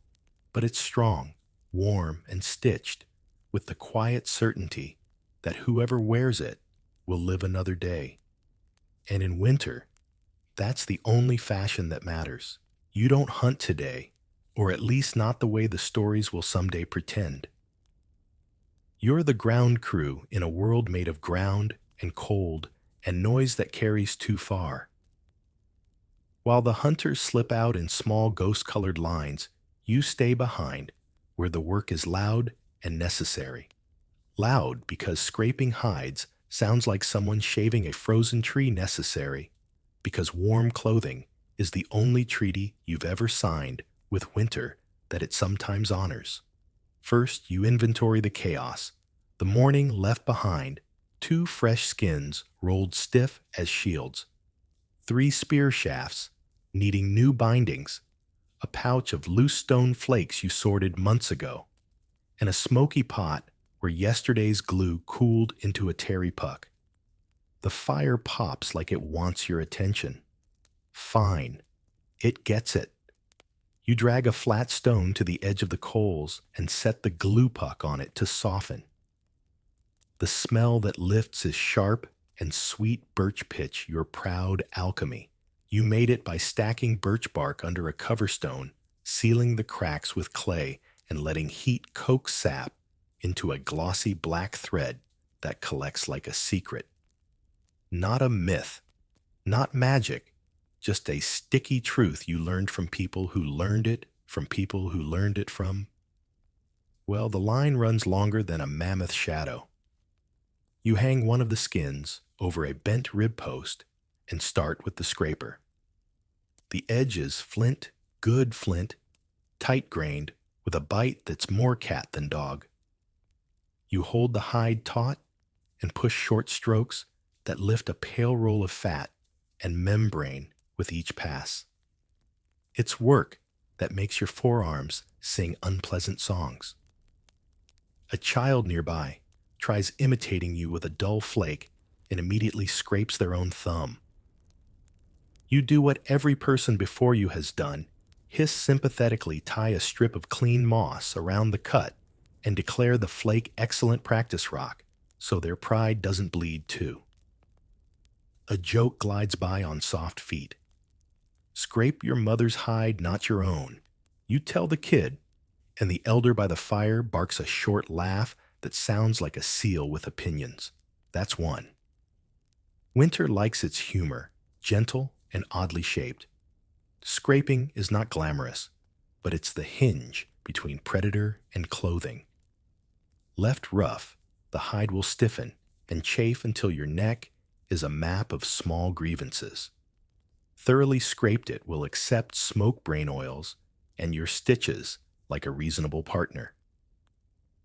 but it's strong, warm, and stitched with the quiet certainty that whoever wears it will live another day. And in winter, that's the only fashion that matters. You don't hunt today, or at least not the way the stories will someday pretend. You're the ground crew in a world made of ground and cold and noise that carries too far. While the hunters slip out in small ghost-colored lines, you stay behind, where the work is loud and necessary. Loud because scraping hides sounds like someone shaving a frozen tree. Necessary because warm clothing is the only treaty you've ever signed with winter that it sometimes honors. First, you inventory the chaos. The morning left behind, 2 fresh skins rolled stiff as shields, 3 spear shafts needing new bindings, a pouch of loose stone flakes you sorted months ago, and a smoky pot where yesterday's glue cooled into a terry puck. The fire pops like it wants your attention. Fine, it gets it. You drag a flat stone to the edge of the coals and set the glue puck on it to soften. The smell that lifts is sharp and sweet birch pitch, your proud alchemy. You made it by stacking birch bark under a cover stone, sealing the cracks with clay, and letting heat coax sap into a glossy black thread that collects like a secret. Not a myth, not magic, just a sticky truth you learned from people who learned it from people who learned it from. Well, the line runs longer than a mammoth shadow. You hang one of the skins over a bent rib post and start with the scraper. The edge is flint, good flint, tight-grained, with a bite that's more cat than dog. You hold the hide taut and push short strokes that lift a pale roll of fat and membrane with each pass. It's work that makes your forearms sing unpleasant songs. A child nearby tries imitating you with a dull flake and immediately scrapes their own thumb. You do what every person before you has done, hiss sympathetically, tie a strip of clean moss around the cut, and declare the flake excellent practice rock, so their pride doesn't bleed too. A joke glides by on soft feet. Scrape your mother's hide, not your own. You tell the kid, and the elder by the fire barks a short laugh that sounds like a seal with opinions. That's one. Winter likes its humor, gentle and oddly shaped. Scraping is not glamorous, but it's the hinge between predator and clothing. Left rough, the hide will stiffen and chafe until your neck is a map of small grievances. Thoroughly scraped, it will accept smoke brain oils and your stitches like a reasonable partner.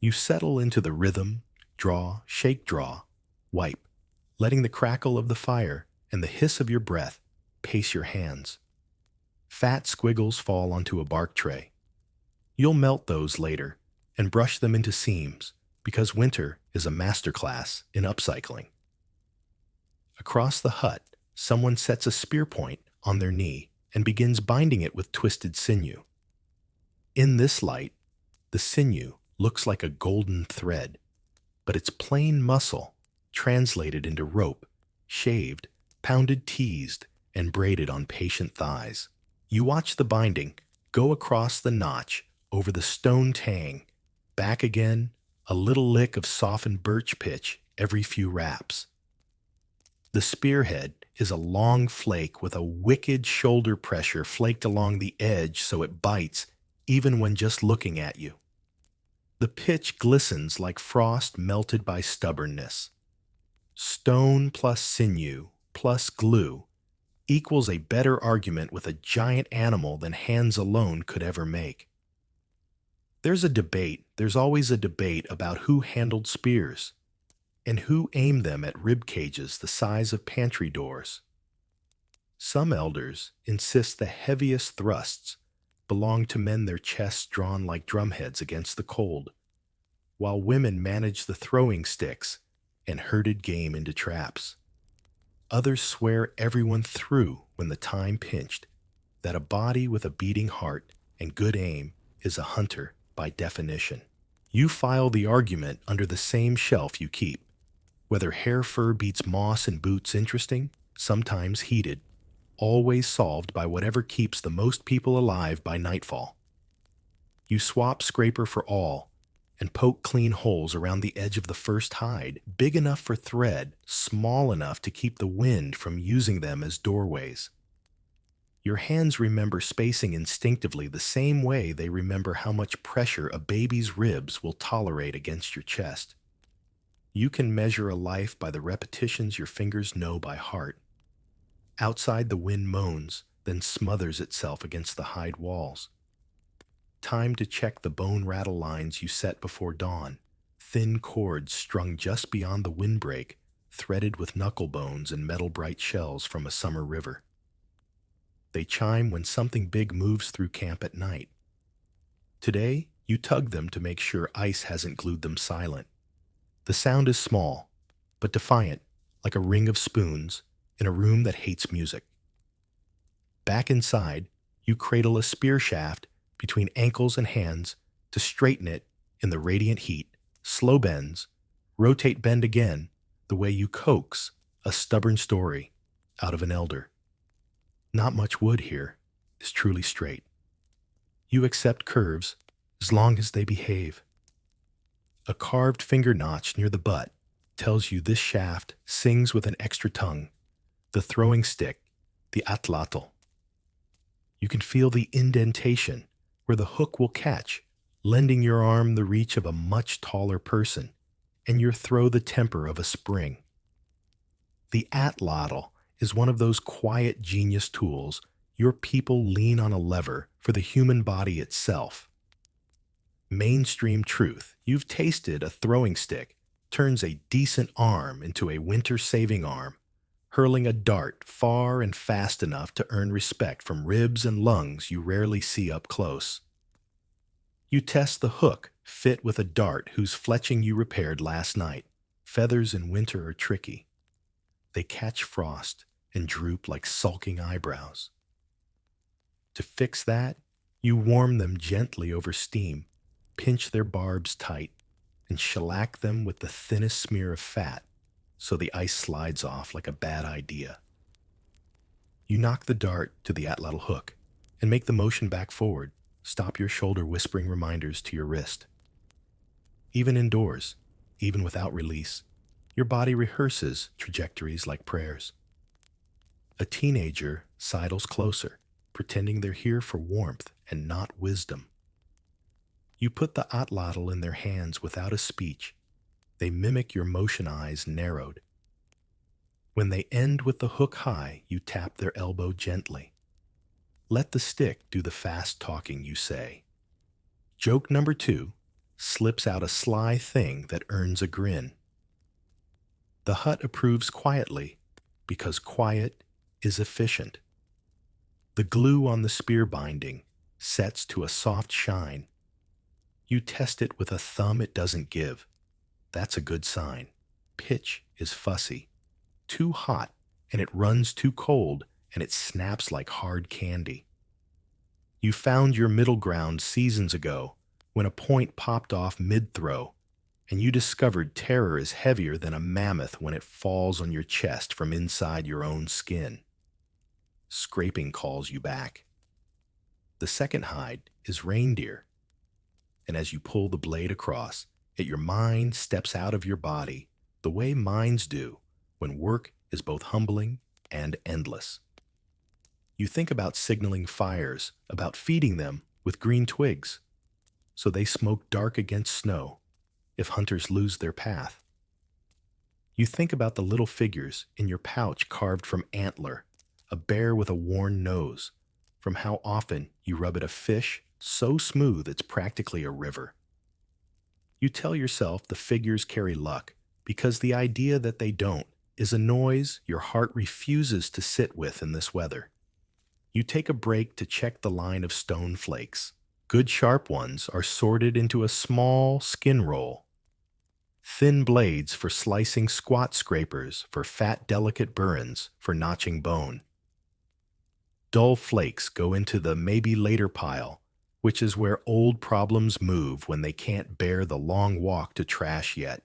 You settle into the rhythm, draw, shake, draw, wipe, letting the crackle of the fire and the hiss of your breath pace your hands. Fat squiggles fall onto a bark tray. You'll melt those later and brush them into seams because winter is a masterclass in upcycling. Across the hut, someone sets a spear point on their knee and begins binding it with twisted sinew. In this light, the sinew looks like a golden thread, but it's plain muscle translated into rope, shaved, pounded, teased, and braided on patient thighs. You watch the binding go across the notch, over the stone tang, back again, a little lick of softened birch pitch every few wraps. The spearhead is a long flake with a wicked shoulder pressure flaked along the edge so it bites even when just looking at you. The pitch glistens like frost melted by stubbornness. Stone plus sinew plus glue equals a better argument with a giant animal than hands alone could ever make. There's always a debate about who handled spears and who aimed them at rib cages the size of pantry doors. Some elders insist the heaviest thrusts belong to men, their chests drawn like drumheads against the cold, while women manage the throwing sticks and herded game into traps. Others swear everyone threw when the time pinched, that a body with a beating heart and good aim is a hunter by definition. You file the argument under the same shelf you keep. Whether hair fur beats moss and boots interesting, sometimes heated, always solved by whatever keeps the most people alive by nightfall. You swap scraper for awl and poke clean holes around the edge of the first hide, big enough for thread, small enough to keep the wind from using them as doorways. Your hands remember spacing instinctively the same way they remember how much pressure a baby's ribs will tolerate against your chest. You can measure a life by the repetitions your fingers know by heart. Outside, the wind moans, then smothers itself against the hide walls. Time to check the bone rattle lines you set before dawn, thin cords strung just beyond the windbreak, threaded with knuckle bones and metal bright shells from a summer river. They chime when something big moves through camp at night. Today, you tug them to make sure ice hasn't glued them silent. The sound is small, but defiant, like a ring of spoons in a room that hates music. Back inside, you cradle a spear shaft between ankles and hands to straighten it in the radiant heat, slow bends, rotate bend again, the way you coax a stubborn story out of an elder. Not much wood here is truly straight. You accept curves as long as they behave. A carved finger notch near the butt tells you this shaft sings with an extra tongue, the throwing stick, the atlatl. You can feel the indentation where the hook will catch, lending your arm the reach of a much taller person, and your throw the temper of a spring. The atlatl is one of those quiet genius tools your people lean on a lever for the human body itself. Mainstream truth, you've tasted a throwing stick, turns a decent arm into a winter-saving arm, hurling a dart far and fast enough to earn respect from ribs and lungs you rarely see up close. You test the hook fit with a dart whose fletching you repaired last night. Feathers in winter are tricky. They catch frost and droop like sulking eyebrows. To fix that, you warm them gently over steam, pinch their barbs tight, and shellac them with the thinnest smear of fat so the ice slides off like a bad idea. You knock the dart to the atlatl hook and make the motion back forward, stop your shoulder whispering reminders to your wrist. Even indoors, even without release, your body rehearses trajectories like prayers. A teenager sidles closer, pretending they're here for warmth and not wisdom. You put the atlatl in their hands without a speech. They mimic your motion eyes narrowed. When they end with the hook high, you tap their elbow gently. Let the stick do the fast talking, you say. Joke number 2 slips out a sly thing that earns a grin. The hut approves quietly because quiet is efficient. The glue on the spear binding sets to a soft shine. You test it with a thumb it doesn't give. That's a good sign. Pitch is fussy. Too hot, and it runs too cold, and it snaps like hard candy. You found your middle ground seasons ago when a point popped off mid-throw, and you discovered terror is heavier than a mammoth when it falls on your chest from inside your own skin. Scraping calls you back. The second hide is reindeer, and as you pull the blade across, your mind steps out of your body the way minds do when work is both humbling and endless. You think about signaling fires, about feeding them with green twigs, so they smoke dark against snow if hunters lose their path. You think about the little figures in your pouch carved from antler, a bear with a worn nose, from how often you rub at a fish so smooth it's practically a river. You tell yourself the figures carry luck because the idea that they don't is a noise your heart refuses to sit with in this weather. You take a break to check the line of stone flakes. Good sharp ones are sorted into a small skin roll. Thin blades for slicing squat scrapers, for fat delicate burins, for notching bone. Dull flakes go into the maybe later pile, which is where old problems move when they can't bear the long walk to trash yet.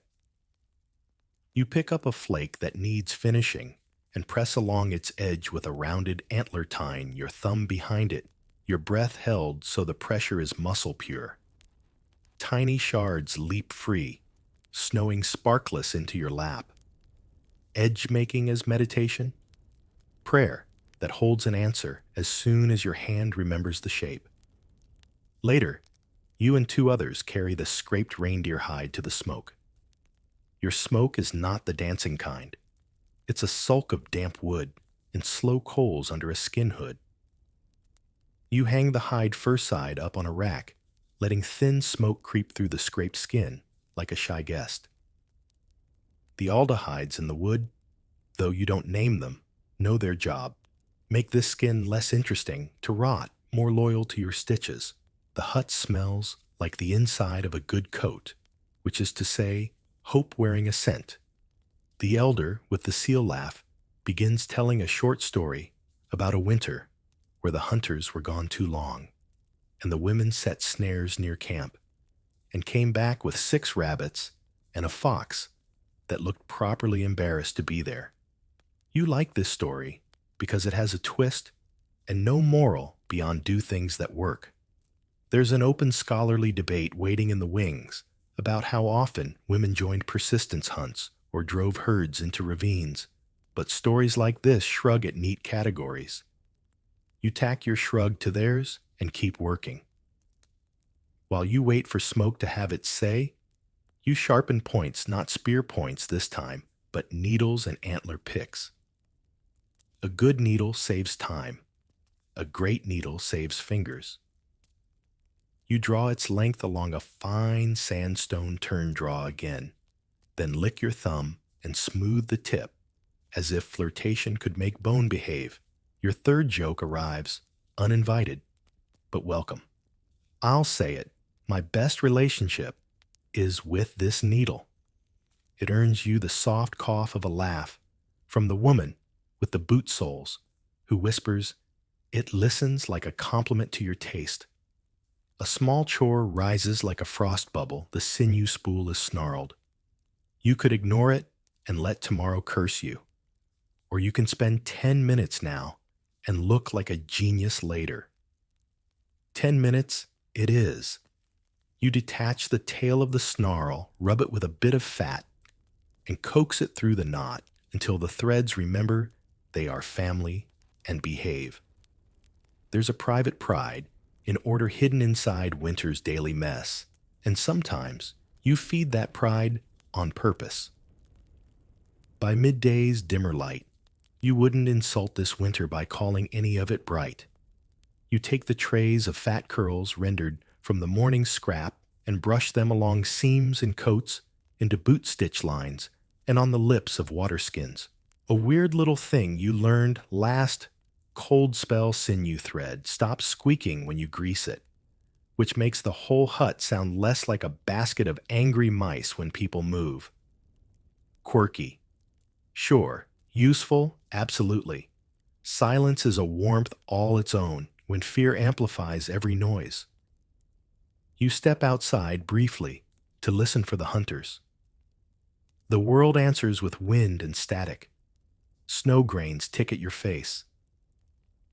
You pick up a flake that needs finishing and press along its edge with a rounded antler tine, your thumb behind it, your breath held so the pressure is muscle pure. Tiny shards leap free, snowing sparkless into your lap. Edge making as meditation? Prayer that holds an answer as soon as your hand remembers the shape. Later, you and two others carry the scraped reindeer hide to the smoke. Your smoke is not the dancing kind. It's a sulk of damp wood and slow coals under a skin hood. You hang the hide fur side up on a rack, letting thin smoke creep through the scraped skin like a shy guest. The aldehydes in the wood, though you don't name them, know their job. Make this skin less interesting to rot, more loyal to your stitches. The hut smells like the inside of a good coat, which is to say, hope wearing a scent. The elder, with the seal laugh, begins telling a short story about a winter where the hunters were gone too long, and the women set snares near camp, and came back with 6 rabbits and a fox that looked properly embarrassed to be there. You like this story because it has a twist and no moral beyond do things that work. There's an open scholarly debate waiting in the wings about how often women joined persistence hunts or drove herds into ravines, but stories like this shrug at neat categories. You tack your shrug to theirs and keep working. While you wait for smoke to have its say, you sharpen points, not spear points this time, but needles and antler picks. A good needle saves time. A great needle saves fingers. You draw its length along a fine sandstone turn draw again, then lick your thumb and smooth the tip, as if flirtation could make bone behave. Your third joke arrives, uninvited, but welcome. I'll say it, my best relationship is with this needle. It earns you the soft cough of a laugh from the woman with the boot soles, who whispers, "It listens like a compliment to your taste." A small chore rises like a frost bubble, the sinew spool is snarled. You could ignore it and let tomorrow curse you. Or you can spend 10 minutes now and look like a genius later. 10 minutes, it is. You detach the tail of the snarl, rub it with a bit of fat, and coax it through the knot until the threads remember they are family and behave. There's a private pride in order hidden inside winter's daily mess, and sometimes you feed that pride on purpose. By midday's dimmer light, you wouldn't insult this winter by calling any of it bright. You take the trays of fat curls rendered from the morning's scrap and brush them along seams and coats into boot stitch lines and on the lips of water skins. A weird little thing you learned last cold spell sinew thread stops squeaking when you grease it, which makes the whole hut sound less like a basket of angry mice when people move. Quirky. Sure. Useful? Absolutely. Silence is a warmth all its own when fear amplifies every noise. You step outside briefly to listen for the hunters. The world answers with wind and static. Snow grains tick at your face.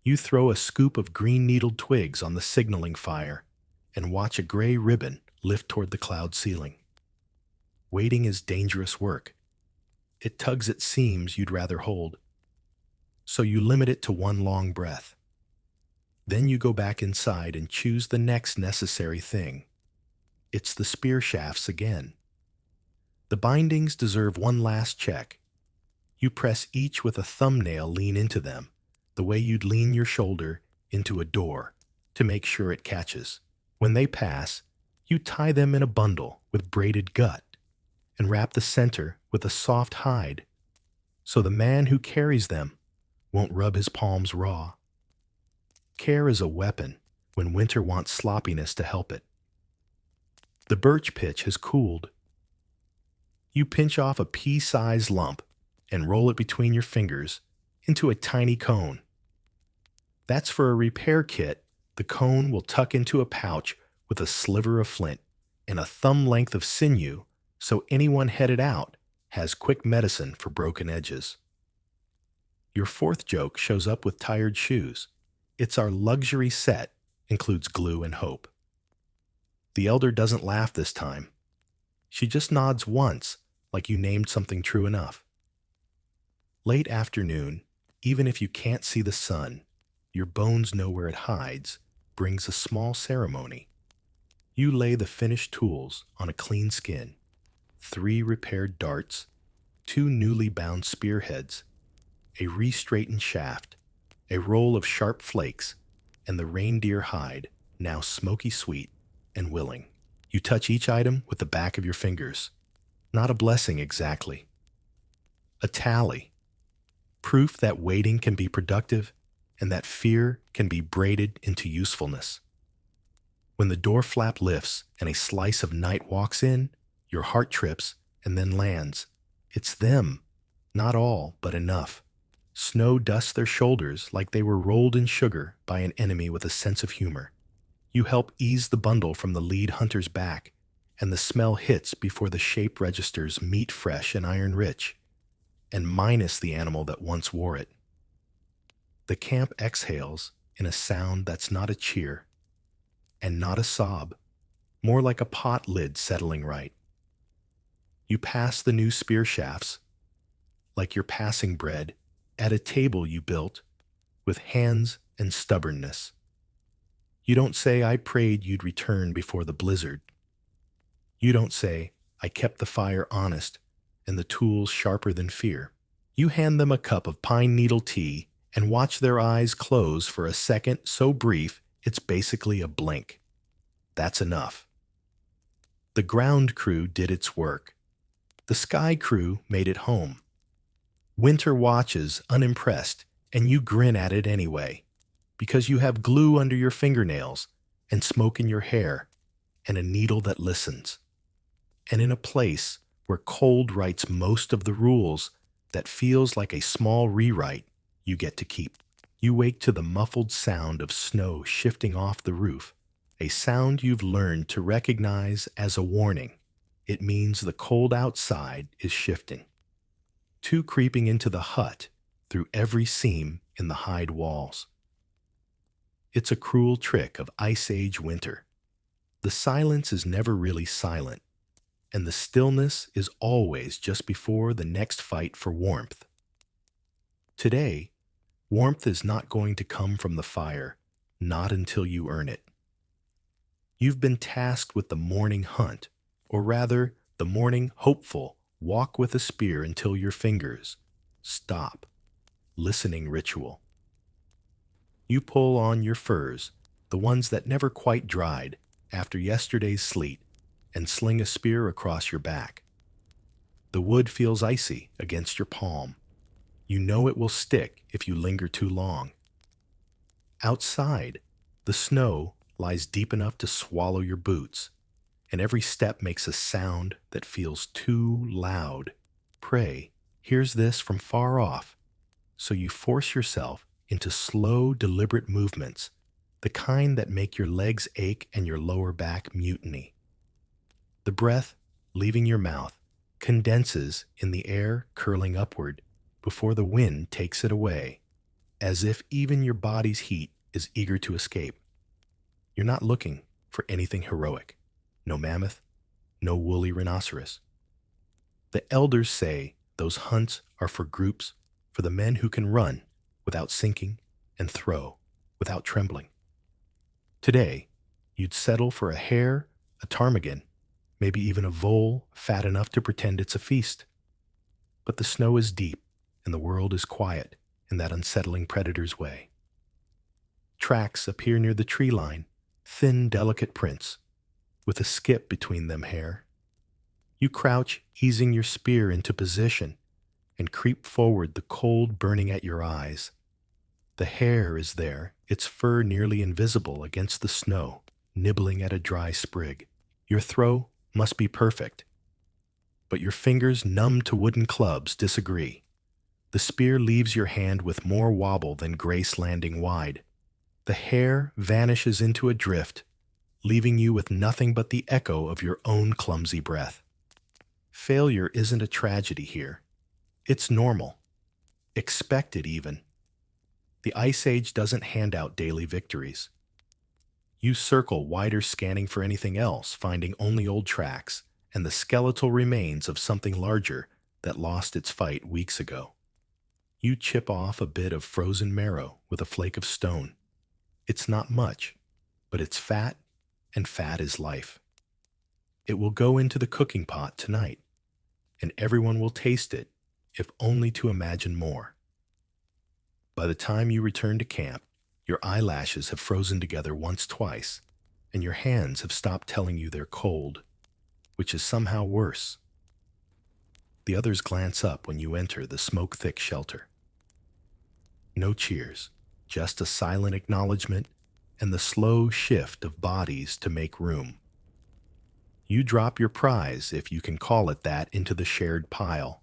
You throw a scoop of green-needled twigs on the signaling fire and watch a gray ribbon lift toward the cloud ceiling. Waiting is dangerous work. It tugs at seams you'd rather hold. So you limit it to one long breath. Then you go back inside and choose the next necessary thing. It's the spear shafts again. The bindings deserve one last check. You press each with a thumbnail lean into them, the way you'd lean your shoulder into a door to make sure it catches. When they pass, you tie them in a bundle with braided gut and wrap the center with a soft hide so the man who carries them won't rub his palms raw. Care is a weapon when winter wants sloppiness to help it. The birch pitch has cooled. You pinch off a pea-sized lump and roll it between your fingers into a tiny cone. That's for a repair kit. The cone will tuck into a pouch with a sliver of flint and a thumb length of sinew so anyone headed out has quick medicine for broken edges. Your fourth joke shows up with tired shoes. It's our luxury set, includes glue and hope. The elder doesn't laugh this time. She just nods once, like you named something true enough. Late afternoon, even if you can't see the sun, your bones know where it hides, brings a small ceremony. You lay the finished tools on a clean skin, 3 repaired darts, 2 newly bound spearheads, a re-straightened shaft, a roll of sharp flakes, and the reindeer hide, now smoky sweet and willing. You touch each item with the back of your fingers. Not a blessing exactly. A tally. Proof that waiting can be productive and that fear can be braided into usefulness. When the door flap lifts and a slice of night walks in, your heart trips and then lands. It's them. Not all, but enough. Snow dusts their shoulders like they were rolled in sugar by an enemy with a sense of humor. You help ease the bundle from the lead hunter's back, and the smell hits before the shape registers meat fresh and iron rich, and minus the animal that once wore it. The camp exhales in a sound that's not a cheer, and not a sob, more like a pot lid settling right. You pass the new spear shafts, like you're passing bread, at a table you built with hands and stubbornness. You don't say, I prayed you'd return before the blizzard. You don't say, I kept the fire honest and the tools sharper than fear. You hand them a cup of pine needle tea and watch their eyes close for a second so brief it's basically a blink. That's enough. The ground crew did its work. The sky crew made it home. Winter watches unimpressed, and you grin at it anyway, because you have glue under your fingernails and smoke in your hair and a needle that listens. And in a place where cold writes most of the rules that feels like a small rewrite you get to keep. You wake to the muffled sound of snow shifting off the roof, a sound you've learned to recognize as a warning. It means the cold outside is shifting. 2 creeping into the hut through every seam in the hide walls. It's a cruel trick of Ice Age winter. The silence is never really silent, and the stillness is always just before the next fight for warmth. Today, warmth is not going to come from the fire, not until you earn it. You've been tasked with the morning hunt, or rather, the morning hopeful walk with a spear until your fingers stop, listening ritual. You pull on your furs, the ones that never quite dried after yesterday's sleet, and sling a spear across your back. The wood feels icy against your palm. You know it will stick if you linger too long. Outside, the snow lies deep enough to swallow your boots, and every step makes a sound that feels too loud. Prey hears this from far off, so you force yourself into slow, deliberate movements, the kind that make your legs ache and your lower back mutiny. The breath, leaving your mouth, condenses in the air curling upward before the wind takes it away, as if even your body's heat is eager to escape. You're not looking for anything heroic. No mammoth, no woolly rhinoceros. The elders say those hunts are for groups, for the men who can run without sinking and throw without trembling. Today, you'd settle for a hare, a ptarmigan, maybe even a vole fat enough to pretend it's a feast. But the snow is deep and the world is quiet. in that unsettling predator's way. Tracks appear near the tree line, thin, delicate prints, with a skip between them hair. You crouch, easing your spear into position, and creep forward, the cold burning at your eyes. The hare is there, its fur nearly invisible against the snow, nibbling at a dry sprig. Your throw must be perfect, but your fingers, numb to wooden clubs, disagree. The spear leaves your hand with more wobble than grace landing wide. The hare vanishes into a drift, leaving you with nothing but the echo of your own clumsy breath. Failure isn't a tragedy here. It's normal. Expected, even. The Ice Age doesn't hand out daily victories. You circle wider, scanning for anything else, finding only old tracks and the skeletal remains of something larger that lost its fight weeks ago. You chip off a bit of frozen marrow with a flake of stone. It's not much, but it's fat, and fat is life. It will go into the cooking pot tonight, and everyone will taste it, if only to imagine more. By the time you return to camp, your eyelashes have frozen together once, twice, and your hands have stopped telling you they're cold, which is somehow worse. The others glance up when you enter the smoke-thick shelter. No cheers, just a silent acknowledgement and the slow shift of bodies to make room. You drop your prize, if you can call it that, into the shared pile.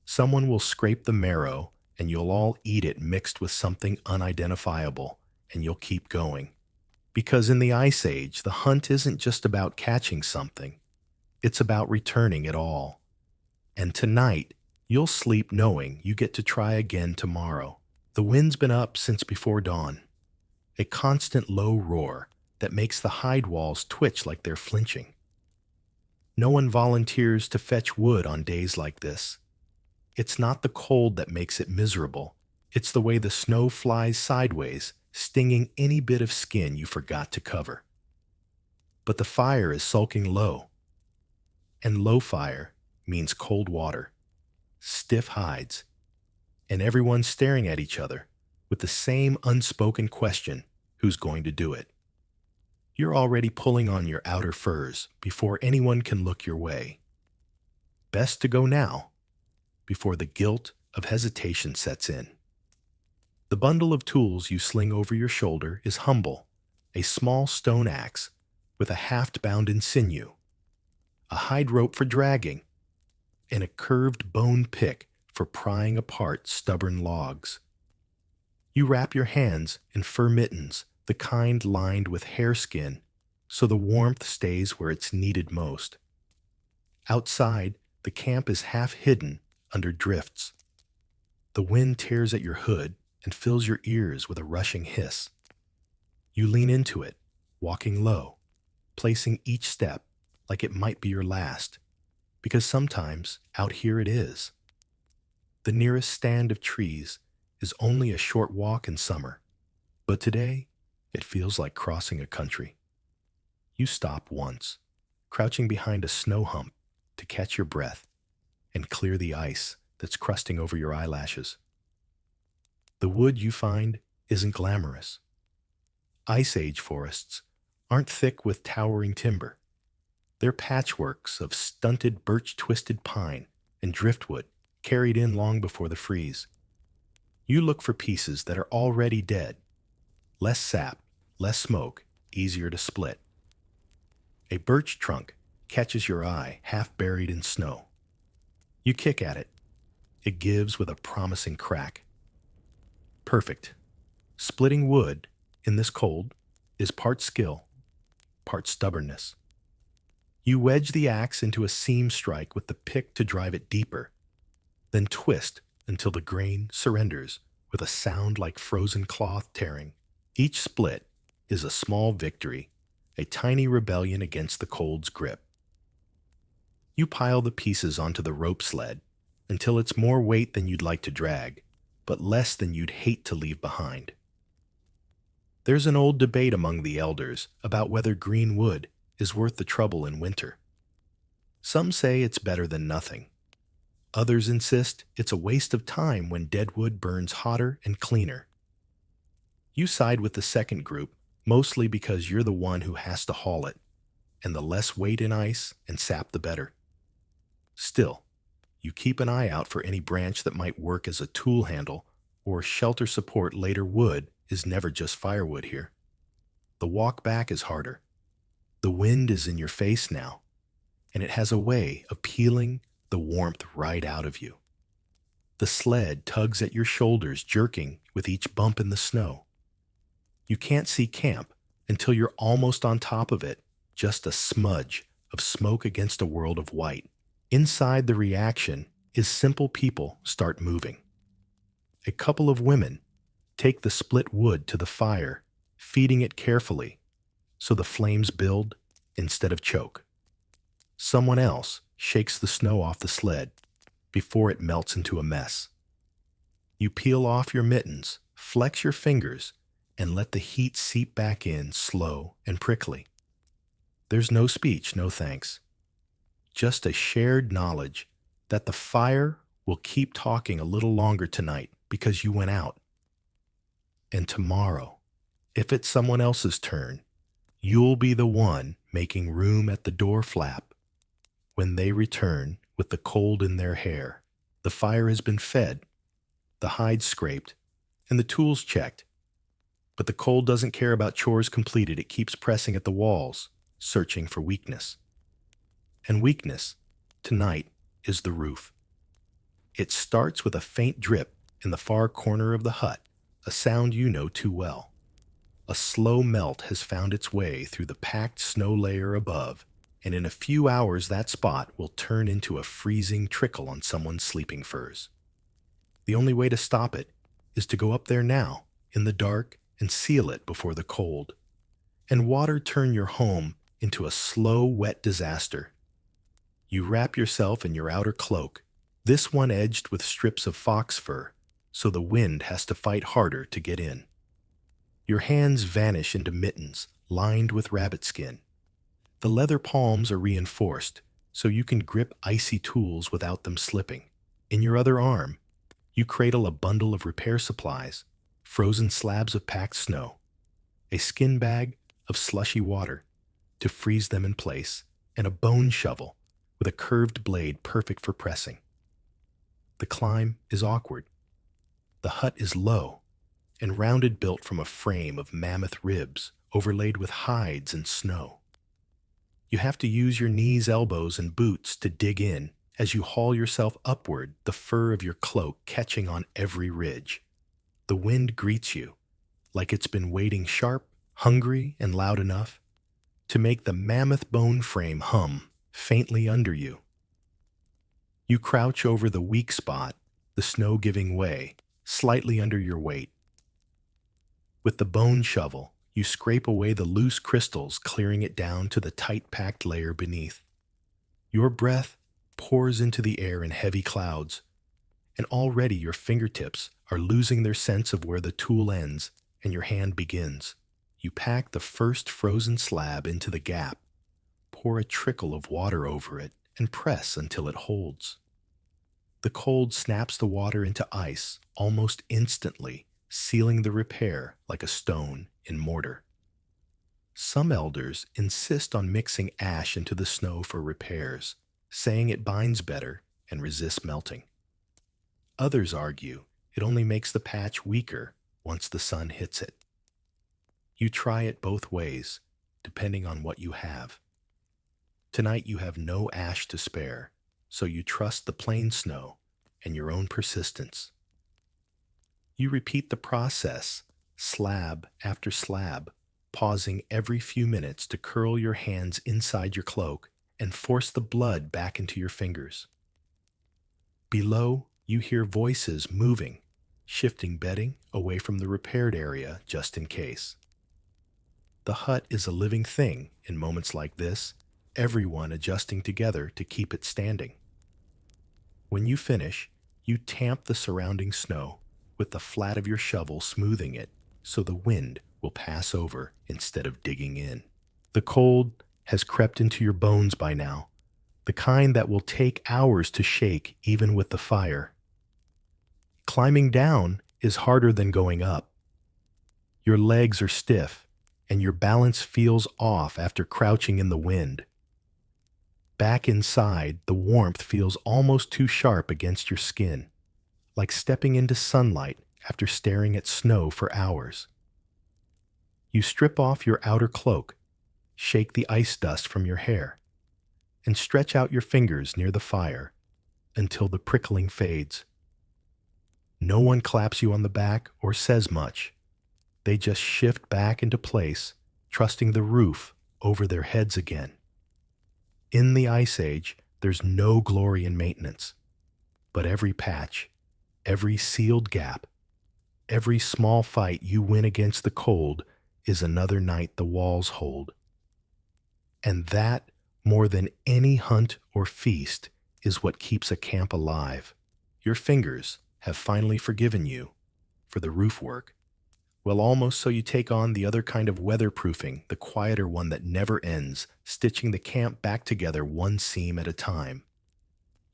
Someone will scrape the marrow, and you'll all eat it mixed with something unidentifiable, and you'll keep going. Because in the Ice Age, the hunt isn't just about catching something. It's about returning it all. And tonight, you'll sleep knowing you get to try again tomorrow. The wind's been up since before dawn. A constant low roar that makes the hide walls twitch like they're flinching. No one volunteers to fetch wood on days like this. It's not the cold that makes it miserable. It's the way the snow flies sideways, stinging any bit of skin you forgot to cover. But the fire is sulking low. And low fire means cold water, stiff hides, and everyone staring at each other with the same unspoken question, who's going to do it? You're already pulling on your outer furs before anyone can look your way. Best to go now, before the guilt of hesitation sets in. The bundle of tools you sling over your shoulder is humble, a small stone axe with a haft bound in sinew, a hide rope for dragging, and a curved bone pick for prying apart stubborn logs. You wrap your hands in fur mittens, the kind lined with hare skin, so the warmth stays where it's needed most. Outside, the camp is half hidden under drifts. The wind tears at your hood and fills your ears with a rushing hiss. You lean into it, walking low, placing each step like it might be your last, because sometimes out here it is. The nearest stand of trees is only a short walk in summer, but today it feels like crossing a country. You stop once, crouching behind a snow hump to catch your breath and clear the ice that's crusting over your eyelashes. The wood you find isn't glamorous. Ice Age forests aren't thick with towering timber. They're patchworks of stunted birch-twisted pine and driftwood carried in long before the freeze. You look for pieces that are already dead. Less sap, less smoke, easier to split. A birch trunk catches your eye, half buried in snow. You kick at it. It gives with a promising crack. Perfect. Splitting wood in this cold is part skill, part stubbornness. You wedge the axe into a seam strike with the pick to drive it deeper, then twist until the grain surrenders with a sound like frozen cloth tearing. Each split is a small victory, a tiny rebellion against the cold's grip. You pile the pieces onto the rope sled until it's more weight than you'd like to drag, but less than you'd hate to leave behind. There's an old debate among the elders about whether green wood is worth the trouble in winter. Some say it's better than nothing. Others insist it's a waste of time when dead wood burns hotter and cleaner. You side with the second group, mostly because you're the one who has to haul it, and the less weight in ice and sap the better. Still, you keep an eye out for any branch that might work as a tool handle or shelter support later. Wood is never just firewood here. The walk back is harder. The wind is in your face now, and it has a way of peeling the warmth right out of you. The sled tugs at your shoulders, jerking with each bump in the snow. You can't see camp until you're almost on top of it, just a smudge of smoke against a world of white. Inside, the reaction is simple. People start moving. A couple of women take the split wood to the fire, feeding it carefully so the flames build instead of choke. Someone else shakes the snow off the sled before it melts into a mess. You peel off your mittens, flex your fingers, and let the heat seep back in, slow and prickly. There's no speech, no thanks. Just a shared knowledge that the fire will keep talking a little longer tonight because you went out. And tomorrow, if it's someone else's turn, you'll be the one making room at the door flap. When they return with the cold in their hair, the fire has been fed, the hide scraped, and the tools checked. But the cold doesn't care about chores completed. It keeps pressing at the walls, searching for weakness. And weakness, tonight, is the roof. It starts with a faint drip in the far corner of the hut, a sound you know too well. A slow melt has found its way through the packed snow layer above, and in a few hours that spot will turn into a freezing trickle on someone's sleeping furs. The only way to stop it is to go up there now, in the dark, and seal it before the cold. And water turn your home into a slow, wet disaster. You wrap yourself in your outer cloak, this one edged with strips of fox fur, so the wind has to fight harder to get in. Your hands vanish into mittens lined with rabbit skin. The leather palms are reinforced, so you can grip icy tools without them slipping. In your other arm, you cradle a bundle of repair supplies, frozen slabs of packed snow, a skin bag of slushy water to freeze them in place, and a bone shovel with a curved blade perfect for pressing. The climb is awkward. The hut is low and rounded, built from a frame of mammoth ribs overlaid with hides and snow. You have to use your knees, elbows, and boots to dig in as you haul yourself upward, the fur of your cloak catching on every ridge. The wind greets you like it's been waiting, sharp, hungry, and loud enough to make the mammoth bone frame hum faintly under you. You crouch over the weak spot, the snow giving way slightly under your weight. With the bone shovel, you scrape away the loose crystals, clearing it down to the tight-packed layer beneath. Your breath pours into the air in heavy clouds, and already your fingertips are losing their sense of where the tool ends and your hand begins. You pack the first frozen slab into the gap, pour a trickle of water over it, and press until it holds. The cold snaps the water into ice almost instantly, sealing the repair like a stone in mortar. Some elders insist on mixing ash into the snow for repairs, saying it binds better and resists melting. Others argue it only makes the patch weaker once the sun hits it. You try it both ways, depending on what you have. Tonight you have no ash to spare, so you trust the plain snow and your own persistence. You repeat the process, slab after slab, pausing every few minutes to curl your hands inside your cloak and force the blood back into your fingers. Below, you hear voices moving, shifting bedding away from the repaired area just in case. The hut is a living thing in moments like this, everyone adjusting together to keep it standing. When you finish, you tamp the surrounding snow with the flat of your shovel, smoothing it so the wind will pass over instead of digging in. The cold has crept into your bones by now, the kind that will take hours to shake even with the fire. Climbing down is harder than going up. Your legs are stiff, and your balance feels off after crouching in the wind. Back inside, the warmth feels almost too sharp against your skin, like stepping into sunlight after staring at snow for hours. You strip off your outer cloak, shake the ice dust from your hair, and stretch out your fingers near the fire until the prickling fades. No one claps you on the back or says much. They just shift back into place, trusting the roof over their heads again. In the Ice Age, there's no glory in maintenance, but every patch, every sealed gap, every small fight you win against the cold is another night the walls hold. And that, more than any hunt or feast, is what keeps a camp alive. Your fingers have finally forgiven you for the roof work. Well, almost so you take on the other kind of weatherproofing, the quieter one that never ends, stitching the camp back together one seam at a time.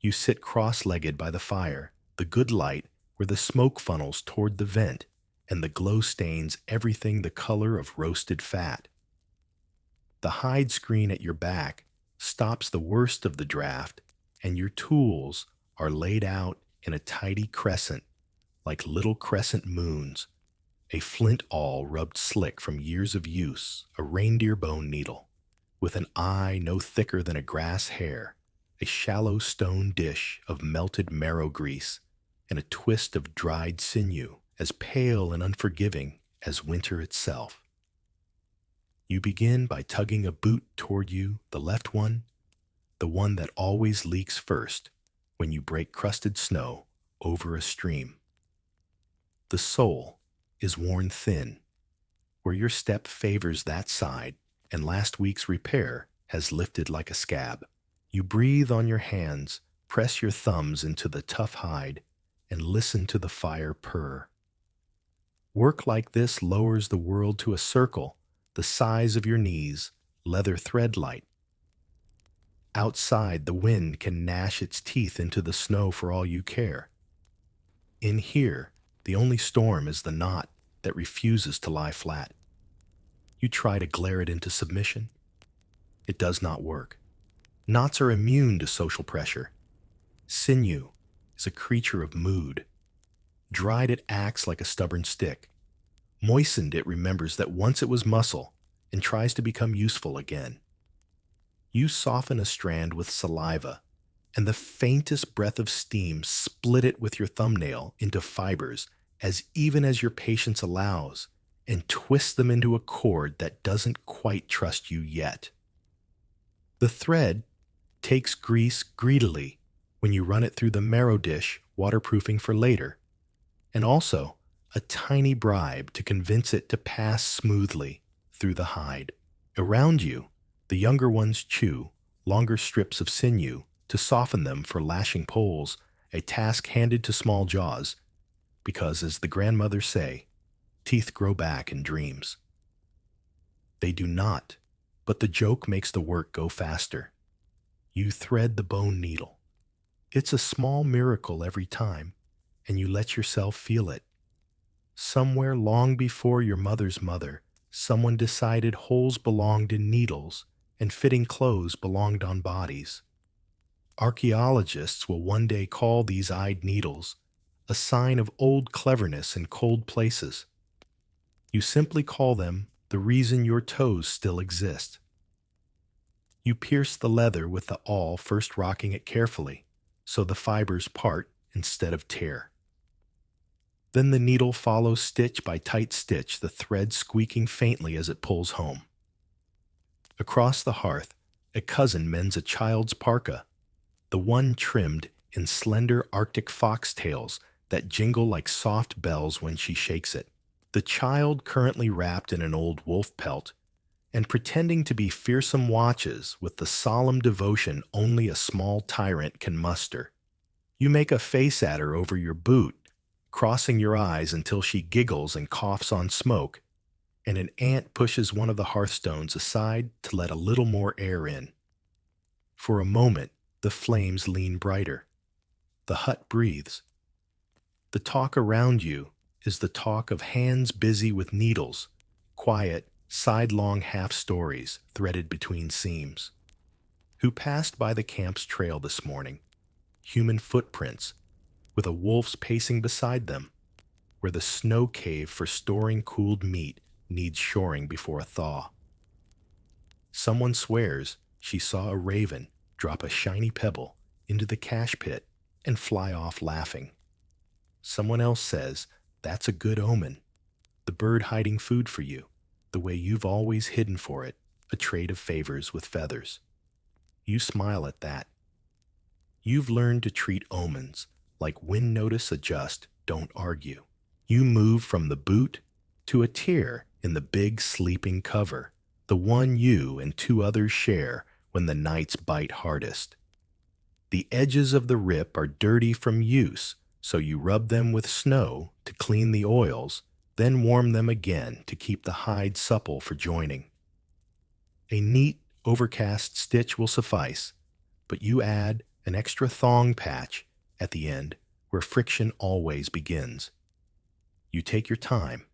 You sit cross-legged by the fire, the good light where the smoke funnels toward the vent, and the glow stains everything the color of roasted fat. The hide screen at your back stops the worst of the draft, and your tools are laid out in a tidy crescent, like little crescent moons, a flint awl rubbed slick from years of use, a reindeer bone needle, with an eye no thicker than a grass hair, a shallow stone dish of melted marrow grease, and a twist of dried sinew, as pale and unforgiving as winter itself. You begin by tugging a boot toward you, the left one, the one that always leaks first when you break crusted snow over a stream. The sole is worn thin, where your step favors that side and last week's repair has lifted like a scab. You breathe on your hands, press your thumbs into the tough hide, and listen to the fire purr. Work like this lowers the world to a circle the size of your knees, leather thread light. Outside, the wind can gnash its teeth into the snow for all you care. In here, the only storm is the knot that refuses to lie flat. You try to glare it into submission. It does not work. Knots are immune to social pressure. Sinew is a creature of mood. Dried, it acts like a stubborn stick. Moistened, it remembers that once it was muscle and tries to become useful again. You soften a strand with saliva, and the faintest breath of steam split it with your thumbnail into fibers as even as your patience allows, and twist them into a cord that doesn't quite trust you yet. The thread takes grease greedily when you run it through the marrow dish, waterproofing for later, and also a tiny bribe to convince it to pass smoothly through the hide. Around you, the younger ones chew longer strips of sinew to soften them for lashing poles, a task handed to small jaws, because, as the grandmothers say, teeth grow back in dreams. They do not, but the joke makes the work go faster. You thread the bone needle. It's a small miracle every time, and you let yourself feel it. Somewhere long before your mother's mother, someone decided holes belonged in needles and fitting clothes belonged on bodies. Archaeologists will one day call these eyed needles a sign of old cleverness in cold places. You simply call them the reason your toes still exist. You pierce the leather with the awl, first rocking it carefully, so the fibers part instead of tear. Then the needle follows stitch by tight stitch, the thread squeaking faintly as it pulls home. Across the hearth, a cousin mends a child's parka, the one trimmed in slender Arctic foxtails that jingle like soft bells when she shakes it. The child, currently wrapped in an old wolf pelt and pretending to be fearsome watches with the solemn devotion only a small tyrant can muster. You make a face at her over your boot, crossing your eyes until she giggles and coughs on smoke, and an ant pushes one of the hearthstones aside to let a little more air in. For a moment, The flames lean brighter. The hut breathes. The talk around you is the talk of hands busy with needles, quiet, sidelong half-stories threaded between seams. Who passed by the camp's trail this morning? Human footprints, with a wolf's pacing beside them, where the snow cave for storing cooled meat needs shoring before a thaw. Someone swears she saw a raven drop a shiny pebble into the cache pit and fly off laughing. Someone else says that's a good omen, the bird hiding food for you, the way you've always hidden for it, a trade of favors with feathers. You smile at that. You've learned to treat omens like when notice adjust, don't argue. You move from the boot to a tier in the big sleeping cover, the one you and two others share when the nights bite hardest. The edges of the rip are dirty from use, so you rub them with snow to clean the oils, then warm them again to keep the hide supple for joining. A neat, overcast stitch will suffice, but you add an extra thong patch at the end where friction always begins. You take your time.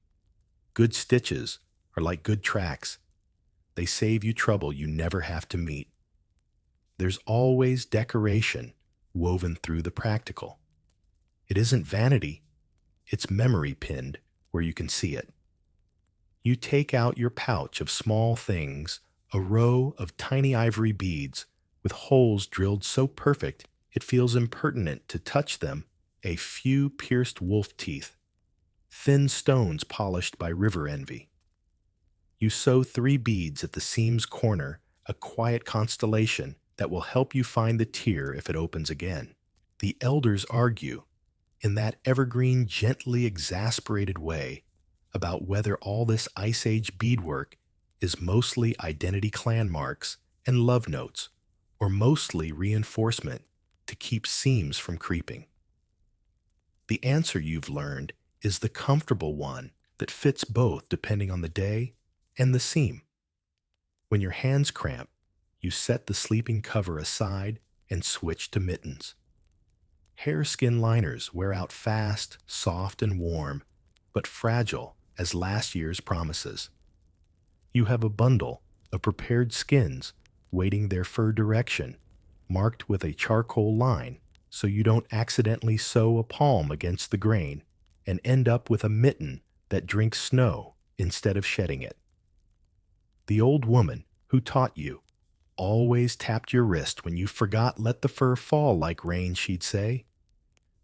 Good stitches are like good tracks. They save you trouble you never have to meet. There's always decoration woven through the practical. It isn't vanity, it's memory pinned where you can see it. You take out your pouch of small things, a row of tiny ivory beads with holes drilled so perfect it feels impertinent to touch them, a few pierced wolf teeth, thin stones polished by river envy. You sew 3 beads at the seam's corner, a quiet constellation that will help you find the tear if it opens again. The elders argue, in that evergreen, gently exasperated way, about whether all this Ice Age beadwork is mostly identity clan marks and love notes, or mostly reinforcement to keep seams from creeping. The answer you've learned is the comfortable one that fits both depending on the day and the seam. When your hands cramp, you set the sleeping cover aside and switch to mittens. Hareskin liners wear out fast, soft and warm, but fragile as last year's promises. You have a bundle of prepared skins waiting their fur direction, marked with a charcoal line so you don't accidentally sew a palm against the grain and end up with a mitten that drinks snow instead of shedding it. The old woman who taught you always tapped your wrist when you forgot let the fur fall like rain, she'd say,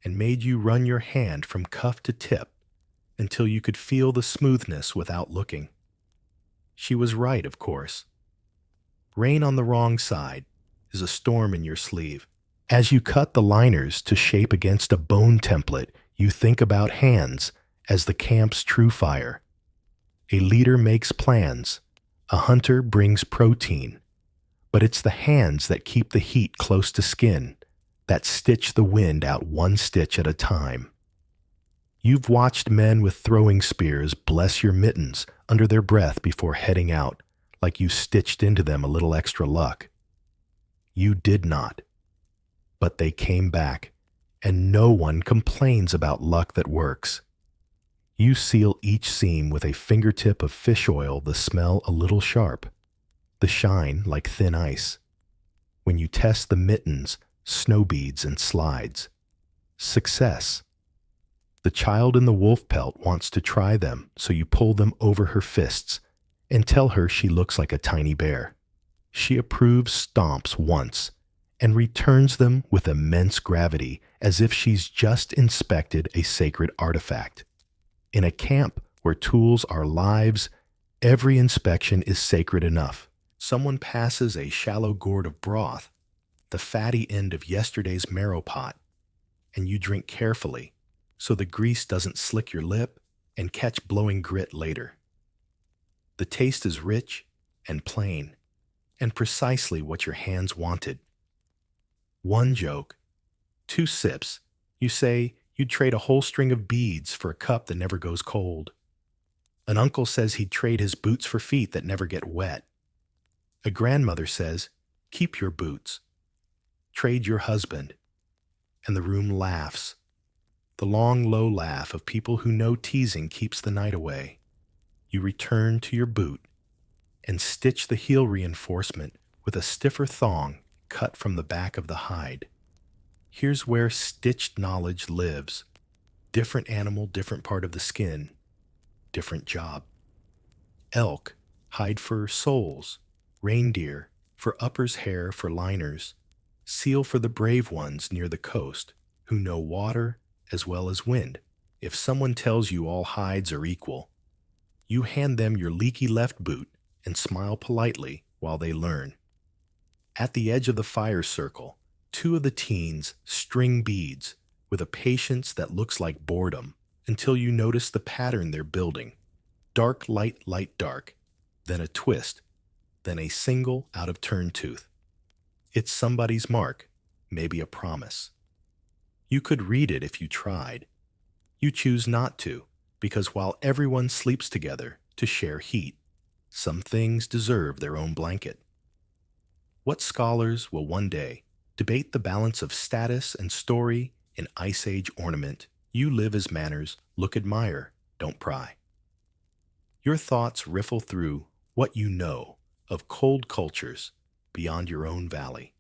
and made you run your hand from cuff to tip until you could feel the smoothness without looking. She was right, of course. Rain on the wrong side is a storm in your sleeve. As you cut the liners to shape against a bone template, you think about hands as the camp's true fire. A leader makes plans. A hunter brings protein. But it's the hands that keep the heat close to skin, that stitch the wind out one stitch at a time. You've watched men with throwing spears bless your mittens under their breath before heading out, like you stitched into them a little extra luck. You did not. But they came back, and no one complains about luck that works. You seal each seam with a fingertip of fish oil, the smell a little sharp, the shine like thin ice. When you test the mittens, snow beads and slides. Success. The child in the wolf pelt wants to try them, so you pull them over her fists and tell her she looks like a tiny bear. She approves stomps once and returns them with immense gravity as if she's just inspected a sacred artifact. In a camp where tools are lives, every inspection is sacred enough. Someone passes a shallow gourd of broth, the fatty end of yesterday's marrow pot, and you drink carefully so the grease doesn't slick your lip and catch blowing grit later. The taste is rich and plain, and precisely what your hands wanted. One joke, 2 sips, you say you'd trade a whole string of beads for a cup that never goes cold. An uncle says he'd trade his boots for feet that never get wet. A grandmother says, keep your boots. Trade your husband, and the room laughs. The long, low laugh of people who know teasing keeps the night away. You return to your boot and stitch the heel reinforcement with a stiffer thong cut from the back of the hide. Here's where stitched knowledge lives. Different animal, different part of the skin, different job. Elk, hide for soles. Reindeer, for uppers hair for liners. Seal for the brave ones near the coast, who know water as well as wind. If someone tells you all hides are equal, you hand them your leaky left boot and smile politely while they learn. At the edge of the fire circle, two of the teens string beads with a patience that looks like boredom until you notice the pattern they're building. Dark, light, light, dark, then a twist, then a single out-of-turn tooth. It's somebody's mark, maybe a promise. You could read it if you tried. You choose not to, because while everyone sleeps together to share heat, some things deserve their own blanket. What scholars will one day debate the balance of status and story in Ice Age ornament? You live as manners, look, admire, don't pry. Your thoughts riffle through what you know of cold cultures beyond your own valley.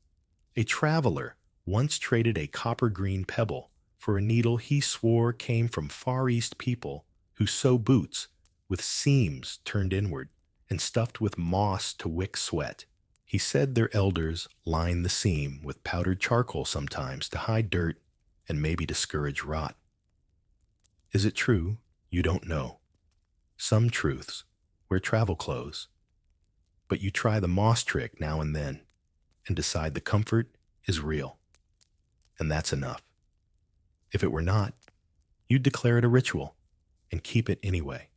A traveler once traded a copper-green pebble for a needle he swore came from Far East people who sew boots with seams turned inward and stuffed with moss to wick sweat. He said their elders line the seam with powdered charcoal sometimes to hide dirt and maybe discourage rot. Is it true? You don't know. Some truths wear travel clothes, but you try the moss trick now and then and decide the comfort is real, and that's enough. If it were not, you'd declare it a ritual and keep it anyway.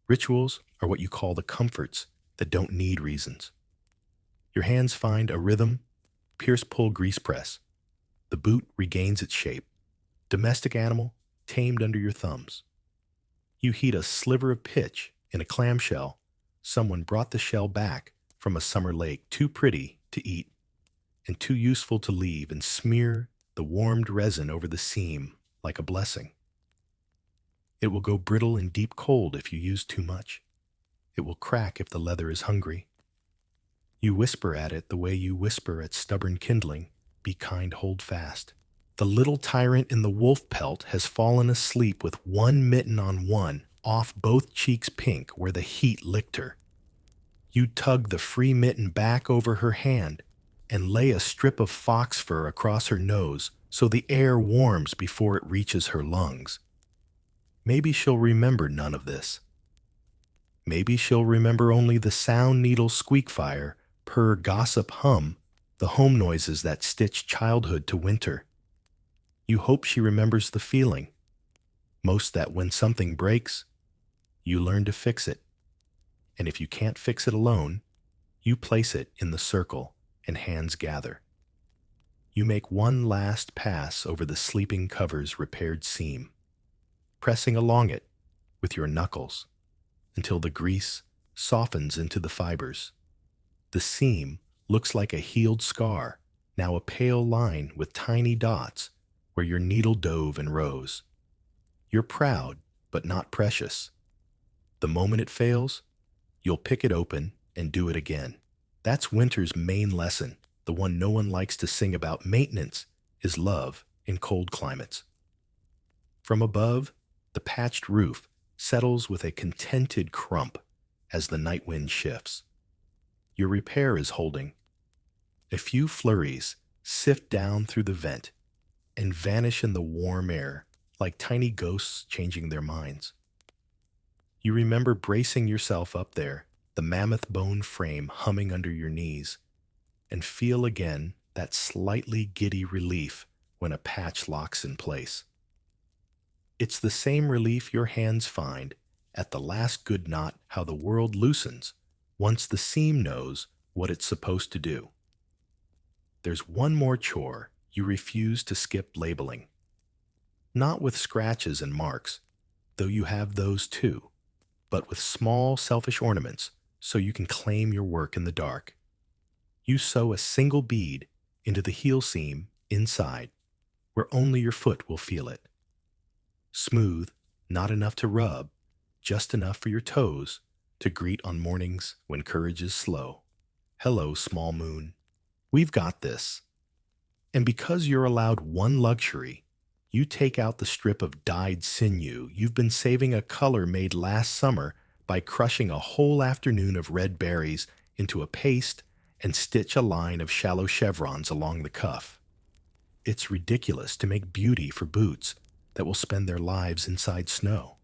Rituals are what you call the comforts that don't need reasons. Your hands find a rhythm, pierce pull grease press. The boot regains its shape. Domestic animal tamed under your thumbs. You heat a sliver of pitch in a clamshell. Someone brought the shell back from a summer lake, too pretty to eat and too useful to leave, and smear the warmed resin over the seam like a blessing. It will go brittle in deep cold if you use too much. It will crack if the leather is hungry. You whisper at it the way you whisper at stubborn kindling, be kind, hold fast. The little tyrant in the wolf pelt has fallen asleep with one mitten on one, off both cheeks pink where the heat licked her. You tug the free mitten back over her hand and lay a strip of fox fur across her nose so the air warms before it reaches her lungs. Maybe she'll remember none of this. Maybe she'll remember only the sound needle squeak fire, purr gossip hum, the home noises that stitch childhood to winter. You hope she remembers the feeling, most that when something breaks, you learn to fix it. And if you can't fix it alone, you place it in the circle and hands gather. You make one last pass over the sleeping cover's repaired seam, pressing along it with your knuckles until the grease softens into the fibers. The seam looks like a healed scar, now a pale line with tiny dots where your needle dove and rose. You're proud, but not precious. The moment it fails, you'll pick it open and do it again. That's winter's main lesson, the one no one likes to sing about. Maintenance is love in cold climates. From above, the patched roof settles with a contented crump as the night wind shifts. Your repair is holding. A few flurries sift down through the vent and vanish in the warm air like tiny ghosts changing their minds. You remember bracing yourself up there, the mammoth bone frame humming under your knees, and feel again that slightly giddy relief when a patch locks in place. It's the same relief your hands find at the last good knot, how the world loosens once the seam knows what it's supposed to do. There's one more chore you refuse to skip: labeling. Not with scratches and marks, though you have those too, but with small selfish ornaments so you can claim your work in the dark. You sew a single bead into the heel seam inside, where only your foot will feel it. Smooth, not enough to rub, just enough for your toes to greet on mornings when courage is slow. Hello, small moon. We've got this. And because you're allowed one luxury, you take out the strip of dyed sinew you've been saving a color made last summer by crushing a whole afternoon of red berries into a paste and stitch a line of shallow chevrons along the cuff. It's ridiculous to make beauty for boots that will spend their lives inside snow.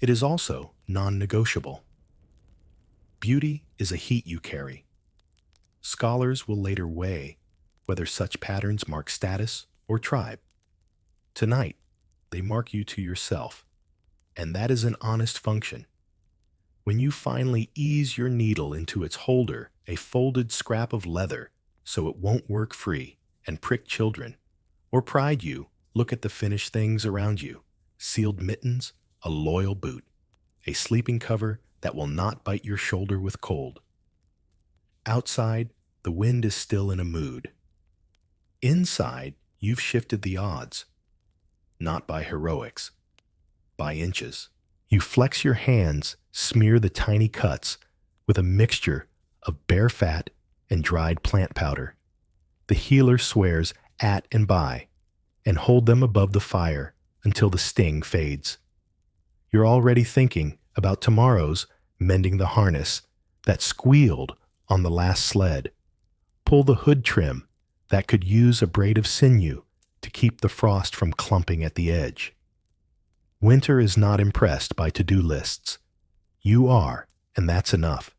It is also non-negotiable. Beauty is a heat you carry. Scholars will later weigh whether such patterns mark status or tribe. Tonight, they mark you to yourself, and that is an honest function. When you finally ease your needle into its holder, a folded scrap of leather, so it won't work free and prick children, or pride you, look at the finished things around you: sealed mittens, a loyal boot, a sleeping cover that will not bite your shoulder with cold. Outside, the wind is still in a mood. Inside, you've shifted the odds, not by heroics, by inches. You flex your hands, smear the tiny cuts with a mixture of bear fat and dried plant powder. The healer swears at and by, and hold them above the fire until the sting fades. You're already thinking about tomorrow's mending the harness that squealed on the last sled. Pull the hood trim that could use a braid of sinew to keep the frost from clumping at the edge. Winter is not impressed by to-do lists. You are, and that's enough.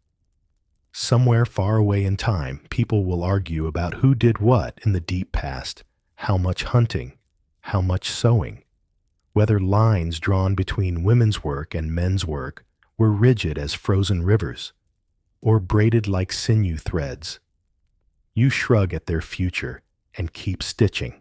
Somewhere far away in time, people will argue about who did what in the deep past, how much hunting, how much sewing, whether lines drawn between women's work and men's work were rigid as frozen rivers, or braided like sinew threads. You shrug at their future and keep stitching.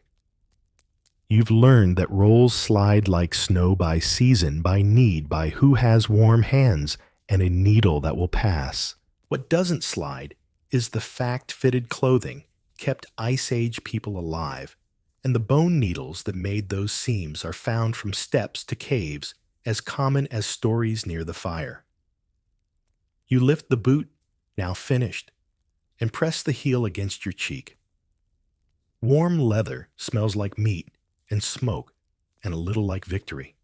You've learned that rolls slide like snow by season, by need, by who has warm hands and a needle that will pass. What doesn't slide is the fact-fitted clothing kept Ice Age people alive, and the bone needles that made those seams are found from steppes to caves, as common as stories near the fire. You lift the boot, now finished, and press the heel against your cheek. Warm leather smells like meat and smoke and a little like victory.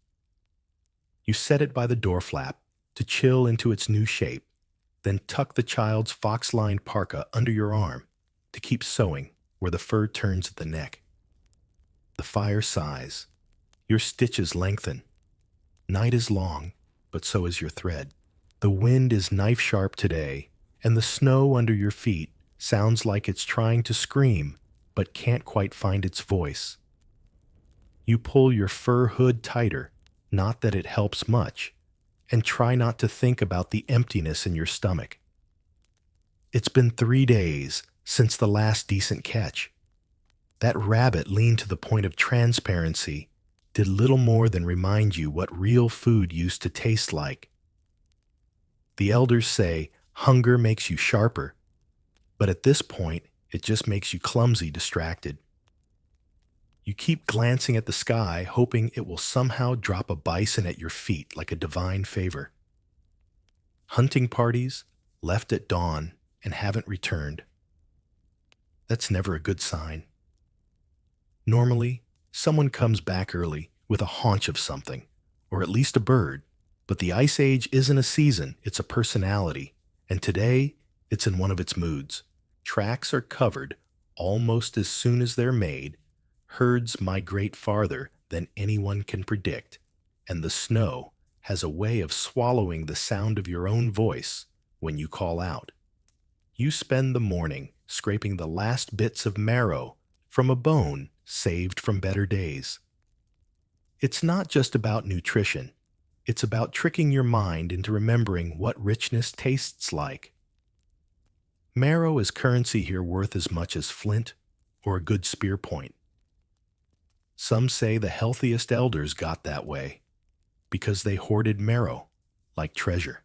You set it by the door flap to chill into its new shape, then tuck the child's fox-lined parka under your arm to keep sewing where the fur turns at the neck. The fire sighs. Your stitches lengthen. Night is long, but so is your thread. The wind is knife-sharp today, and the snow under your feet sounds like it's trying to scream, but can't quite find its voice. You pull your fur hood tighter, not that it helps much, and try not to think about the emptiness in your stomach. It's been 3 days since the last decent catch. That rabbit lean to the point of transparency did little more than remind you what real food used to taste like. The elders say hunger makes you sharper, but at this point, it just makes you clumsy, distracted. You keep glancing at the sky, hoping it will somehow drop a bison at your feet like a divine favor. Hunting parties left at dawn and haven't returned. That's never a good sign. Normally, someone comes back early with a haunch of something, or at least a bird, but the Ice Age isn't a season, it's a personality, and today it's in one of its moods. Tracks are covered almost as soon as they're made, herds migrate farther than anyone can predict, and the snow has a way of swallowing the sound of your own voice when you call out. You spend the morning scraping the last bits of marrow from a bone saved from better days. It's not just about nutrition. It's about tricking your mind into remembering what richness tastes like. Marrow is currency here worth as much as flint or a good spear point. Some say the healthiest elders got that way because they hoarded marrow like treasure.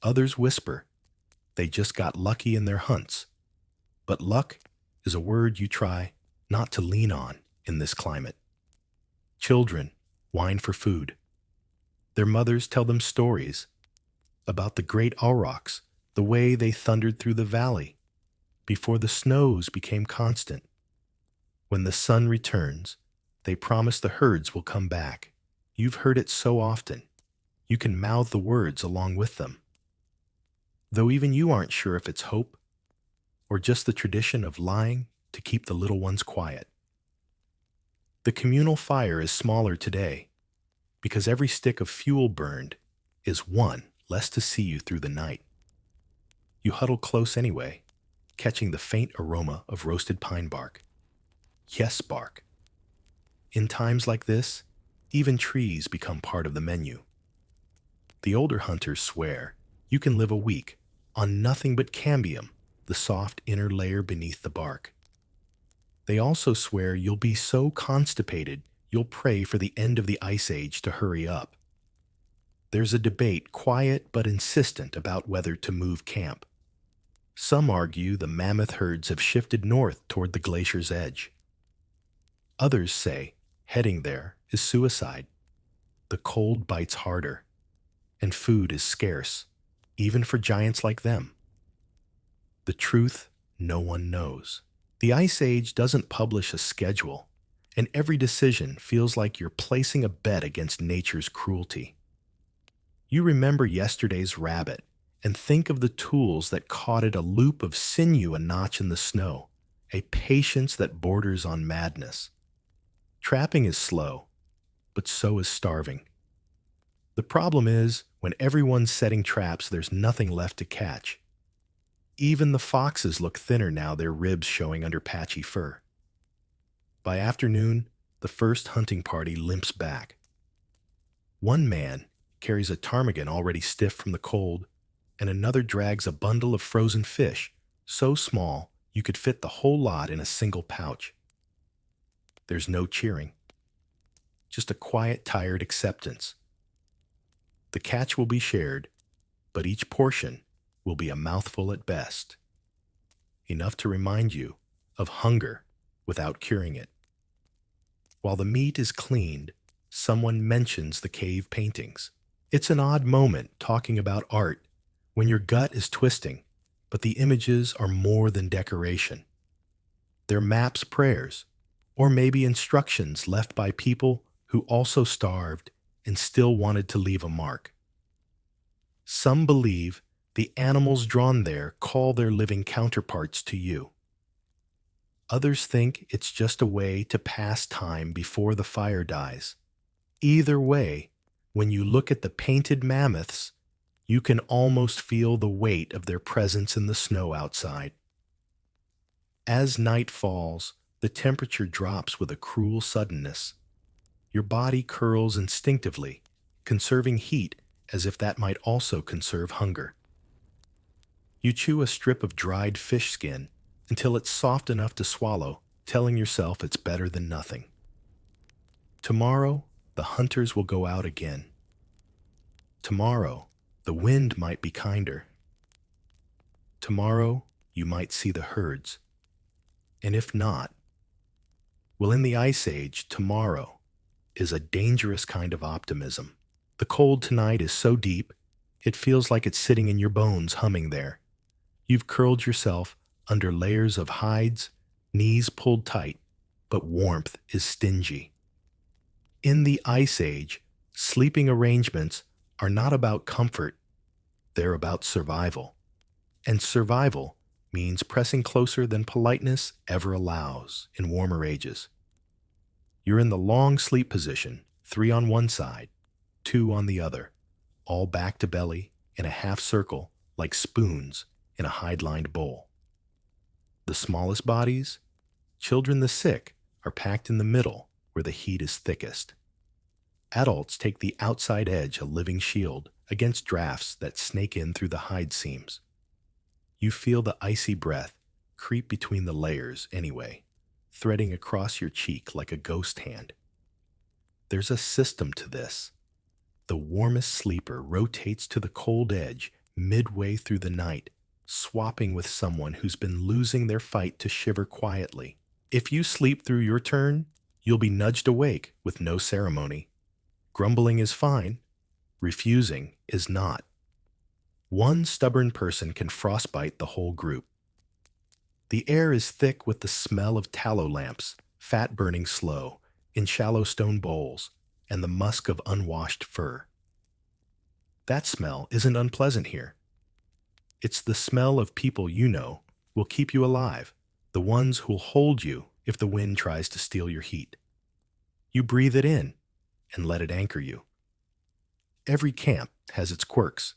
Others whisper they just got lucky in their hunts. But luck is a word you try not to lean on in this climate. Children whine for food. Their mothers tell them stories about the great aurochs, the way they thundered through the valley before the snows became constant. When the sun returns, they promise the herds will come back. You've heard it so often, you can mouth the words along with them. Though even you aren't sure if it's hope or just the tradition of lying to keep the little ones quiet. The communal fire is smaller today because every stick of fuel burned is one less to see you through the night. You huddle close anyway, catching the faint aroma of roasted pine bark. Yes, bark. In times like this, even trees become part of the menu. The older hunters swear you can live a week on nothing but cambium, the soft inner layer beneath the bark. They also swear you'll be so constipated you'll pray for the end of the ice age to hurry up. There's a debate, quiet but insistent, about whether to move camp. Some argue the mammoth herds have shifted north toward the glacier's edge. Others say heading there is suicide. The cold bites harder, and food is scarce, even for giants like them. The truth, no one knows. The Ice Age doesn't publish a schedule, and every decision feels like you're placing a bet against nature's cruelty. You remember yesterday's rabbit and think of the tools that caught it a loop of sinew a notch in the snow, a patience that borders on madness. Trapping is slow, but so is starving. The problem is, when everyone's setting traps, there's nothing left to catch. Even the foxes look thinner now, their ribs showing under patchy fur. By afternoon, the first hunting party limps back. One man carries a ptarmigan already stiff from the cold, and another drags a bundle of frozen fish, so small you could fit the whole lot in a single pouch. There's no cheering, just a quiet, tired acceptance. The catch will be shared, but each portion will be a mouthful at best, enough to remind you of hunger without curing it. While the meat is cleaned, someone mentions the cave paintings. It's an odd moment talking about art when your gut is twisting, but the images are more than decoration. They're maps, prayers, or maybe instructions left by people who also starved and still wanted to leave a mark. Some believe the animals drawn there call their living counterparts to you. Others think it's just a way to pass time before the fire dies. Either way, when you look at the painted mammoths, you can almost feel the weight of their presence in the snow outside. As night falls, the temperature drops with a cruel suddenness. Your body curls instinctively, conserving heat as if that might also conserve hunger. You chew a strip of dried fish skin until it's soft enough to swallow, telling yourself it's better than nothing. Tomorrow, the hunters will go out again. Tomorrow, the wind might be kinder. Tomorrow, you might see the herds. And if not, well, in the Ice Age, tomorrow is a dangerous kind of optimism. The cold tonight is so deep, it feels like it's sitting in your bones, humming there. You've curled yourself under layers of hides, knees pulled tight, but warmth is stingy. In the Ice Age, sleeping arrangements are not about comfort, they're about survival. And survival means pressing closer than politeness ever allows in warmer ages. You're in the long sleep position, 3 on one side, 2 on the other, all back to belly in a half circle like spoons in a hide-lined bowl. The smallest bodies, children the sick, are packed in the middle where the heat is thickest. Adults take the outside edge, a living shield against drafts that snake in through the hide seams. You feel the icy breath creep between the layers anyway, threading across your cheek like a ghost hand. There's a system to this. The warmest sleeper rotates to the cold edge midway through the night, swapping with someone who's been losing their fight to shiver quietly. If you sleep through your turn, you'll be nudged awake with no ceremony. Grumbling is fine, refusing is not. One stubborn person can frostbite the whole group. The air is thick with the smell of tallow lamps, fat burning slow, in shallow stone bowls, and the musk of unwashed fur. That smell isn't unpleasant here. It's the smell of people you know will keep you alive, the ones who'll hold you if the wind tries to steal your heat. You breathe it in and let it anchor you. Every camp has its quirks.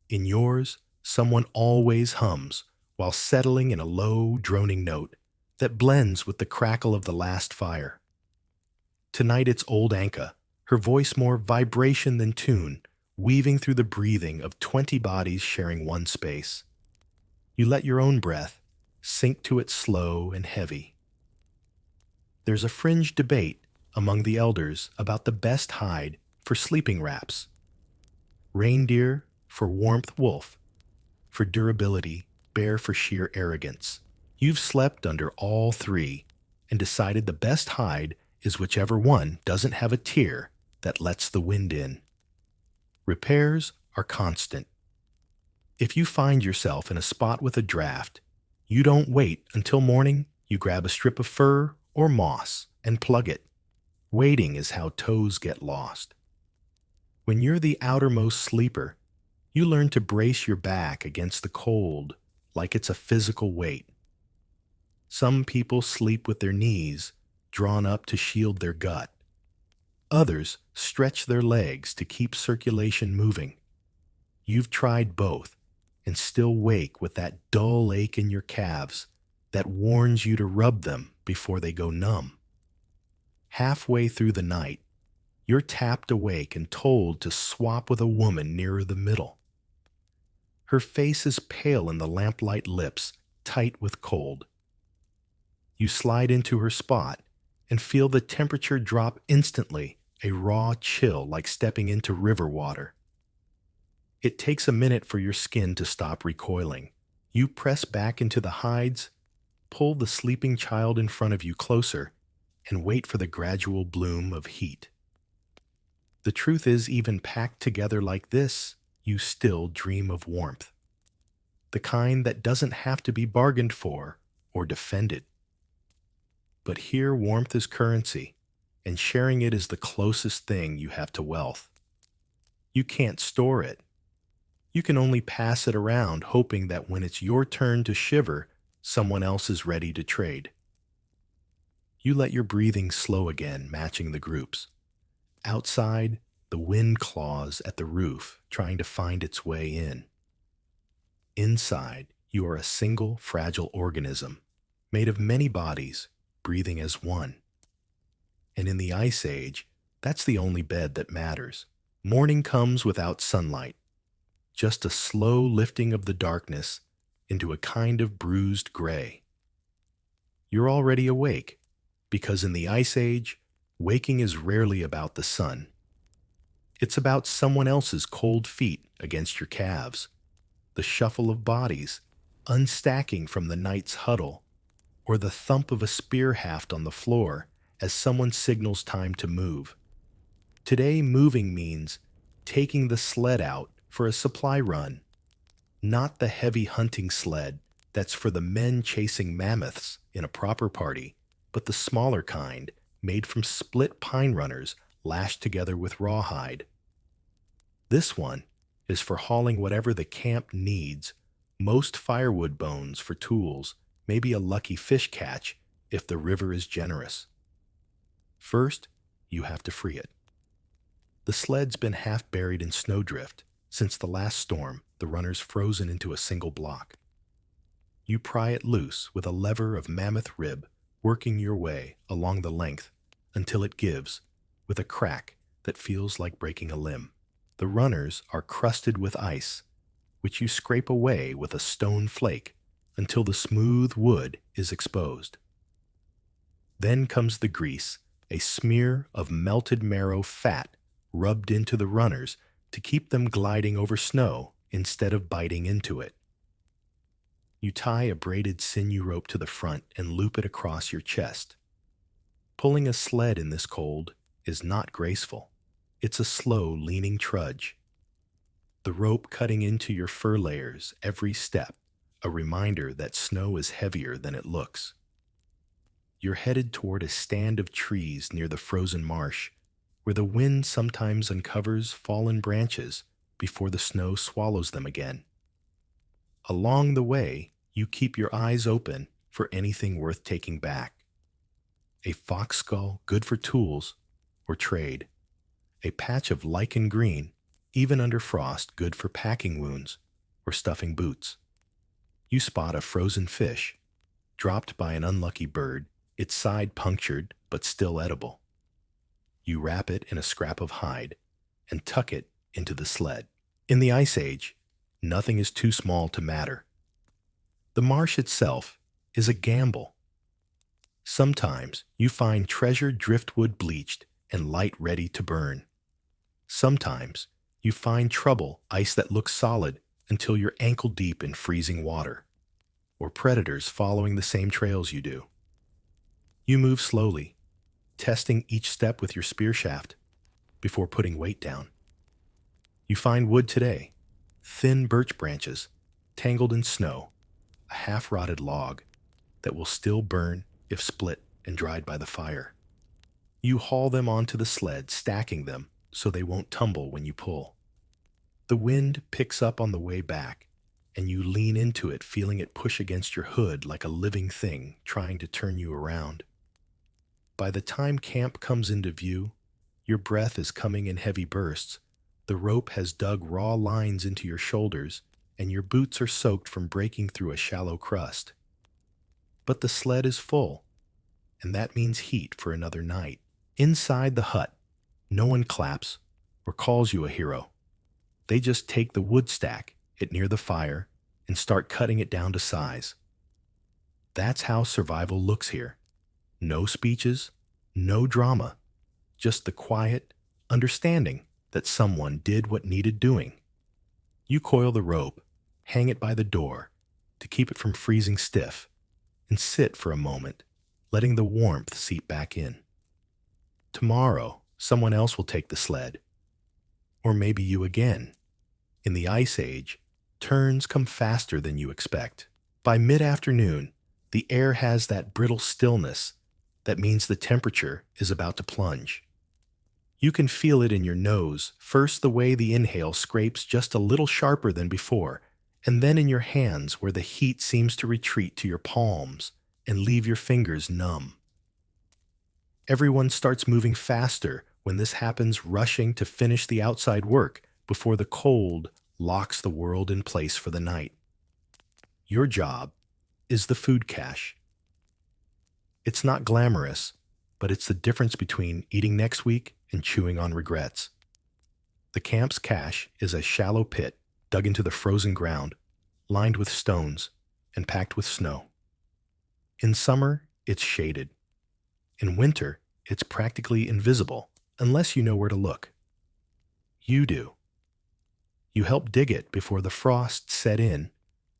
In yours, someone always hums while settling in a low, droning note that blends with the crackle of the last fire. Tonight it's old Anka, her voice more vibration than tune, weaving through the breathing of 20 bodies sharing one space. You let your own breath sink to it slow and heavy. There's a fringe debate among the elders about the best hide for sleeping wraps. Reindeer for warmth, wolf for durability, bear for sheer arrogance. You've slept under all three and decided the best hide is whichever one doesn't have a tear that lets the wind in. Repairs are constant. If you find yourself in a spot with a draft, you don't wait until morning, you grab a strip of fur or moss and plug it. Waiting is how toes get lost. When you're the outermost sleeper, you learn to brace your back against the cold like it's a physical weight. Some people sleep with their knees drawn up to shield their gut. Others stretch their legs to keep circulation moving. You've tried both and still wake with that dull ache in your calves that warns you to rub them before they go numb. Halfway through the night, you're tapped awake and told to swap with a woman nearer the middle. Her face is pale in the lamplight lips, tight with cold. You slide into her spot and feel the temperature drop instantly, a raw chill like stepping into river water. It takes a minute for your skin to stop recoiling. You press back into the hides, pull the sleeping child in front of you closer, and wait for the gradual bloom of heat. The truth is, even packed together like this, you still dream of warmth. The kind that doesn't have to be bargained for or defended. But here warmth is currency, and sharing it is the closest thing you have to wealth. You can't store it. You can only pass it around, hoping that when it's your turn to shiver, someone else is ready to trade. You let your breathing slow again, matching the groups. Outside, the wind claws at the roof, trying to find its way in. Inside, you are a single, fragile organism, made of many bodies, breathing as one. And in the Ice Age, that's the only bed that matters. Morning comes without sunlight, just a slow lifting of the darkness into a kind of bruised gray. You're already awake, because in the Ice Age, waking is rarely about the sun. It's about someone else's cold feet against your calves, the shuffle of bodies, unstacking from the night's huddle, or the thump of a spear haft on the floor as someone signals time to move. Today, moving means taking the sled out for a supply run, not the heavy hunting sled that's for the men chasing mammoths in a proper party, but the smaller kind made from split pine runners lashed together with rawhide. This one is for hauling whatever the camp needs, most firewood bones for tools, maybe a lucky fish catch if the river is generous. First, you have to free it. The sled's been half buried in snowdrift. Since the last storm, the runner's frozen into a single block. You pry it loose with a lever of mammoth rib, working your way along the length until it gives, with a crack that feels like breaking a limb. The runners are crusted with ice, which you scrape away with a stone flake until the smooth wood is exposed. Then comes the grease, a smear of melted marrow fat rubbed into the runners to keep them gliding over snow instead of biting into it. You tie a braided sinew rope to the front and loop it across your chest. Pulling a sled in this cold is not graceful. It's a slow, leaning trudge. The rope cutting into your fur layers every step, a reminder that snow is heavier than it looks. You're headed toward a stand of trees near the frozen marsh, where the wind sometimes uncovers fallen branches before the snow swallows them again. Along the way, you keep your eyes open for anything worth taking back. A fox skull good for tools or trade. A patch of lichen green, even under frost, good for packing wounds or stuffing boots. You spot a frozen fish, dropped by an unlucky bird, its side punctured but still edible. You wrap it in a scrap of hide and tuck it into the sled. In the Ice Age, nothing is too small to matter. The marsh itself is a gamble. Sometimes you find treasured driftwood bleached and light ready to burn. Sometimes you find trouble, ice that looks solid until you're ankle deep in freezing water, or predators following the same trails you do. You move slowly, testing each step with your spear shaft before putting weight down. You find wood today, thin birch branches, tangled in snow, a half-rotted log that will still burn if split and dried by the fire. You haul them onto the sled, stacking them so they won't tumble when you pull. The wind picks up on the way back, and you lean into it, feeling it push against your hood like a living thing trying to turn you around. By the time camp comes into view, your breath is coming in heavy bursts, the rope has dug raw lines into your shoulders, and your boots are soaked from breaking through a shallow crust. But the sled is full, and that means heat for another night. Inside the hut, no one claps or calls you a hero. They just take the wood stack, it near the fire, and start cutting it down to size. That's how survival looks here. No speeches, no drama, just the quiet understanding that someone did what needed doing. You coil the rope, hang it by the door to keep it from freezing stiff, and sit for a moment, letting the warmth seep back in. Tomorrow, someone else will take the sled. Or maybe you again. In the Ice Age, turns come faster than you expect. By mid-afternoon, the air has that brittle stillness that means the temperature is about to plunge. You can feel it in your nose, first the way the inhale scrapes just a little sharper than before, and then in your hands where the heat seems to retreat to your palms and leave your fingers numb. Everyone starts moving faster when this happens, rushing to finish the outside work before the cold locks the world in place for the night. Your job is the food cache. It's not glamorous, but it's the difference between eating next week and chewing on regrets. The camp's cache is a shallow pit dug into the frozen ground, lined with stones and packed with snow. In summer, it's shaded. In winter, it's practically invisible unless you know where to look. You do. You help dig it before the frost set in,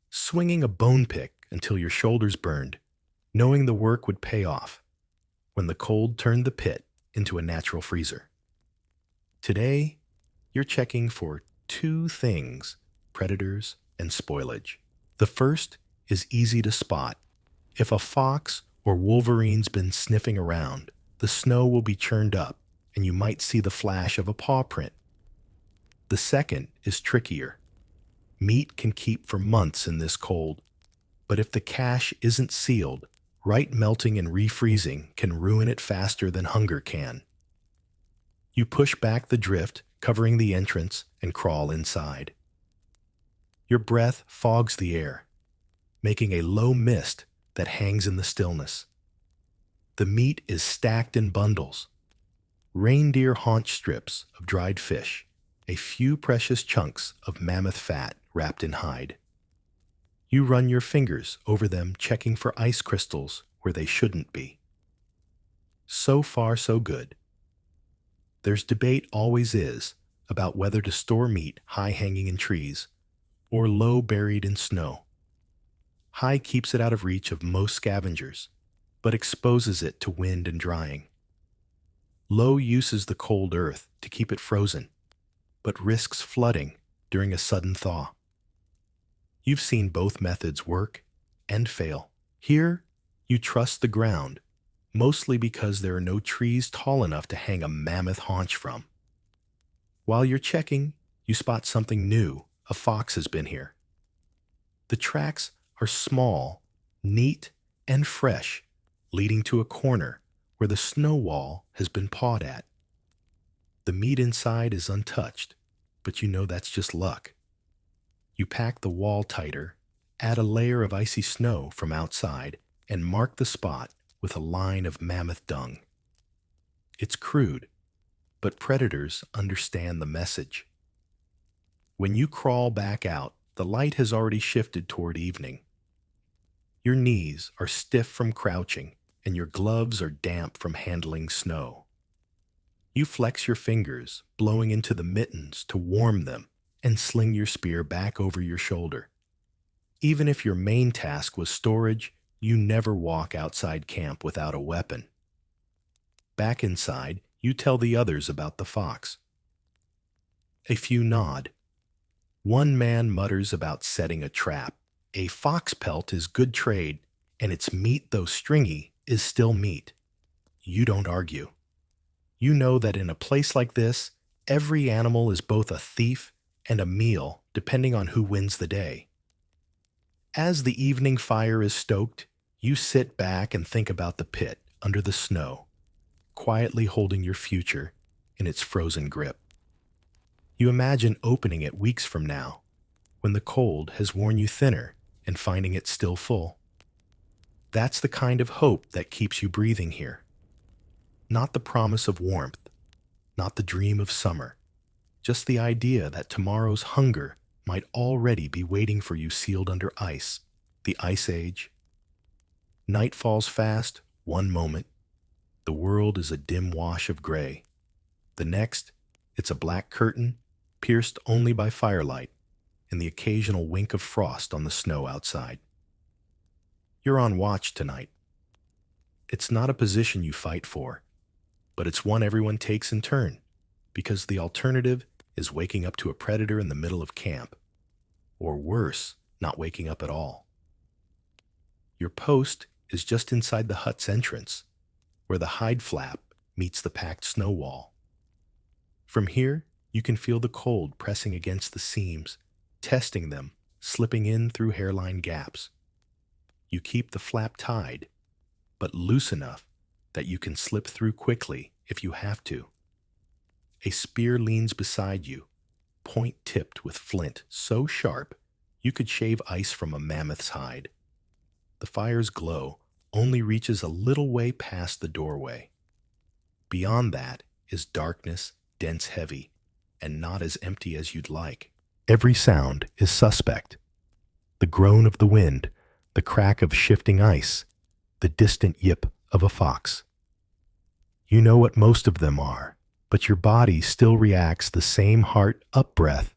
swinging a bone pick until your shoulders burned, knowing the work would pay off when the cold turned the pit into a natural freezer. Today, you're checking for two things: predators and spoilage. The first is easy to spot. If a fox or wolverine's been sniffing around, the snow will be churned up and you might see the flash of a paw print. The second is trickier. Meat can keep for months in this cold, but if the cache isn't sealed, right melting and refreezing can ruin it faster than hunger can. You push back the drift, covering the entrance, and crawl inside. Your breath fogs the air, making a low mist that hangs in the stillness. The meat is stacked in bundles. Reindeer haunch strips of dried fish, a few precious chunks of mammoth fat wrapped in hide. You run your fingers over them, checking for ice crystals where they shouldn't be. So far, so good. There's debate, always is, about whether to store meat high hanging in trees or low buried in snow. High keeps it out of reach of most scavengers, but exposes it to wind and drying. Low uses the cold earth to keep it frozen, but risks flooding during a sudden thaw. You've seen both methods work and fail. Here, you trust the ground, mostly because there are no trees tall enough to hang a mammoth haunch from. While you're checking, you spot something new. A fox has been here. The tracks are small, neat, and fresh, leading to a corner where the snow wall has been pawed at. The meat inside is untouched, but you know that's just luck. You pack the wall tighter, add a layer of icy snow from outside, and mark the spot with a line of mammoth dung. It's crude, but predators understand the message. When you crawl back out, the light has already shifted toward evening. Your knees are stiff from crouching, and your gloves are damp from handling snow. You flex your fingers, blowing into the mittens to warm them, and sling your spear back over your shoulder. Even if your main task was storage, you never walk outside camp without a weapon. Back inside, you tell the others about the fox. A few nod. One man mutters about setting a trap. A fox pelt is good trade, and its meat, though stringy, is still meat. You don't argue. You know that in a place like this, every animal is both a thief and a meal, depending on who wins the day. As the evening fire is stoked, you sit back and think about the pit under the snow, quietly holding your future in its frozen grip. You imagine opening it weeks from now, when the cold has worn you thinner and finding it still full. That's the kind of hope that keeps you breathing here. Not the promise of warmth, not the dream of summer, just the idea that tomorrow's hunger might already be waiting for you sealed under ice, the ice age. Night falls fast, one moment. The world is a dim wash of gray. The next, it's a black curtain, pierced only by firelight and the occasional wink of frost on the snow outside. You're on watch tonight. It's not a position you fight for, but it's one everyone takes in turn, because the alternative is waking up to a predator in the middle of camp, or worse, not waking up at all. Your post is just inside the hut's entrance, where the hide flap meets the packed snow wall. From here, you can feel the cold pressing against the seams, testing them, slipping in through hairline gaps. You keep the flap tied, but loose enough that you can slip through quickly if you have to. A spear leans beside you, point tipped with flint so sharp you could shave ice from a mammoth's hide. The fire's glow only reaches a little way past the doorway. Beyond that is darkness, dense heavy, and not as empty as you'd like. Every sound is suspect. The groan of the wind, the crack of shifting ice, the distant yip of a fox. You know what most of them are, but your body still reacts the same heart-up breath,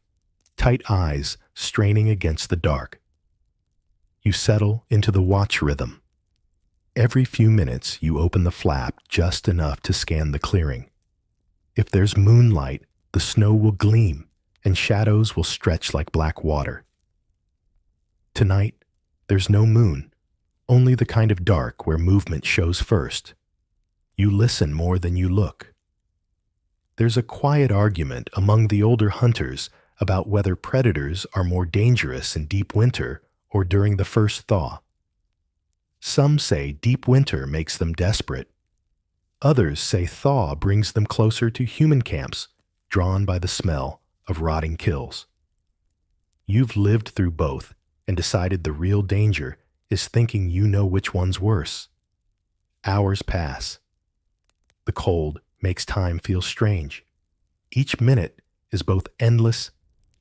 tight eyes straining against the dark. You settle into the watch rhythm. Every few minutes you open the flap just enough to scan the clearing. If there's moonlight, the snow will gleam and shadows will stretch like black water. Tonight, there's no moon, only the kind of dark where movement shows first. You listen more than you look. There's a quiet argument among the older hunters about whether predators are more dangerous in deep winter or during the first thaw. Some say deep winter makes them desperate. Others say thaw brings them closer to human camps, drawn by the smell of rotting kills. You've lived through both and decided the real danger is thinking you know which one's worse. Hours pass. The cold makes time feel strange. Each minute is both endless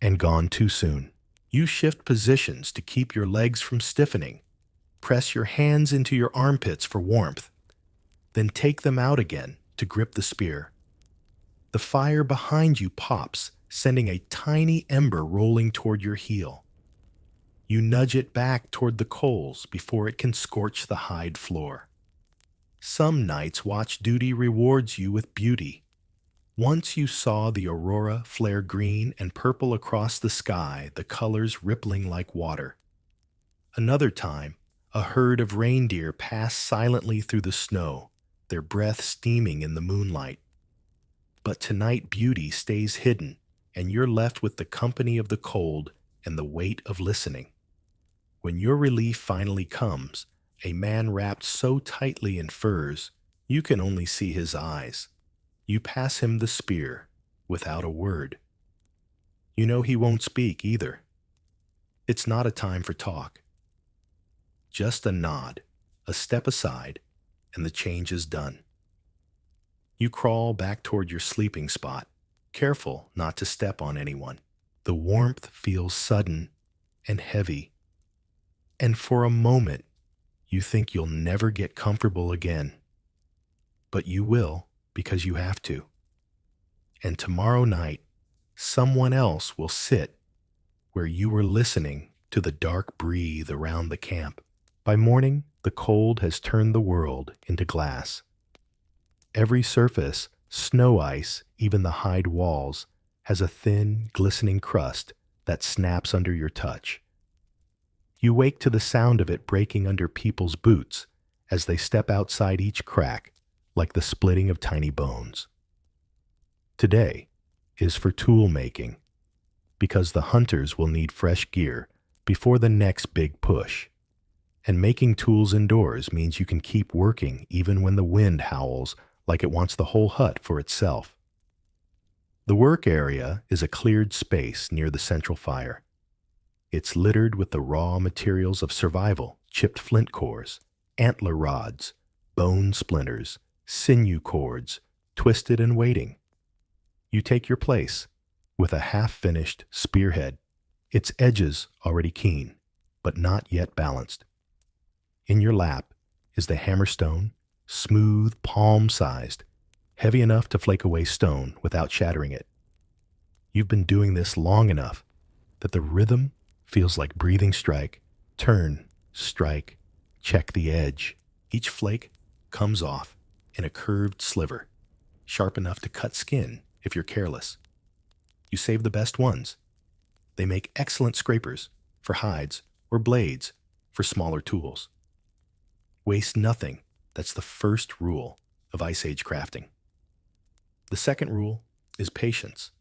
and gone too soon. You shift positions to keep your legs from stiffening. Press your hands into your armpits for warmth. Then take them out again to grip the spear. The fire behind you pops, sending a tiny ember rolling toward your heel. You nudge it back toward the coals before it can scorch the hide floor. Some nights watch duty rewards you with beauty. Once you saw the aurora flare green and purple across the sky, the colors rippling like water. Another time, a herd of reindeer passed silently through the snow, their breath steaming in the moonlight. But tonight beauty stays hidden, and you're left with the company of the cold and the weight of listening. When your relief finally comes, a man wrapped so tightly in furs, you can only see his eyes. You pass him the spear without a word. You know he won't speak either. It's not a time for talk. Just a nod, a step aside, and the change is done. You crawl back toward your sleeping spot, careful not to step on anyone. The warmth feels sudden and heavy, and for a moment, you think you'll never get comfortable again. But you will, because you have to. And tomorrow night, someone else will sit where you were listening to the dark breathe around the camp. By morning, the cold has turned the world into glass. Every surface, snow ice, even the hide walls, has a thin, glistening crust that snaps under your touch. You wake to the sound of it breaking under people's boots as they step outside each crack, like the splitting of tiny bones. Today is for tool making, because the hunters will need fresh gear before the next big push. And making tools indoors means you can keep working even when the wind howls like it wants the whole hut for itself. The work area is a cleared space near the central fire. It's littered with the raw materials of survival: chipped flint cores, antler rods, bone splinters, sinew cords, twisted and waiting. You take your place with a half-finished spearhead, its edges already keen, but not yet balanced. In your lap is the hammerstone, smooth, palm-sized, heavy enough to flake away stone without shattering it. You've been doing this long enough that the rhythm feels like breathing strike, turn, strike, check the edge. Each flake comes off in a curved sliver, sharp enough to cut skin if you're careless. You save the best ones. They make excellent scrapers for hides or blades for smaller tools. Waste nothing. That's the first rule of Ice Age crafting. The second rule is patience.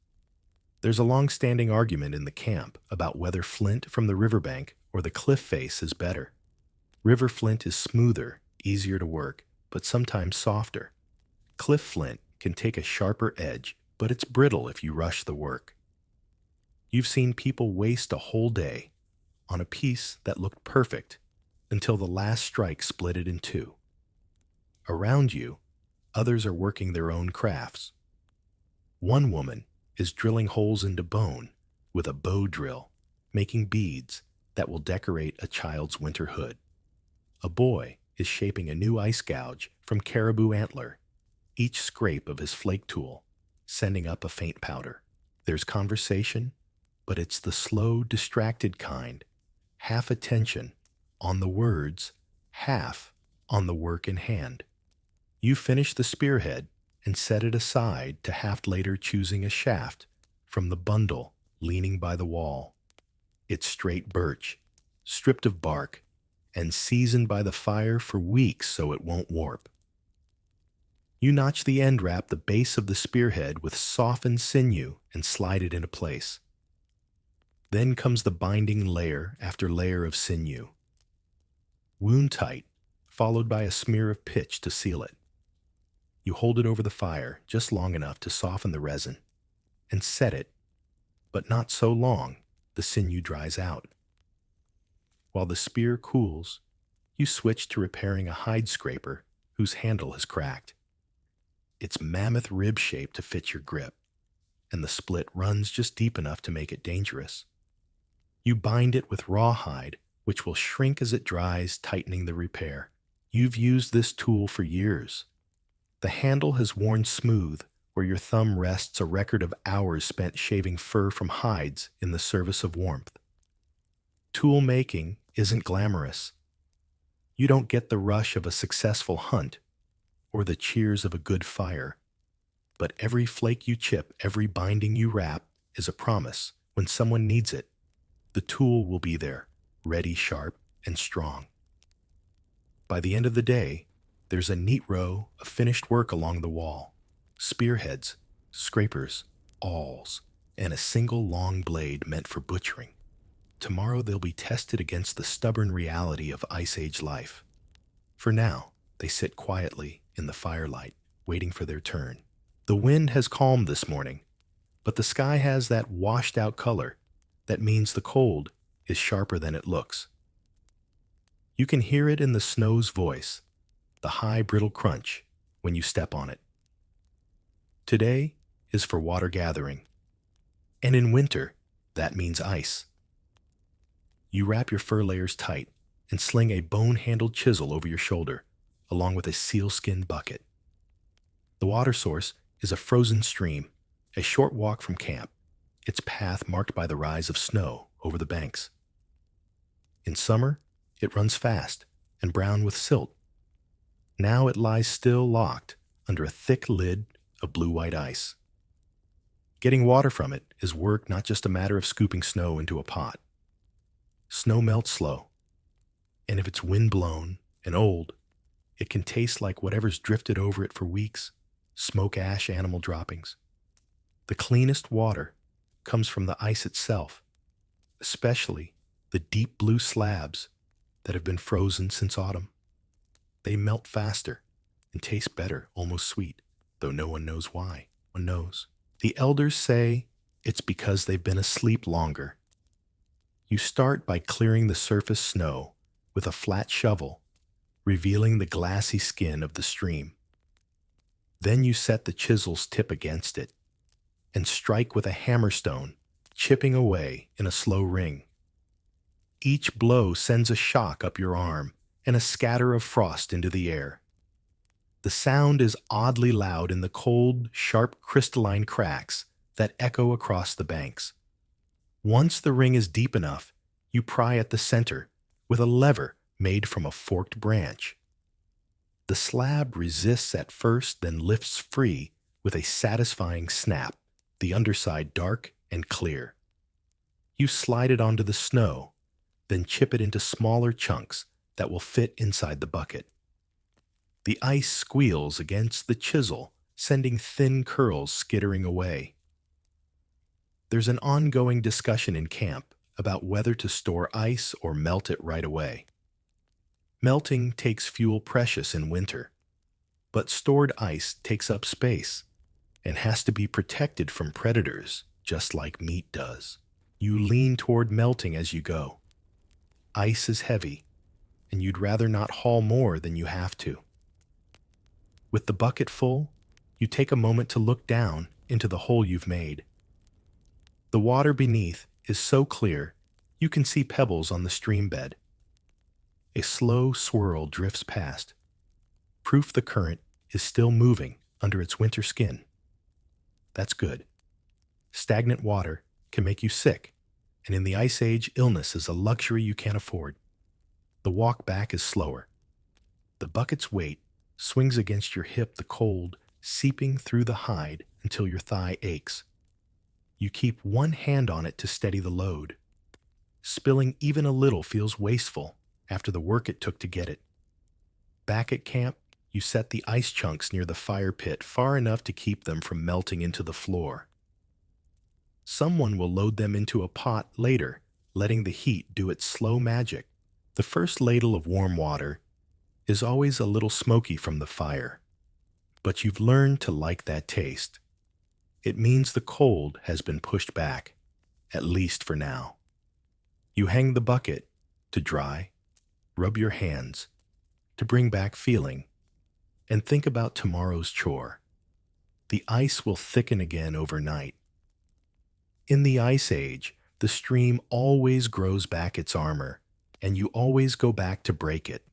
There's a long-standing argument in the camp about whether flint from the riverbank or the cliff face is better. River flint is smoother, easier to work, but sometimes softer. Cliff flint can take a sharper edge, but it's brittle if you rush the work. You've seen people waste a whole day on a piece that looked perfect until the last strike split it in two. Around you, others are working their own crafts. One woman is drilling holes into bone with a bow drill, making beads that will decorate a child's winter hood. A boy is shaping a new ice gouge from caribou antler, each scrape of his flake tool sending up a faint powder. There's conversation, but it's the slow, distracted kind, half attention on the words, half on the work in hand. You finish the spearhead and set it aside to haft later, choosing a shaft from the bundle leaning by the wall. It's straight birch, stripped of bark, and seasoned by the fire for weeks so it won't warp. You notch the end wrap the base of the spearhead with softened sinew and slide it into place. Then comes the binding layer after layer of sinew. Wound tight, followed by a smear of pitch to seal it. You hold it over the fire just long enough to soften the resin, and set it, but not so long the sinew dries out. While the spear cools, you switch to repairing a hide scraper whose handle has cracked. It's mammoth rib shape to fit your grip, and the split runs just deep enough to make it dangerous. You bind it with rawhide, which will shrink as it dries, tightening the repair. You've used this tool for years. The handle has worn smooth, where your thumb rests a record of hours spent shaving fur from hides in the service of warmth. Tool making isn't glamorous. You don't get the rush of a successful hunt or the cheers of a good fire. But every flake you chip, every binding you wrap is a promise. When someone needs it, the tool will be there, ready, sharp, and strong. By the end of the day, there's a neat row of finished work along the wall. Spearheads, scrapers, awls, and a single long blade meant for butchering. Tomorrow they'll be tested against the stubborn reality of Ice Age life. For now, they sit quietly in the firelight, waiting for their turn. The wind has calmed this morning, but the sky has that washed-out color. That means the cold is sharper than it looks. You can hear it in the snow's voice, the high, brittle crunch when you step on it. Today is for water gathering, and in winter, that means ice. You wrap your fur layers tight and sling a bone-handled chisel over your shoulder, along with a sealskin bucket. The water source is a frozen stream, a short walk from camp, its path marked by the rise of snow over the banks. In summer, it runs fast and brown with silt. Now it lies still locked under a thick lid of blue-white ice. Getting water from it is work, not just a matter of scooping snow into a pot. Snow melts slow, and if it's wind-blown and old, it can taste like whatever's drifted over it for weeks, smoke ash, animal droppings. The cleanest water comes from the ice itself, especially the deep blue slabs that have been frozen since autumn. They melt faster and taste better, almost sweet, though no one knows why. One knows. The elders say it's because they've been asleep longer. You start by clearing the surface snow with a flat shovel, revealing the glassy skin of the stream. Then you set the chisel's tip against it and strike with a hammerstone, chipping away in a slow ring. Each blow sends a shock up your arm and a scatter of frost into the air. The sound is oddly loud in the cold, sharp crystalline cracks that echo across the banks. Once the ring is deep enough, you pry at the center with a lever made from a forked branch. The slab resists at first, then lifts free with a satisfying snap, the underside dark and clear. You slide it onto the snow, then chip it into smaller chunks that will fit inside the bucket. The ice squeals against the chisel, sending thin curls skittering away. There's an ongoing discussion in camp about whether to store ice or melt it right away. Melting takes fuel precious in winter, but stored ice takes up space and has to be protected from predators, just like meat does. You lean toward melting as you go. Ice is heavy, and you'd rather not haul more than you have to. With the bucket full, you take a moment to look down into the hole you've made. The water beneath is so clear you can see pebbles on the stream bed. A slow swirl drifts past, proof the current is still moving under its winter skin. That's good. Stagnant water can make you sick, and in the Ice Age, illness is a luxury you can't afford. The walk back is slower. The bucket's weight swings against your hip, the cold seeping through the hide until your thigh aches. You keep one hand on it to steady the load. Spilling even a little feels wasteful after the work it took to get it. Back at camp, you set the ice chunks near the fire pit far enough to keep them from melting into the floor. Someone will load them into a pot later, letting the heat do its slow magic. The first ladle of warm water is always a little smoky from the fire, but you've learned to like that taste. It means the cold has been pushed back, at least for now. You hang the bucket to dry, rub your hands to bring back feeling, and think about tomorrow's chore. The ice will thicken again overnight. In the Ice Age, the stream always grows back its armor, and you always go back to break it.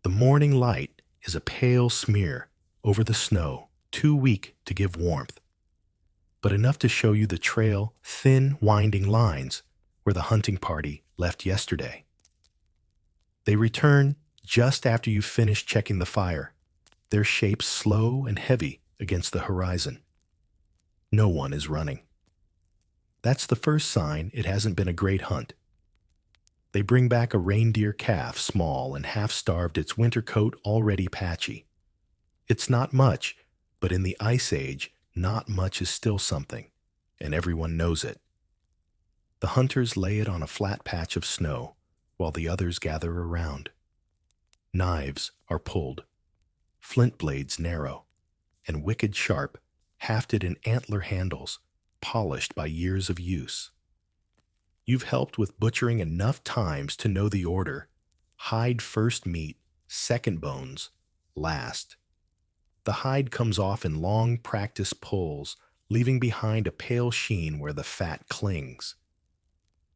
The morning light is a pale smear over the snow, too weak to give warmth, but enough to show you the trail, thin, winding lines where the hunting party left yesterday. They return just after you've finished checking the fire, their shapes slow and heavy against the horizon. No one is running. That's the first sign it hasn't been a great hunt. They bring back a reindeer calf, small and half-starved, its winter coat already patchy. It's not much, but in the Ice Age, not much is still something, and everyone knows it. The hunters lay it on a flat patch of snow, while the others gather around. Knives are pulled, flint blades narrow, and wicked sharp, hafted in antler handles, polished by years of use. You've helped with butchering enough times to know the order: hide first meat, second bones, last. The hide comes off in long practice pulls, leaving behind a pale sheen where the fat clings.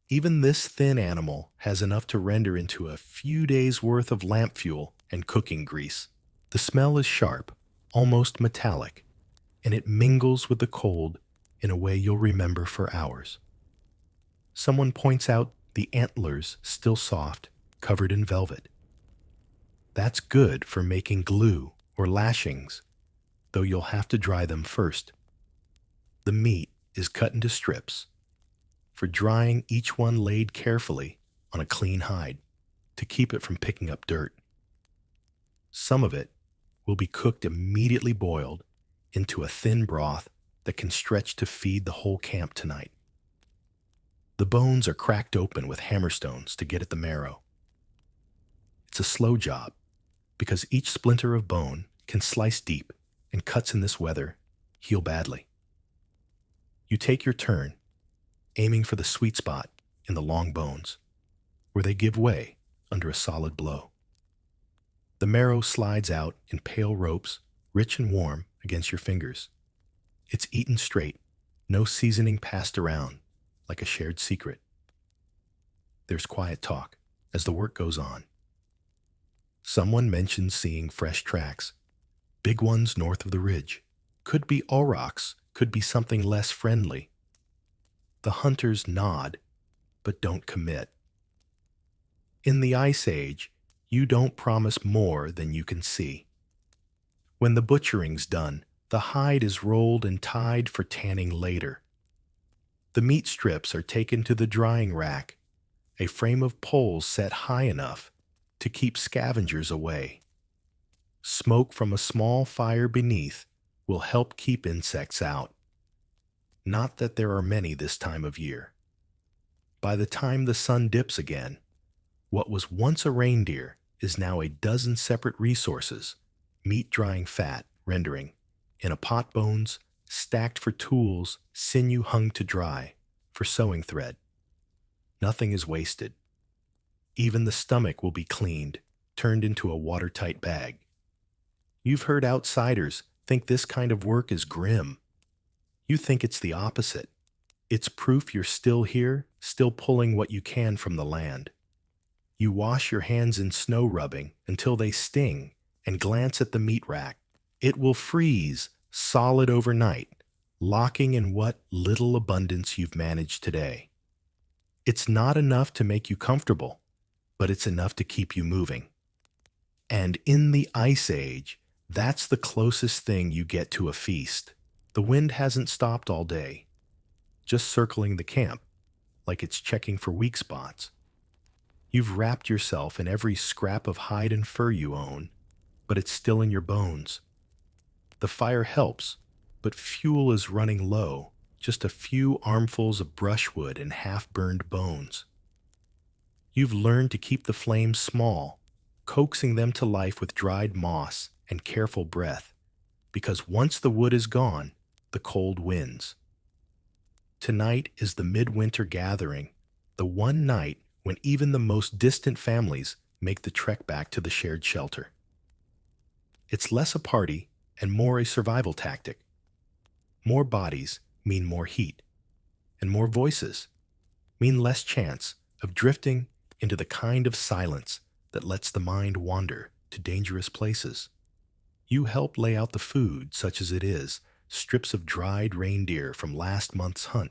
Even this thin animal has enough to render into a few days' worth of lamp fuel and cooking grease. The smell is sharp, almost metallic, and it mingles with the cold in a way you'll remember for hours. Someone points out the antlers still soft, covered in velvet. That's good for making glue or lashings, though you'll have to dry them first. The meat is cut into strips, for drying, each one laid carefully on a clean hide to keep it from picking up dirt. Some of it will be cooked immediately boiled into a thin broth that can stretch to feed the whole camp tonight. The bones are cracked open with hammerstones to get at the marrow. It's a slow job, because each splinter of bone can slice deep, and cuts in this weather heal badly. You take your turn, aiming for the sweet spot in the long bones, where they give way under a solid blow. The marrow slides out in pale ropes, rich and warm against your fingers. It's eaten straight, no seasoning passed around, like a shared secret. There's quiet talk as the work goes on. Someone mentions seeing fresh tracks, big ones north of the ridge. Could be aurochs, could be something less friendly. The hunters nod, but don't commit. In the Ice Age, you don't promise more than you can see. When the butchering's done, the hide is rolled and tied for tanning later. The meat strips are taken to the drying rack, a frame of poles set high enough to keep scavengers away. Smoke from a small fire beneath will help keep insects out. Not that there are many this time of year. By the time the sun dips again, what was once a reindeer is now a dozen separate resources: meat drying fat, rendering, in a pot bones, stacked for tools, sinew hung to dry, for sewing thread. Nothing is wasted. Even the stomach will be cleaned, turned into a watertight bag. You've heard outsiders think this kind of work is grim. You think it's the opposite. It's proof you're still here, still pulling what you can from the land. You wash your hands in snow rubbing until they sting and glance at the meat rack. It will freeze solid overnight, locking in what little abundance you've managed today. It's not enough to make you comfortable, but it's enough to keep you moving. And in the Ice Age, that's the closest thing you get to a feast. The wind hasn't stopped all day, just circling the camp, like it's checking for weak spots. You've wrapped yourself in every scrap of hide and fur you own, but it's still in your bones. The fire helps, but fuel is running low, just a few armfuls of brushwood and half-burned bones. You've learned to keep the flames small, coaxing them to life with dried moss and careful breath, because once the wood is gone, the cold wins. Tonight is the midwinter gathering, the one night when even the most distant families make the trek back to the shared shelter. It's less a party and more a survival tactic. More bodies mean more heat, and more voices mean less chance of drifting into the kind of silence that lets the mind wander to dangerous places. You help lay out the food, such as it is: strips of dried reindeer from last month's hunt,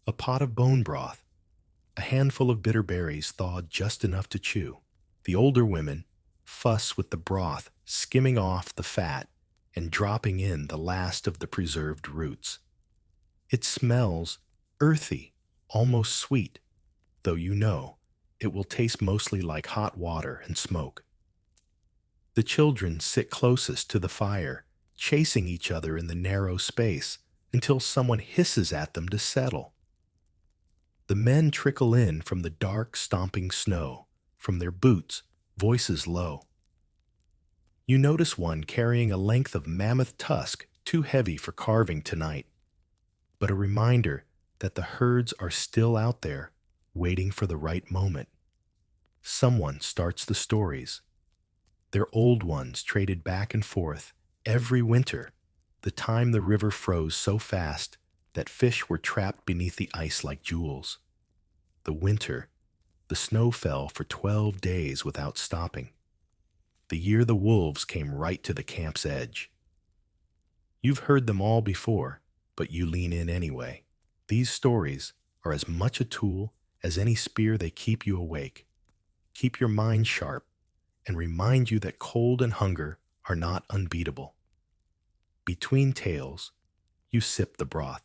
a pot of bone broth, a handful of bitter berries thawed just enough to chew. The older women fuss with the broth, skimming off the fat and dropping in the last of the preserved roots. It smells earthy, almost sweet, though you know it will taste mostly like hot water and smoke. The children sit closest to the fire, chasing each other in the narrow space until someone hisses at them to settle. The men trickle in from the dark, stomping snow, from their boots, voices low. You notice one carrying a length of mammoth tusk too heavy for carving tonight, but a reminder that the herds are still out there, waiting for the right moment. Someone starts the stories. Their old ones traded back and forth every winter, the time the river froze so fast that fish were trapped beneath the ice like jewels. The winter, the snow fell for 12 days without stopping. The year the wolves came right to the camp's edge. You've heard them all before, but you lean in anyway. These stories are as much a tool as any spear. They keep you awake, keep your mind sharp, and remind you that cold and hunger are not unbeatable. Between tales, you sip the broth.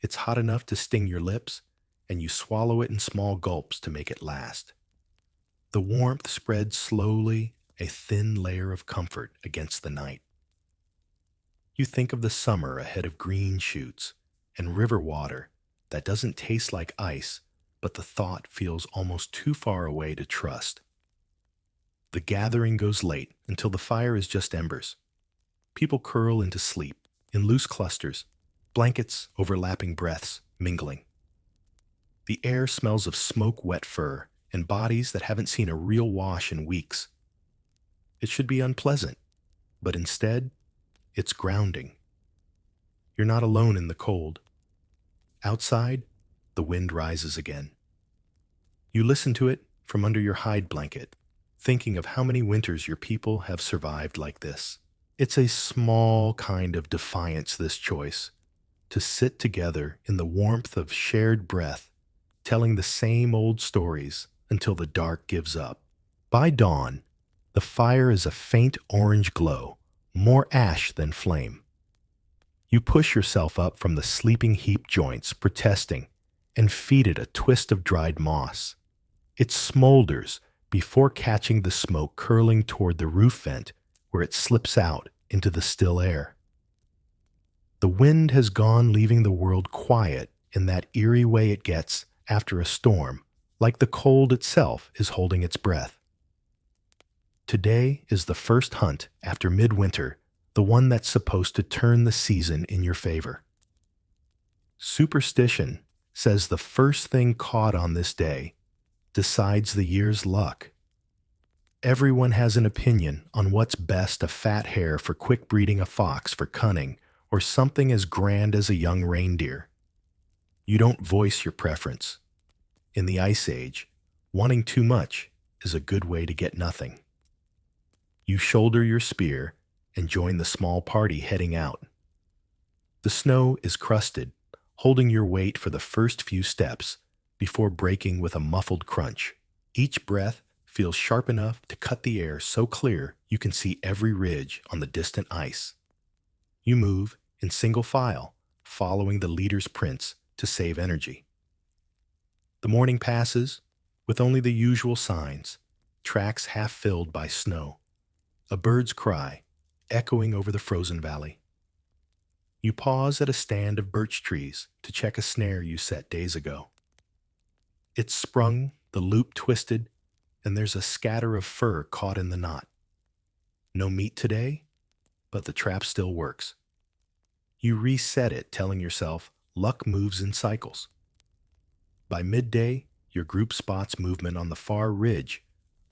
It's hot enough to sting your lips, and you swallow it in small gulps to make it last. The warmth spreads slowly, a thin layer of comfort against the night. You think of the summer ahead of green shoots and river water that doesn't taste like ice, but the thought feels almost too far away to trust. The gathering goes late until the fire is just embers. People curl into sleep in loose clusters, blankets overlapping breaths, mingling. The air smells of smoke-wet fur and bodies that haven't seen a real wash in weeks. It should be unpleasant, but instead, it's grounding. You're not alone in the cold. Outside, the wind rises again. You listen to it from under your hide blanket, thinking of how many winters your people have survived like this. It's a small kind of defiance, this choice, to sit together in the warmth of shared breath, telling the same old stories until the dark gives up. By dawn, the fire is a faint orange glow, more ash than flame. You push yourself up from the sleeping heap joints, protesting, and feed it a twist of dried moss. It smolders before catching the smoke curling toward the roof vent where it slips out into the still air. The wind has gone, leaving the world quiet in that eerie way it gets after a storm, like the cold itself is holding its breath. Today is the first hunt after midwinter, the one that's supposed to turn the season in your favor. Superstition says the first thing caught on this day decides the year's luck. Everyone has an opinion on what's best: a fat hare for quick breeding, a fox for cunning, or something as grand as a young reindeer. You don't voice your preference. In the Ice Age, wanting too much is a good way to get nothing. You shoulder your spear and join the small party heading out. The snow is crusted, holding your weight for the first few steps before breaking with a muffled crunch. Each breath feels sharp enough to cut the air so clear you can see every ridge on the distant ice. You move in single file, following the leader's prints to save energy. The morning passes with only the usual signs, tracks half filled by snow, a bird's cry echoing over the frozen valley. You pause at a stand of birch trees to check a snare you set days ago. It's sprung, the loop twisted, and there's a scatter of fur caught in the knot. No meat today, but the trap still works. You reset it, telling yourself luck moves in cycles. By midday, your group spots movement on the far ridge,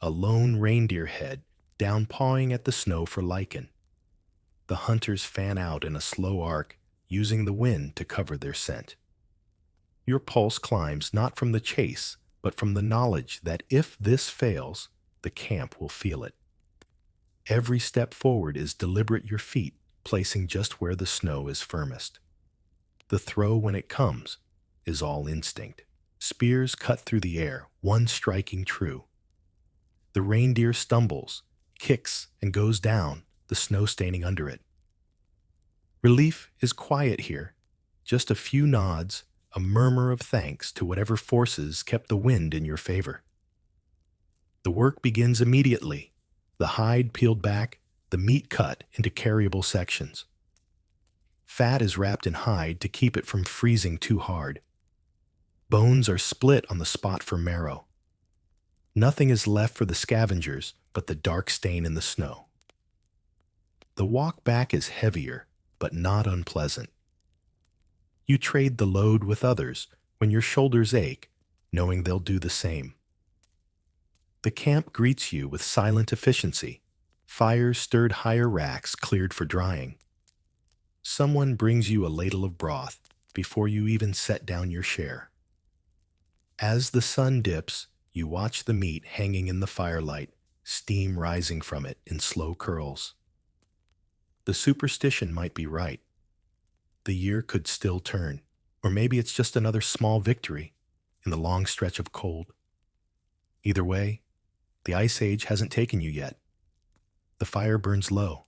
a lone reindeer head down pawing at the snow for lichen. The hunters fan out in a slow arc, using the wind to cover their scent. Your pulse climbs not from the chase, but from the knowledge that if this fails, the camp will feel it. Every step forward is deliberate, your feet placing just where the snow is firmest. The throw, when it comes, is all instinct. Spears cut through the air, one striking true. The reindeer stumbles, kicks, and goes down, the snow staining under it. Relief is quiet here, just a few nods, a murmur of thanks to whatever forces kept the wind in your favor. The work begins immediately, the hide peeled back, the meat cut into carryable sections. Fat is wrapped in hide to keep it from freezing too hard. Bones are split on the spot for marrow. Nothing is left for the scavengers but the dark stain in the snow. The walk back is heavier, but not unpleasant. You trade the load with others when your shoulders ache, knowing they'll do the same. The camp greets you with silent efficiency. Fires stirred higher racks cleared for drying. Someone brings you a ladle of broth before you even set down your share. As the sun dips, you watch the meat hanging in the firelight, steam rising from it in slow curls. The superstition might be right. The year could still turn, or maybe it's just another small victory in the long stretch of cold. Either way, the ice age hasn't taken you yet. The fire burns low,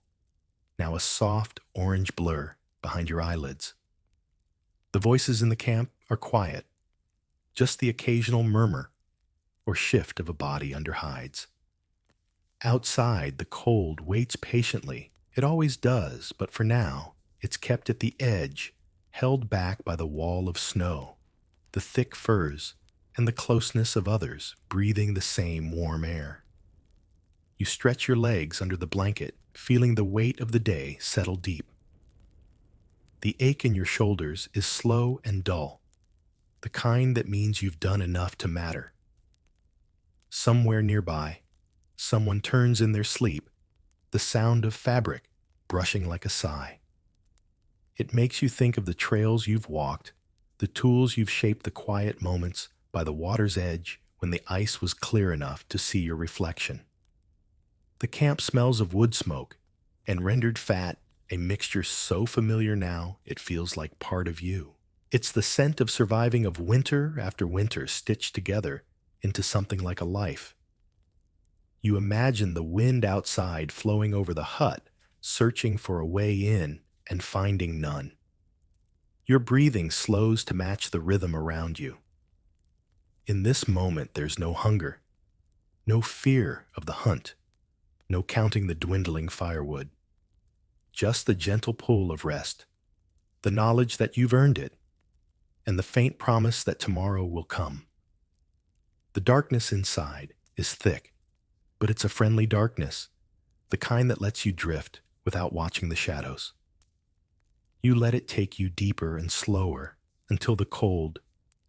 now a soft orange blur behind your eyelids. The voices in the camp are quiet, just the occasional murmur or shift of a body under hides. Outside, the cold waits patiently. It always does, but for now, it's kept at the edge, held back by the wall of snow, the thick furs, and the closeness of others breathing the same warm air. You stretch your legs under the blanket, feeling the weight of the day settle deep. The ache in your shoulders is slow and dull, the kind that means you've done enough to matter. Somewhere nearby, someone turns in their sleep, the sound of fabric brushing like a sigh. It makes you think of the trails you've walked, the tools you've shaped, the quiet moments by the water's edge when the ice was clear enough to see your reflection. The camp smells of wood smoke and rendered fat, a mixture so familiar now it feels like part of you. It's the scent of surviving of winter after winter stitched together into something like a life. You imagine the wind outside flowing over the hut, searching for a way in and finding none. Your breathing slows to match the rhythm around you. In this moment, there's no hunger, no fear of the hunt, no counting the dwindling firewood. Just the gentle pull of rest, the knowledge that you've earned it, and the faint promise that tomorrow will come. The darkness inside is thick, but it's a friendly darkness, the kind that lets you drift without watching the shadows. You let it take you deeper and slower until the cold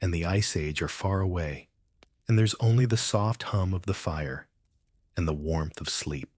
and the ice age are far away, and there's only the soft hum of the fire and the warmth of sleep.